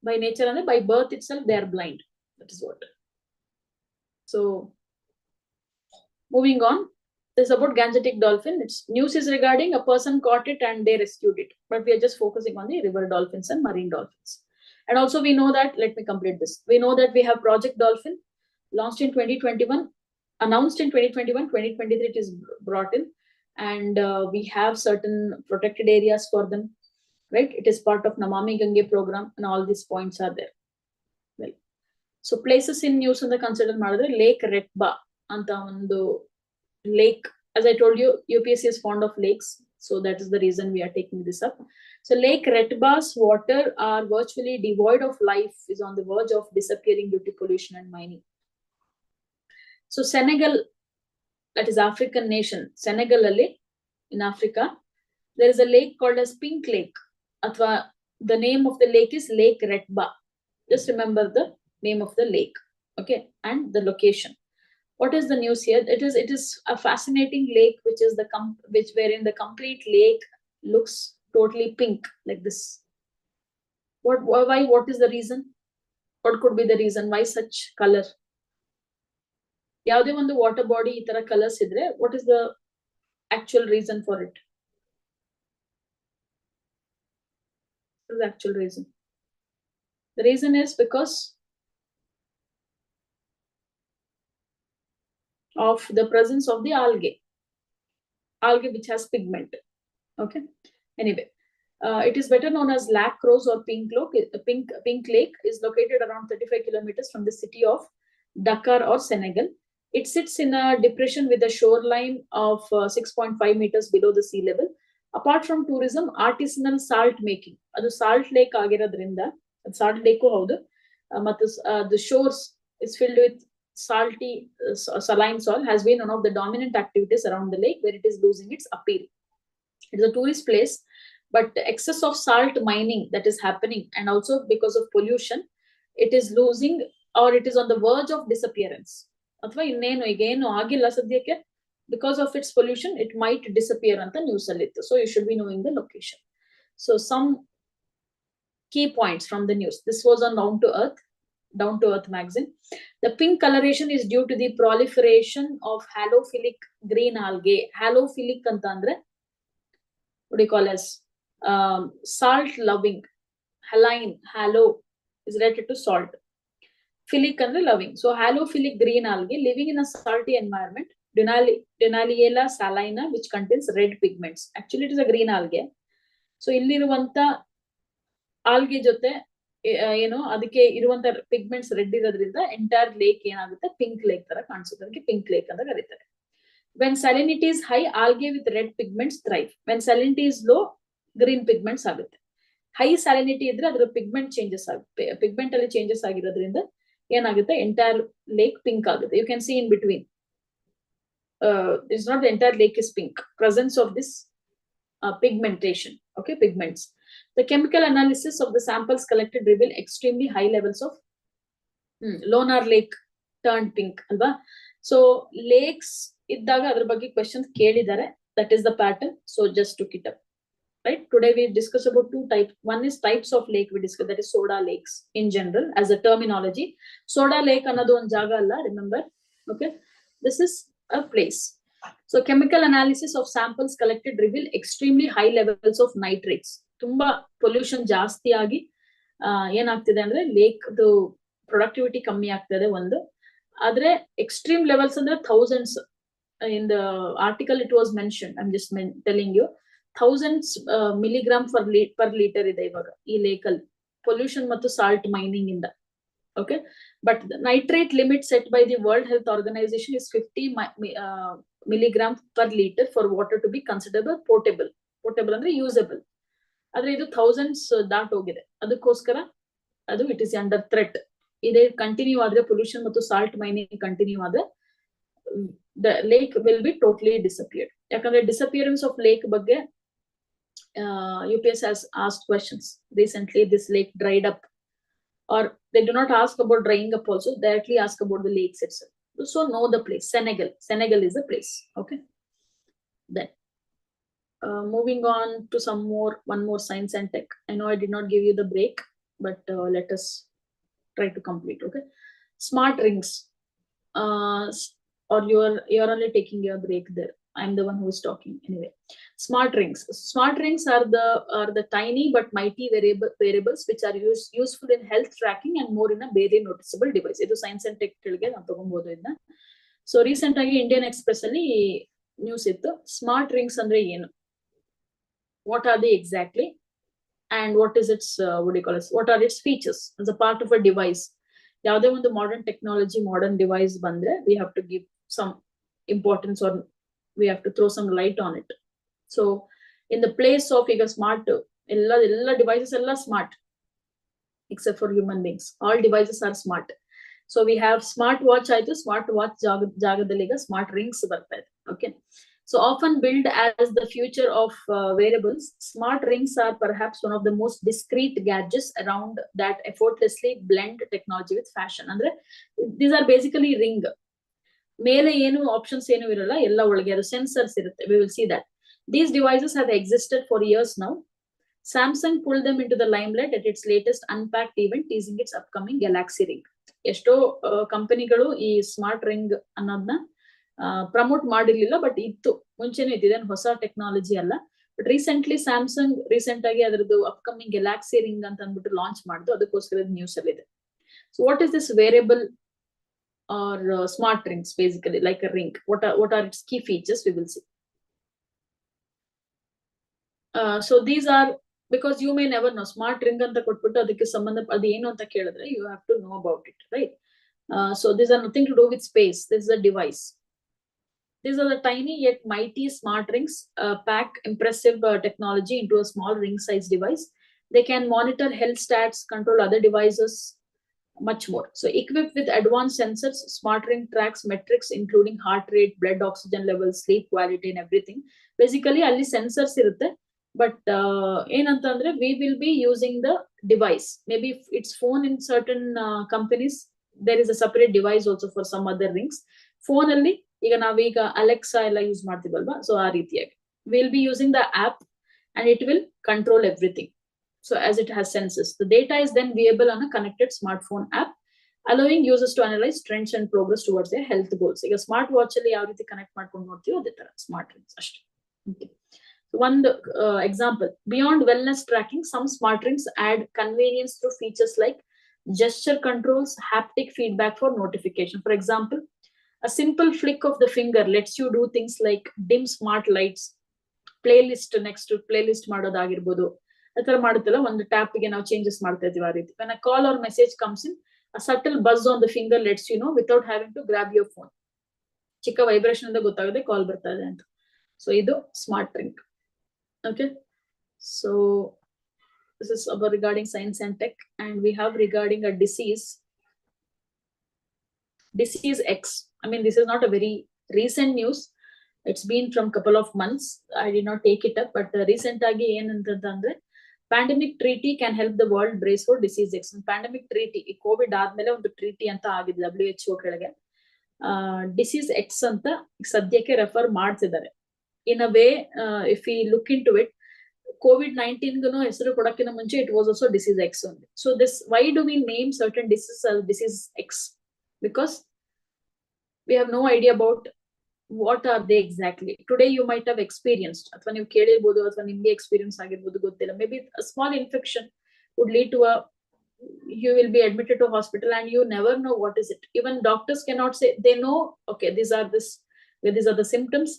By nature and by birth itself, they are blind. That is what. So, moving on. This is about Gangetic dolphin. Its news is regarding a person caught it and they rescued it. But we are just focusing on the river dolphins and marine dolphins. And also we know that, let me complete this. We know that we have Project Dolphin, launched in 2021, announced in 2021, 2023 it is brought in. And we have certain protected areas for them, right? It is part of Namami Gange program and all these points are there. Well, so places in news in the consider Lake Retba anta ಒಂದು lake. As I told you, UPSC is fond of lakes, so that is the reason we are taking this up. So Lake Retba's water are virtually devoid of life, is on the verge of disappearing due to pollution and mining. So Senegal, that is African nation, Senegal in Africa, there is a lake called as Pink Lake. Athwa, the name of the lake is Lake Retba. Just remember the name of the lake, okay, and the location. What is the news here? It is a fascinating lake, which is wherein the complete lake looks totally pink like this. Why? What is the reason? What could be the reason? Why such color? Yavade one water body itara colors idre. What is the actual reason for it? What is the actual reason? The reason is because of the presence of the algae which has pigment. Okay. Anyway, it is better known as Lac Rose or Pink Lake is located around 35 kilometers from the city of Dakar or Senegal. It sits in a depression with a shoreline of 6.5 meters below the sea level. Apart from tourism, artisanal salt making. Adu salt lake agirodrinda, salt lake houdu. The shores is filled with salty saline soil, has been one of the dominant activities around the lake, where it is losing its appeal. It is a tourist place, but the excess of salt mining that is happening, and also because of pollution, it is losing, or it is on the verge of disappearance. Because of its pollution, it might disappear anta news allittu. So you should be knowing the location. So some key points from the news. This was on Down to Earth magazine. The pink coloration is due to the proliferation of halophilic green algae. Halophilic antandre, what do you call as salt loving. Halo is related to salt. Philic and loving. So halophilic green algae living in a salty environment. Denaliella salina, which contains red pigments. Actually, it is a green algae. So illiruvanta algae jote ಅದಕ್ಕೆ ಇರುವಂತ pigments red ಇರೋದ್ರಿಂದ entire lake ಏನಾಗುತ್ತೆ pink lake ತರ ಕಾಣಿಸುತ್ತೆ. ಅದಕ್ಕೆ pink lake ಅಂತ ಕರೀತಾರೆ. When salinity is high, algae with red pigments thrive. When salinity is low, green pigments ಆಗುತ್ತೆ. ಹೈ ಸ್ಯಾಲಿನಿಟಿ ಇದ್ರೆ ಅದರ ಪಿಗ್ಮೆಂಟ್ ಚೇಂಜಸ್ ಆಗುತ್ತೆ. ಪಿಗ್ಮೆಂಟ್ ಅಲ್ಲಿ ಚೇಂಜಸ್ ಆಗಿರೋದ್ರಿಂದ ಏನಾಗುತ್ತೆ ಎಂಟೈರ್ ಲೇಕ್ ಪಿಂಕ್ ಆಗುತ್ತೆ. You can see in between. It's not the entire lake is pink. Presence of this pigmentation. Okay, pigments. The chemical analysis of the samples collected reveal extremely high levels of Lonar Lake turned pink. Alba? So lakes iddaga adra bagge questions kelidare. That is the pattern. So just took it up. Right? Today we discuss about two types. One is types of lake we discuss, that is soda lakes in general as a terminology. Soda lake another one jaga alla, remember? Okay. This is a place. So chemical analysis of samples collected reveal extremely high levels of nitrates. ತುಂಬಾ pollution ಜಾಸ್ತಿ ಆಗಿ ಏನಾಗ್ತಿದೆ ಅಂದ್ರೆ lake productivity ಕಮ್ಮಿ ಆಗ್ತದೆ ಒಂದು. ಆದ್ರೆ extreme levels ಅಂದ್ರೆ thousands. In the article it was mention, I am just telling you, thousands milligram per litre ಇದೆ ಇವಾಗ ಈ ಲೇಕ್ ಅಲ್ಲಿ, ಪೊಲ್ಯೂಷನ್ ಮತ್ತು ಸಾಲ್ಟ್ ಮೈನಿಂಗ್ ಇಂದ. Okay, but the nitrate limit set by the World Health Organization is 50 milligrams per liter for water to be considered potable. Potable ಅಂದ್ರೆ usable. ಆದ್ರೆ ಇದು ಥೌಸಂಡ್ಸ್ ದಾಟ್ ಹೋಗಿದೆ. ಅದಕ್ಕೋಸ್ಕರ ಅದು ಇಟ್ ಇಸ್ ಅಂಡರ್ ಥ್ರೆಟ್. ಇದೇ continue ಆದ್ರೆ pollution ಮತ್ತು ಸಾಲ್ಟ್ ಮೈನಿಂಗ್ ಕಂಟಿನ್ಯೂ ಆದ್ರೆ the lake will be totally disappeared. ಯಾಕಂದ್ರೆ ಡಿಸಪಿಯರೆನ್ಸ್ ಆಫ್ ಲೇಕ್ ಬಗ್ಗೆ UPS has asked questions recently. This lake dried up, or they do not ask about drying up also, directly ask about the lakes itself. So know the place. Senegal is a place. Okay. Then Moving on to one more science and tech. I know I did not give you the break, but let us try to complete. Okay, smart rings. Or you're only taking your break there. I'm the one who is talking anyway. Smart rings. Smart rings are the tiny but mighty variables which are useful in health tracking and more in a barely noticeable device. Idu science and tech ಗಳಿಗೆ ನಾವು ತಗೊಂಬೋದು ಇದನ್ನ. So recent ಆಗಿ Indian Express ಅಲ್ಲಿ news ಇತ್ತು. Smart rings ಅಂದ್ರೆ ಏನು? What are they exactly? And what is its what are its features as a part of a device? ಯಾವುದೇ ಒಂದು modern technology, modern device ಬಂದ್ರೆ we have to give some importance or we have to throw some light on it. So in the place of ಈಗ smart, ಎಲ್ಲ devices ಎಲ್ಲ smart except for human beings. All devices are smart. So we have smart watch ಆಯ್ತು, smart watch ಜಾಗದಲ್ಲಿ ಈಗ smart rings ಬರ್ತಾ ಇದೆ. Okay, so often billed as the future of wearables, smart rings are perhaps one of the most discreet gadgets around that effortlessly blend technology with fashion. Andre these are basically ring. Mele ಏನು options ಏನು ಇರಲ್ಲ, ಎಲ್ಲ ಒಳಗೆ ಅದು sensors ಇರುತ್ತೆ. We will see that these devices have existed for years now. Samsung pulled them into the limelight at its latest Unpacked event, teasing its upcoming Galaxy ring. ಎಷ್ಟೋ ಕಂಪನಿಗಳು ಈ ಸ್ಮಾರ್ಟ್ ರಿಂಗ್ ಅನ್ನೋದನ್ನ ಪ್ರಮೋಟ್ ಮಾಡಿರ್ಲಿಲ್ಲ, ಬಟ್ ಇತ್ತು, ಮುಂಚೆನೂ ಇದ್ದಿದೆ, ಹೊಸ technology ಅಲ್ಲ. But recently Samsung recent ಆಗಿ ಅದರದ್ದು ಅಪ್ಕಮಿಂಗ್ ಗ್ಯಾಲಾಕ್ಸಿ ರಿಂಗ್ ಅಂತ ಅಂದ್ಬಿಟ್ಟು ಲಾಂಚ್ ಮಾಡಿದ್ದು, ಅದಕ್ಕೋಸ್ಕರ ನ್ಯೂಸ್ ಅಲ್ಲಿ ಇದೆ. So what is this variable are smart rings? Basically like a ring. what are its key features? We will see. So these are, because you may never know, smart ring ಅಂತ ಕೊಟ್ಬಿಟ್ಟು ಅದಕ್ಕೆ ಸಂಬಂಧ ಅದು ಏನು ಅಂತ ಕೇಳಿದ್ರೆ you have to know about it, right? So these are nothing to do with space. This is a device. These are the tiny yet mighty smart rings, pack impressive technology into a small ring-sized device. They can monitor health stats, control other devices, much more. So equipped with advanced sensors, smart ring tracks metrics including heart rate, blood oxygen levels, sleep quality and everything. Basically ಅಲ್ಲಿ sensors ಇರುತ್ತೆ, but ಏನಂತಂದ್ರೆ we will be using the device. Maybe it's phone in certain companies. There is a separate device also for some other rings. Phone ಅಲ್ಲಿ ಈಗ ನಾವೀಗ Alexa ಎಲ್ಲ use ಮಾಡ್ತೀವಲ್ವಾ, so ಆ ರೀತಿಯಾಗಿ we'll be using the app and it will control everything. So as it has senses, the data is then viewable on a connected smartphone app, allowing users to analyze trends and progress towards their health goals. ಈಗ smart watch ಅಲ್ಲಿ ಯಾವ ರೀತಿ connect ಮಾಡ್ಕೊಂಡು ನೋಡ್ತೀವೋ ಅದೇ ತರ smart rings ಅಷ್ಟೇ. Okay. So one example, beyond wellness tracking, some smart rings add convenience through features like gesture controls, haptic feedback for notification. For example, a simple flick of the finger lets you do things like dim smart lights, playlist next to playlist ಮಾಡೋದಾಗಿರ್ಬೋದು. ಆತರ ಮಾಡುತ್ತಲ್ಲ, ಒಂದು tap ಗೆ ನಾವು changes ಮಾಡ್ತಾ ಇದೀವಿ ಆ ರೀತಿ. When a call or message comes in, a subtle buzz on the finger lets you know without having to grab your phone. ಚಿಕ್ಕ ವೈಬ್ರೇಷನ್ ಇಂದ ಗೊತ್ತಾಗುತ್ತೆ ಕಾಲ್ ಬರ್ತಾ ಇದೆ ಅಂತ. ಸೊ ಇದು smart ring. Okay, so this is about regarding science and tech, and we have regarding a disease X. I mean, this is not a very recent news. It's been from couple of months. I did not take it up, but recent agi ಏನಂತಂದ್ರೆ pandemic treaty can help the world brace for disease X. Pandemic treaty, ಈ Covid ಆದ್ಮೇಲೆ ಒಂದು treaty ಅಂತ ಆಗಿದೆ WHO ಕೆಳಗೆ. Disease X ಅಂತ ಸದ್ಯಕ್ಕೆ refer ಮಾಡ್ತಿದ್ದಾರೆ. In a way, if we look into it, COVID-19 ಹೆಸರು ಕೊಡಕ್ಕಿಂತ ಮುಂಚೆ it was also disease X only. So this, why do we name certain diseases as disease X? Because we have no idea about what are they exactly. Today you might have experienced, ಅಥವಾ ನೀವು ಕೇಳಿರ್ಬೋದು, ಅಥವಾ ನಿಮ್ಗೆ experience ಆಗಿರ್ಬೋದು, ಗೊತ್ತಿಲ್ಲ. Maybe a small infection would lead to you will be admitted to hospital and you never know what is it. Even doctors cannot say. They know, okay, these are the symptoms.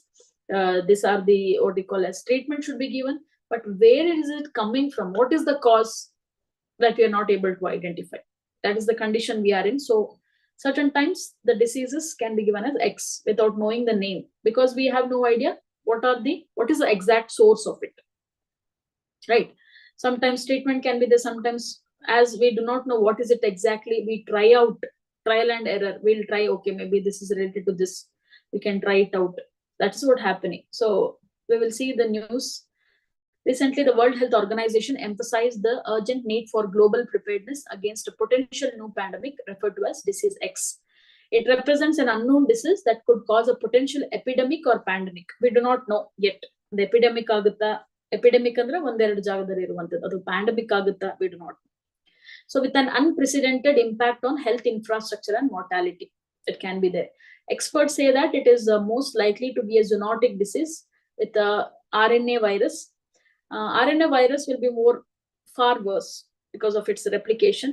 These are the, what you call as, treatment should be given, but where is it coming from? What is the cause that we are not able to identify? That is the condition we are in. So certain times the diseases can be given as X without knowing the name, because we have no idea what is the exact source of it, right? Sometimes treatment can be there, sometimes as we do not know what is it exactly, we try out, trial and error. We'll try, okay, maybe this is related to this, we can try it out. That is what happening. So we will see the news. Recently, the World Health Organization emphasized the urgent need for global preparedness against a potential new pandemic referred to as disease X. It represents an unknown disease that could cause a potential epidemic or pandemic. We do not know yet The epidemic agutta, epidemic andre ಒಂದೆರಡು ಜಾಗದಲ್ಲಿ ಇರುವಂತದ್ದು, ಅದು pandemic agutta, we do not. So with an unprecedented impact on health infrastructure and mortality, it can be there. Experts say that it is most likely to be a zoonotic disease with a RNA virus. RNA virus will be far worse because of its replication,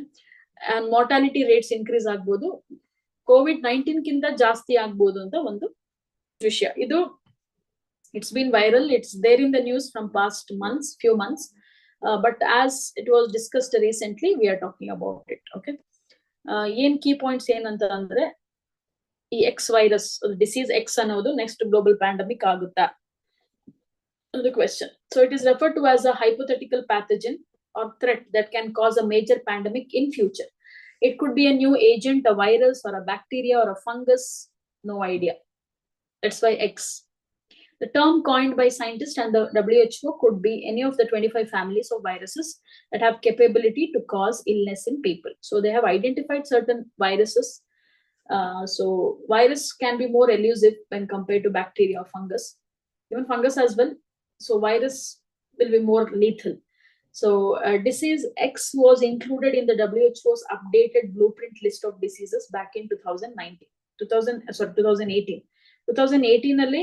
and mortality rates increase ಆಗ್ಬೋದು. COVID-19 ಕಿಂತ ಜಾಸ್ತಿ ಆಗ್ಬೋದು ಅಂತ ಒಂದು ವಿಷಯ. ಇದು it's been viral, it's there in the news from past few months, but as it was discussed recently, we are talking about it. Okay, ಏನ್ key points ಏನಂತ ಅಂದ್ರೆ, ಈ X virus, disease X ಅನ್ನೋದು next global pandemic ಆಗುತ್ತಾ? The question. So it is referred to as a hypothetical pathogen or threat that can cause a major pandemic in future. It could be a new agent, a virus, or a bacteria, or a fungus. No idea. That's why X. The term coined by scientists and the WHO could be any of the 25 families of viruses that have capability to cause illness in people. So they have identified certain viruses. So virus can be more elusive when compared to bacteria or fungus. Even fungus as well. So virus will be more lethal. So disease X was included in the WHO's updated blueprint list of diseases back in 2018. 2018 ಅಲ್ಲಿ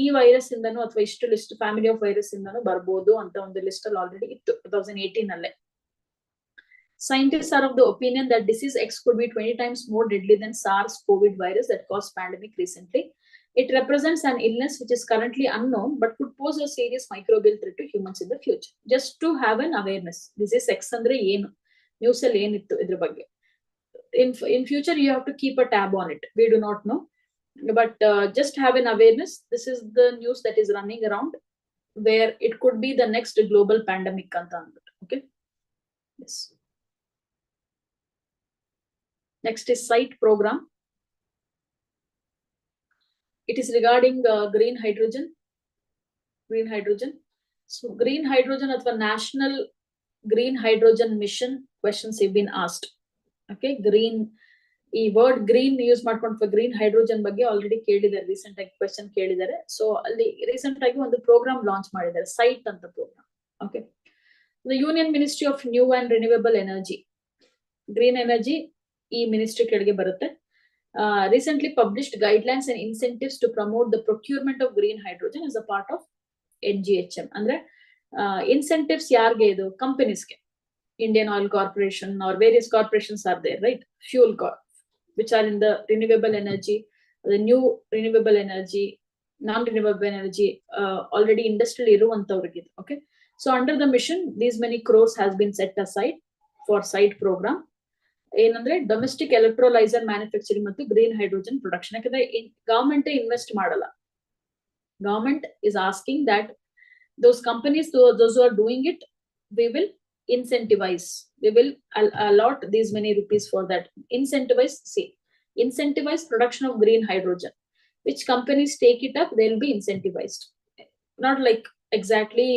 ಈ virus ಇಂದನೂ ಅಥವಾ ಇಷ್ಟು list family of virus ಇಂದನೂ ಬರ್ಬೋದು ಅಂತ ಒಂದು list ಅಲ್ಲಿ already ಇತ್ತು 2018 ಅಲ್ಲೇ. Scientists are of the opinion that disease X could be 20 times more deadly than SARS-CoV virus that caused pandemic recently. It represents an illness which is currently unknown but could pose a serious microbial threat to humans in the future. Just to have an awareness, disease X andre ಏನು news ಅಲ್ಲಿ ಏನಿತ್ತು ಇದ್ರ ಬಗ್ಗೆ. In future you have to keep a tab on it. We do not know, but just have an awareness. This is the news that is running around where it could be the next global pandemic anta andu. Okay, yes. Next is site program. It is regarding green hydrogen. So green hydrogen athwa national green hydrogen mission questions have been asked. Okay, green, ಈ word green use ಮಾಡ್ಕೊಂಡು green hydrogen ಬಗ್ಗೆ already ಕೇಳಿದ್ದಾರೆ, recent ಆಗಿ question ಕೇಳಿದ್ದಾರೆ. ಸೊ ಅಲ್ಲಿ recent ಆಗಿ ಒಂದು ಪ್ರೋಗ್ರಾಮ್ ಲಾಂಚ್ ಮಾಡಿದ್ದಾರೆ, ಸೈಟ್ ಅಂತ programme. Okay, the union ministry of new and renewable energy, green energy ಈ ಮಿನಿಸ್ಟ್ರಿ ಕೆಳಗೆ ಬರುತ್ತೆ. Recently published guidelines and incentives to promote the procurement of green hydrogen as a part of NGHM. ಅಂದ್ರೆ incentives ಯಾರ್ಗೆ? ಇದು ಕಂಪನೀಸ್ಗೆ. Indian Oil Corporation or various corporations are there, right? Fuel corp, which are in the renewable energy, the new renewable energy, non-renewable energy, already industrial iruvantavrige. Okay, so under the mission, these many crores has been set aside for site program. ಏನಂದ್ರೆ domestic electrolyser manufacturing ಮತ್ತು green hydrogen production. ಯಾಕಂದ್ರೆ government invest ಮಾಡಲ್ಲ. Government is asking that those companies, those who are doing it, we will incentivize, we will allot these many rupees for that. Incentivize production of green hydrogen. Which companies take it up, they'll be incentivized. Not like exactly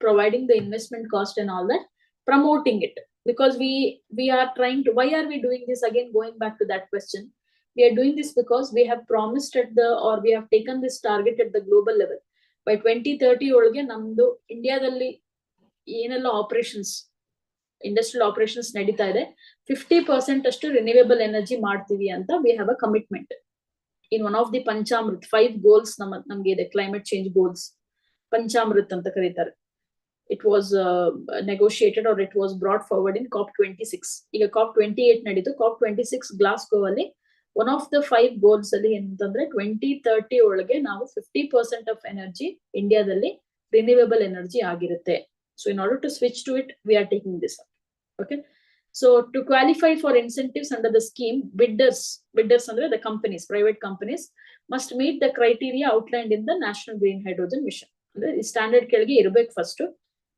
providing the investment cost and all that, promoting it. Because we are trying to, why are we doing this? Again, going back to that question, we are doing this because we have promised we have taken this target at the global level. By 2030 ಒಳಗೆ ನಮ್ದು ಇಂಡಿಯಾದಲ್ಲಿ ಏನೆಲ್ಲ operations, industrial operations ನಡೀತಾ ಇದೆ, 50% ಅಷ್ಟು renewable energy ಮಾಡ್ತೀವಿ ಅಂತ we have a commitment in one of the Panchamrit. 5 goals ನಮ್ಗೆ ಇದೆ, ಕ್ಲೈಮೇಟ್ ಚೇಂಜ್ ಗೋಲ್ಸ್, ಪಂಚಾಮೃತ್ ಅಂತ ಕರೀತಾರೆ. It was negotiated or it was brought forward in COP26. ಈಗ COP28 ನಡೀತು. COP26 ಗ್ಲಾಸ್ಗೋ ಅಲ್ಲಿ ಒನ್ ಆಫ್ ದ 5 ಗೋಲ್ಸ್ ಅಲ್ಲಿ ಏನಂತಂದ್ರೆ 2030 ಒಳಗೆ ನಾವು 50% ಆಫ್ ಎನರ್ಜಿ ಇಂಡಿಯಾದಲ್ಲಿ ರಿನ್ಯೂವೇಬಲ್ ಎನರ್ಜಿ ಆಗಿರುತ್ತೆ. So in order to switch to it, we are taking this up. Okay, so to qualify for incentives under the scheme, bidders andre the companies, private companies must meet the criteria outlined in the National Green Hydrogen Mission. ಅಂದ್ರೆ ಈ standard ಕೆಳಗೆ ಇರಬೇಕು first,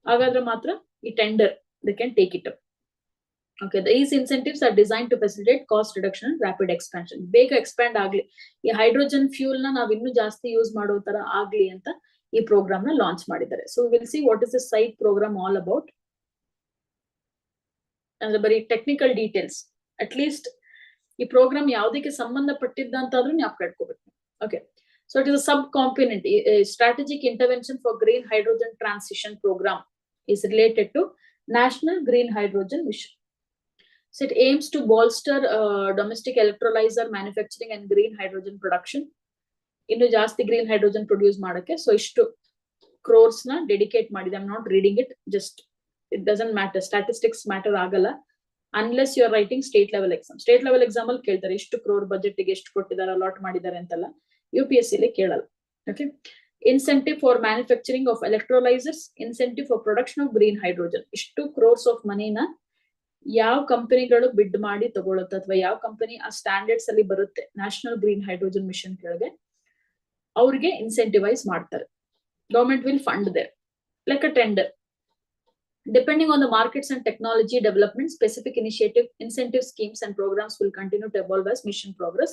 ಹಾಗಾದ್ರೆ ಮಾತ್ರ ಈ tender they can take it up. Okay, these incentives are designed to facilitate cost reduction and rapid expansion. ಬೇಗ expand ಆಗ್ಲಿ, ಈ ಹೈಡ್ರೋಜನ್ ಫ್ಯೂಲ್ ನ ನಾವ್ ಇನ್ನೂ ಜಾಸ್ತಿ ಯೂಸ್ ಮಾಡೋ ತರ ಆಗ್ಲಿ ಅಂತ ಈ ಪ್ರೋಗ್ರಾಮ್ ನ ಲಾಂಚ್ ಮಾಡಿದ್ದಾರೆ. So will see what is the SIGHT programme all about. ಅಂದ್ರೆ ಬರೀ ಟೆಕ್ನಿಕಲ್ ಡೀಟೇಲ್ಸ್, ಅಟ್ ಲೀಸ್ಟ್ ಈ ಪ್ರೋಗ್ರಾಮ್ ಯಾವ್ದಕ್ಕೆ ಸಂಬಂಧಪಟ್ಟಿದ್ದ ಅಂತಾದ್ರೂ ಜ್ಞಾಪಕ ಇಟ್ಕೋಬೇಕು. Okay, So it is a sub-component. A strategic intervention for green hydrogen transition program is related to National Green Hydrogen Mission. So it aims to bolster domestic electrolyzer manufacturing and green hydrogen production. ಇನ್ನು ಜಾಸ್ತಿ green hydrogen produce ಮಾಡಕ್ಕೆ. So ಇಷ್ಟು ಕ್ರೋರ್ಸ್ ನ dedicate ಮಾಡಿದೆ. I am not reading it, just it doesn't matter, statistics matter ಆಗಲ್ಲ unless you are writing state level exam. State level exam ಅಲ್ಲಿ ಕೇಳ್ತಾರೆ ಎಷ್ಟು ಕ್ರೋರ್ ಬಜೆಟ್ ಗೆ ಎಷ್ಟು ಕೊಟ್ಟಿದ್ದಾರೆ, ಅಲಾಟ್ ಮಾಡಿದ್ದಾರೆ ಅಂತೆಲ್ಲ. UPSC ಲಿ ಕೇಳಲ್ಲ. Okay, incentive for manufacturing of electrolysers, incentive for production of green hydrogen. ಇಷ್ಟು ಕ್ರೋರ್ಸ್ ಆಫ್ ಮನಿನ ಯಾವ ಕಂಪನಿಗಳು ಬಿಡ್ ಮಾಡಿ ತಗೊಳುತ್ತೆ ಅಥವಾ ಯಾವ ಕಂಪನಿ ಆ ಸ್ಟ್ಯಾಂಡರ್ಡ್ಸ್ ಅಲ್ಲಿ ಬರುತ್ತೆ ನ್ಯಾಷನಲ್ ಗ್ರೀನ್ ಹೈಡ್ರೋಜನ್ ಮಿಷನ್ ಕೆಳಗೆ, ಅವ್ರಿಗೆ ಇನ್ಸೆಂಟಿವೈಸ್ ಮಾಡ್ತಾರೆ. Government will fund their like a tender. Depending on the markets and technology development, specific incentive schemes and programs will continue to evolve as mission progress.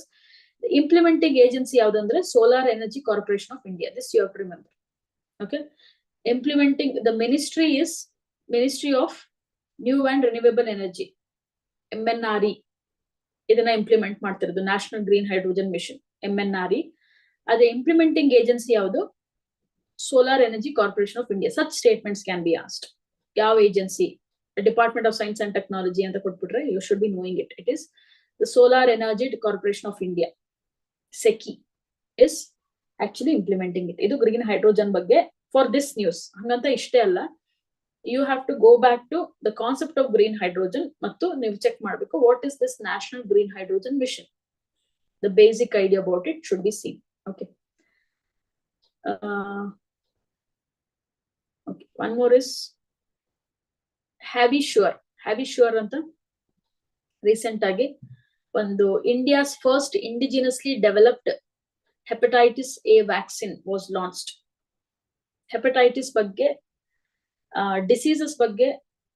The implementing agency yaudandre Solar Energy Corporation of India. This you have to remember. Okay, implementing the ministry is Ministry of New and Renewable Energy, MNRE. ಇದನ್ನ implement ಮಾಡ್ತಿರೋದು national green hydrogen mission, MNRE. ಅದೇ implementing agency ಯಾವುದು? Solar energy corporation of India. Such statements can be asked. ಯಾವ agency? Department of science and technology ಅಂತ ಕೊಟ್ಬಿಟ್ರೆ you should be knowing it. It is the solar energy corporation of India, SECI, is actually implementing it. ಇದು green hydrogen ಬಗ್ಗೆ for this news. ಹಂಗಂತ ಇಷ್ಟೇ ಅಲ್ಲ, you have to go back to the concept of green hydrogen ಮತ್ತು ನೀವು check ಮಾಡಬೇಕು what is this national green hydrogen mission. The basic idea about it should be seen. Okay. Okay, one more is Have you sure ಅಂತ recent ಆಗಿ ಒಂದು India's first indigenously developed hepatitis A vaccine was launched. Hepatitis ಬಗ್ಗೆ diseases ಬಗ್ಗೆ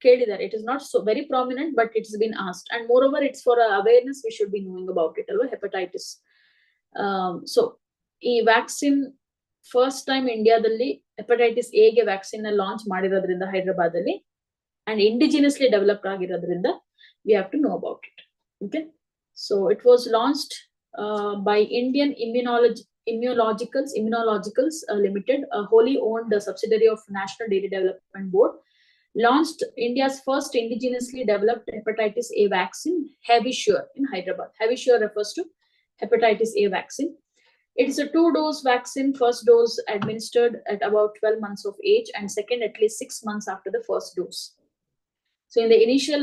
ಕೇಳಿದ್ದಾರೆ. It is not so very prominent, but it's been asked, and moreover it's for awareness we should be knowing about it alwa, hepatitis. So ಈ vaccine first time ಇಂಡಿಯಾದಲ್ಲಿ hepatitis A ಗೆ vaccine launch ಮಾಡಿರೋದ್ರಿಂದ ಹೈದರಾಬಾದ್ ಅಲ್ಲಿ, and indigenously develop ಆಗಿರೋದ್ರಿಂದ we have to know about it. Okay, so it was launched by Indian Immunologicals Limited, a wholly owned subsidiary of National Dairy Development Board. Launched India's first indigenously developed hepatitis A vaccine, Havisure, in Hyderabad. Havisure refers to hepatitis A vaccine. It is a 2-dose vaccine. First dose administered at about 12 months of age, and second at least 6 months after the first dose. So in the initial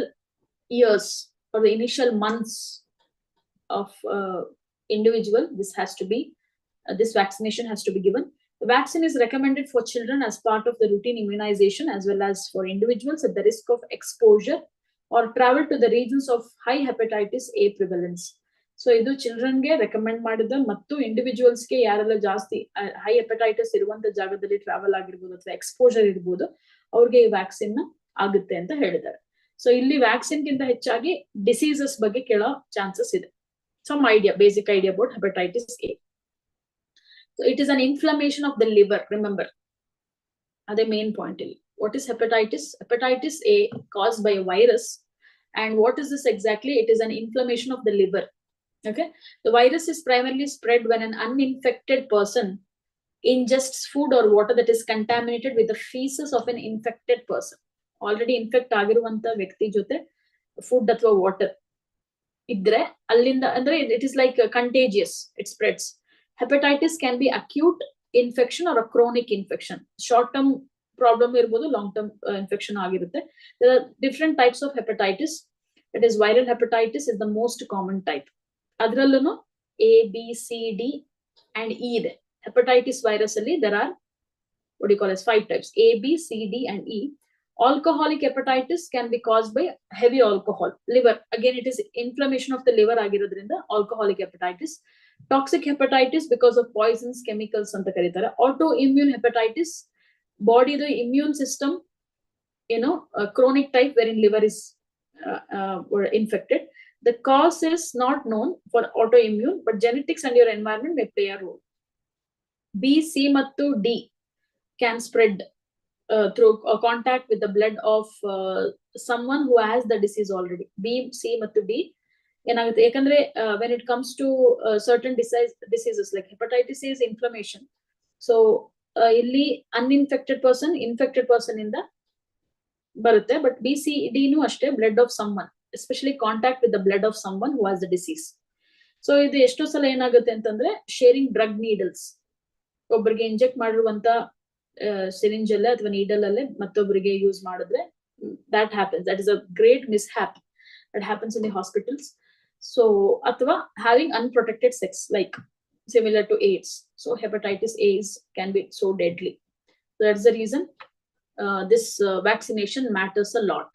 years or the initial months of individual, this vaccination has to be given. The vaccine is recommended for children as part of the routine immunization, as well as for individuals at the risk of exposure or travel to the regions of high hepatitis A prevalence. So idu children ge recommend madida mattu individuals ge yarella jaasti high hepatitis iruvanta jagadalli travel agirbodu ಅಥವಾ exposure irbodu ಅವ್ರಿಗೆ ಈ vaccine ಆಗುತ್ತೆ ಅಂತ ಹೇಳಿದ್ದಾರೆ. So ಇಲ್ಲಿ vaccine ಗಿಂತ ಹೆಚ್ಚಾಗಿ diseases ಬಗ್ಗೆ ಕೇಳೋ ಚಾನ್ಸಸ್ ಇದೆ. Some idea, basic idea about hepatitis A. So it is an inflammation of the liver, remember. That's the main point. What is hepatitis? Hepatitis A caused by a virus. And what is this exactly? It is an inflammation of the liver. Okay. The virus is primarily spread when an uninfected person ingests food or water that is contaminated with the feces of an infected person. Already infect agiruvanta vyakti jote food athwa water idre allinda andre it is like contagious, it spreads. Hepatitis can be acute infection or a chronic infection. Short term problem irbodu, long term infection agirutte. There are different types of hepatitis. It is viral hepatitis is the most common type. Adrallunu A, B, C, D and E ಇದೆ. Hepatitis virus alli there are what do you call as 5 types: A, B, C, D and E. Alcoholic hepatitis can be caused by heavy alcohol. Liver, again it is inflammation of the liver ಆಗಿರೋದ್ರಿಂದ alcoholic hepatitis. Toxic hepatitis because of poisons, chemicals ಅಂತ ಕರೀತಾರೆ. Autoimmune hepatitis, body the immune system, chronic type wherein liver is were infected. The cause is not known for autoimmune, but genetics and your environment may play a role. B, C mattu D can spread through contact with the blood of someone who has the disease already. B, C mattu D ಏನಾಗುತ್ತೆ ಯಾಕಂದ್ರೆ when it comes to certain diseases like hepatitis A is inflammation. So ಇಲ್ಲಿ uninfected person infected person ಇಂದ ಬರುತ್ತೆ, but BCD ನೂ ಅಷ್ಟೇ blood of someone, especially contact with the blood of someone who has the disease. So ಇದು ಎಷ್ಟೋ ಸಲ ಏನಾಗುತ್ತೆ ಅಂತಂದ್ರೆ ಶೇರಿಂಗ್ ಡ್ರಗ್ ನೀಡಲ್ಸ್, ಒಬ್ಬರಿಗೆ ಇಂಜೆಕ್ಟ್ ಮಾಡಿರುವಂತ ಸಿರಿಂಜ್ ಅಲ್ಲೇ ಅಥವಾ ನೀಡಲ್ ಅಲ್ಲೇ ಮತ್ತೊಬ್ಬರಿಗೆ ಯೂಸ್ ಮಾಡಿದ್ರೆ that happens. That is a great mishap that happens in the hospitals. So ಅಥವಾ having unprotected sex, like similar to AIDS. So hepatitis A can be so deadly. So that's the reason this vaccination matters a lot.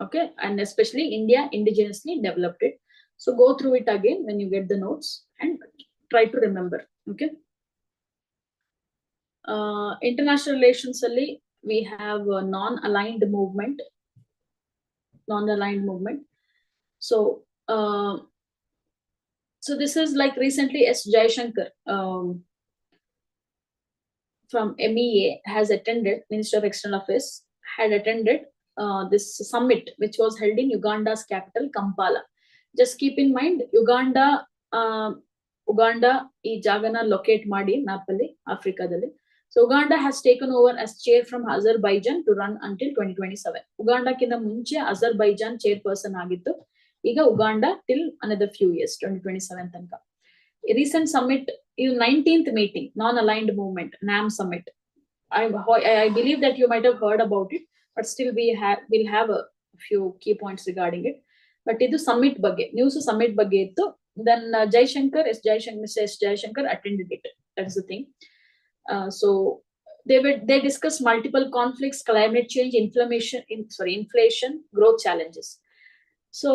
Okay, and especially India indigenously developed it. So go through it again when you get the notes and try to remember. Okay. International relations alli we have a non-aligned movement. So so this is like recently S. Jaishankar from MEA has attended, Minister of External Affairs had attended this summit which was held in Uganda's capital Kampala. Just keep in mind Uganda ಈ ಜಾಗನ locate ಮಾಡಿ map ಅಲ್ಲಿ ಆಫ್ರಿಕಾದಲ್ಲಿ. So Uganda has taken over as chair from Azerbaijan to run until 2027. ಉಗಾಂಡಕ್ಕಿಂತ ಮುಂಚೆ Azerbaijan chairperson ಆಗಿತ್ತು, ಈಗ Uganda till another few years 2027 ತನಕ. Recent summit is 19th meeting, non-aligned movement, NAM summit. I believe that you might have heard about it, but still we'll have a few key points regarding it. But ಇದು summit ಬಗ್ಗೆ news summit ಬಗ್ಗೆ ಇತ್ತು. Then Mr. S. Jaishankar attended it. That's the thing. So they discussed multiple conflicts, climate change, inflation, growth challenges. So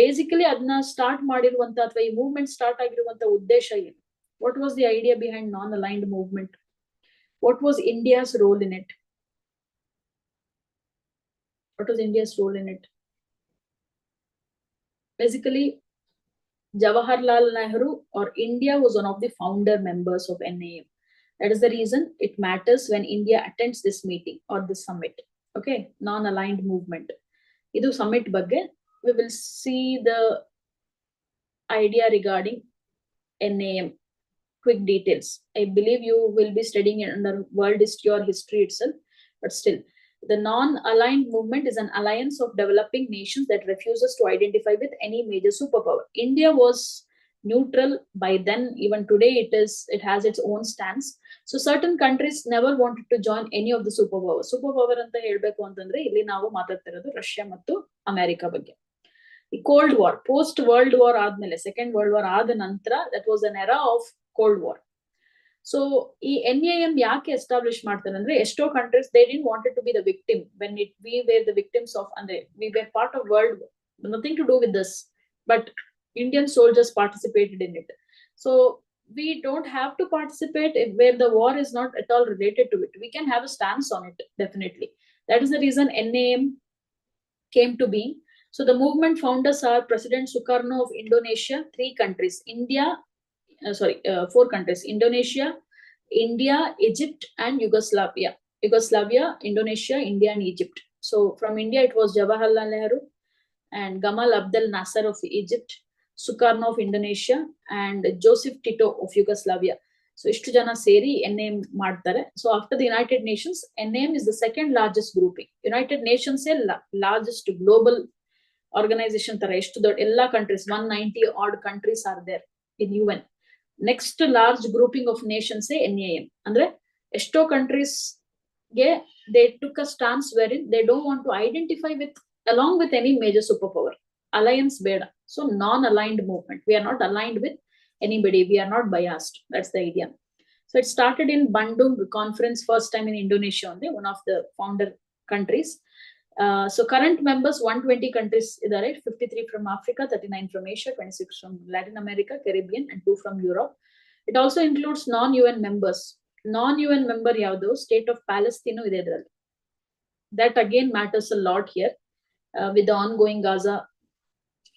basically ಅದನ್ನ start ಮಾಡಿರುವಂತ ಅಥವಾ ಈ movement start ಆಗಿರುವಂತ ಉದ್ದೇಶ ಏನು? What was the idea behind non-aligned movement? What was India's role in it? Basically, Jawaharlal Nehru or India was one of the founder members of NAM. That is the reason it matters when India attends this meeting or this summit. Okay, non-aligned movement. Idu summit bagge we will see the idea regarding NAM. Quick details. I believe you will be studying it under world history or history itself, but still. The non-aligned movement is an alliance of developing nations that refuses to identify with any major superpower. India was neutral by then, even today it has its own stance. So certain countries never wanted to join any of the superpower. Superpower anta helbeku antandre illi ನಾವು ಮಾತಾಡ್ತಿರೋದು Russia ಮತ್ತು America ಬಗ್ಗೆ. ಈ cold war, post world war ಆದ್ಮೇಲೆ, second world war ಆದ ನಂತರ, that was an era of cold war. So ಈ NAM ಯಾಕೆ ಎಸ್ಟಾಬ್ಲಿಷ್ ಮಾಡ್ತಾರೆ ಅಂದ್ರೆ ಎಷ್ಟೋ countries they didn't wanted to be the victim when we were the victims of, ಅಂದ್ರೆ we were part of world war, nothing to do with this, but Indian soldiers participated in it. So we don't have to participate where the war is not at all related to it. We can have a stance on it, definitely. That is the reason NAM came to be. So the movement founders are President Sukarno of Indonesia, 4 countries, Indonesia, India, Egypt, and Yugoslavia. Indonesia, India, and Egypt. So from India, it was Jawaharlal Nehru and Gamal Abdel Nasser of Egypt, Sukarno of Indonesia, and Joseph Tito of Yugoslavia. So ishtu jana seri NAM ಮಾಡ್ತಾರೆ. So after the United Nations, NAM is the second largest grouping. United Nations is largest global organization ತರ ಎಷ್ಟು ದೊಡ್ಡ ಎಲ್ಲ countries, 190 odd countries are there in UN. Next large grouping of nations say NAM. Andre esto countries ge they took a stance wherein they don't want to identify with along with any major superpower. Alliance beda. So non-aligned movement. We are not aligned with anybody. We are not biased. That's the idea. So it started in Bandung conference, first time in Indonesia only, one of the founder countries. So current members 120 countries idare, 53 from Africa, 39 from Asia, 26 from Latin America, Caribbean, and 2 from Europe. It also includes non-UN members. Non-UN member yavado state of Palestine ide idralli. That again matters a lot here with the ongoing Gaza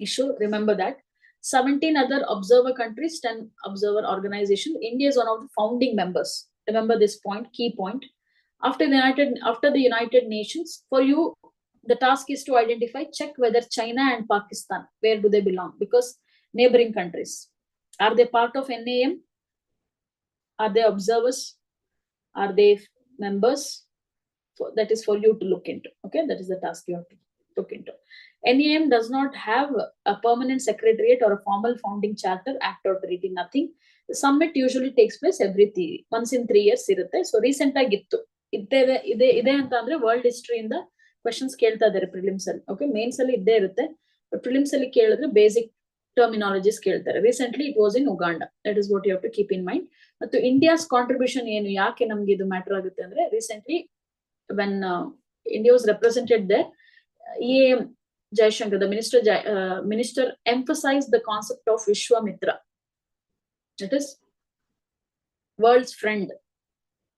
issue. Remember that 17 other observer countries, 10 observer organizations. India is one of the founding members. Remember this point, key point. After the United Nations, for you the task is to identify, check whether China and Pakistan, where do they belong? Because neighboring countries. Are they part of NAM? Are they observers? Are they members? That is for you to look into. Okay, that is the task you have to look into. NAM does not have a permanent secretariat or a formal founding charter, act or treaty, nothing. The summit usually takes place once in 3 years. So recent agittu. Ide anta andre world history in the questions kelta idare prelims alli. Okay, mains alli idde irutte. But prelims alli kelidre basic terminologies keltare. Recently it was in Uganda. That is what you have to keep in mind. But India's contribution ಏನು ಯಾಕೆ ನಮಗೆ ಇದು matter ಆಗುತ್ತೆ ಅಂದ್ರೆ recently when India was represented there, EAM Jaishankar, the minister emphasized the concept of Vishwamitra, that is world's friend,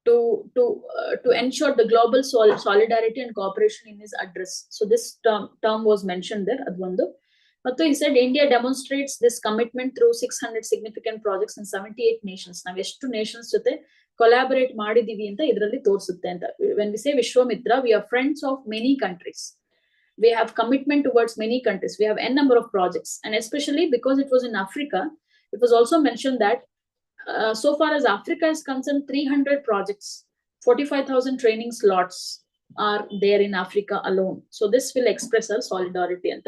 to ensure the global solidarity and cooperation in his address. So this term was mentioned there. Advandu. But he said India demonstrates this commitment through 600 significant projects in 78 nations. Now, ಎಷ್ಟು nations ಜೊತೆ collaborate ಮಾಡಿದೀವಿ ಅಂತ ಇದರಲ್ಲಿ ತೋರಿಸುತ್ತೆ ಅಂತ. When we say Vishwamitra, we are friends of many countries. We have commitment towards many countries. We have n number of projects, and especially because it was in Africa, it was also mentioned that so far as Africa is concerned, 300 projects, 45,000 training slots are there in Africa alone. So this will express our solidarity and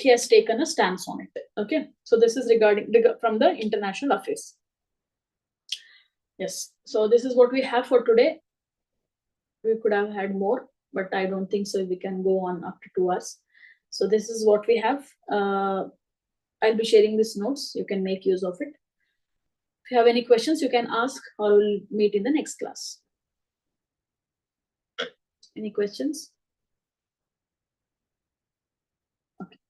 she has taken a stance on it. Okay, so this is regarding from the international affairs. Yes, so this is what we have for today. We could have had more, but I don't think so. We can go on up to 2 hours. So this is what we have. I'll be sharing these notes. You can make use of it. If you have any questions, you can ask, or we'll meet in the next class. Any questions? Okay.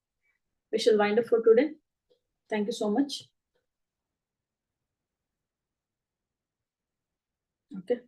We shall wind up for today. Thank you so much. Okay.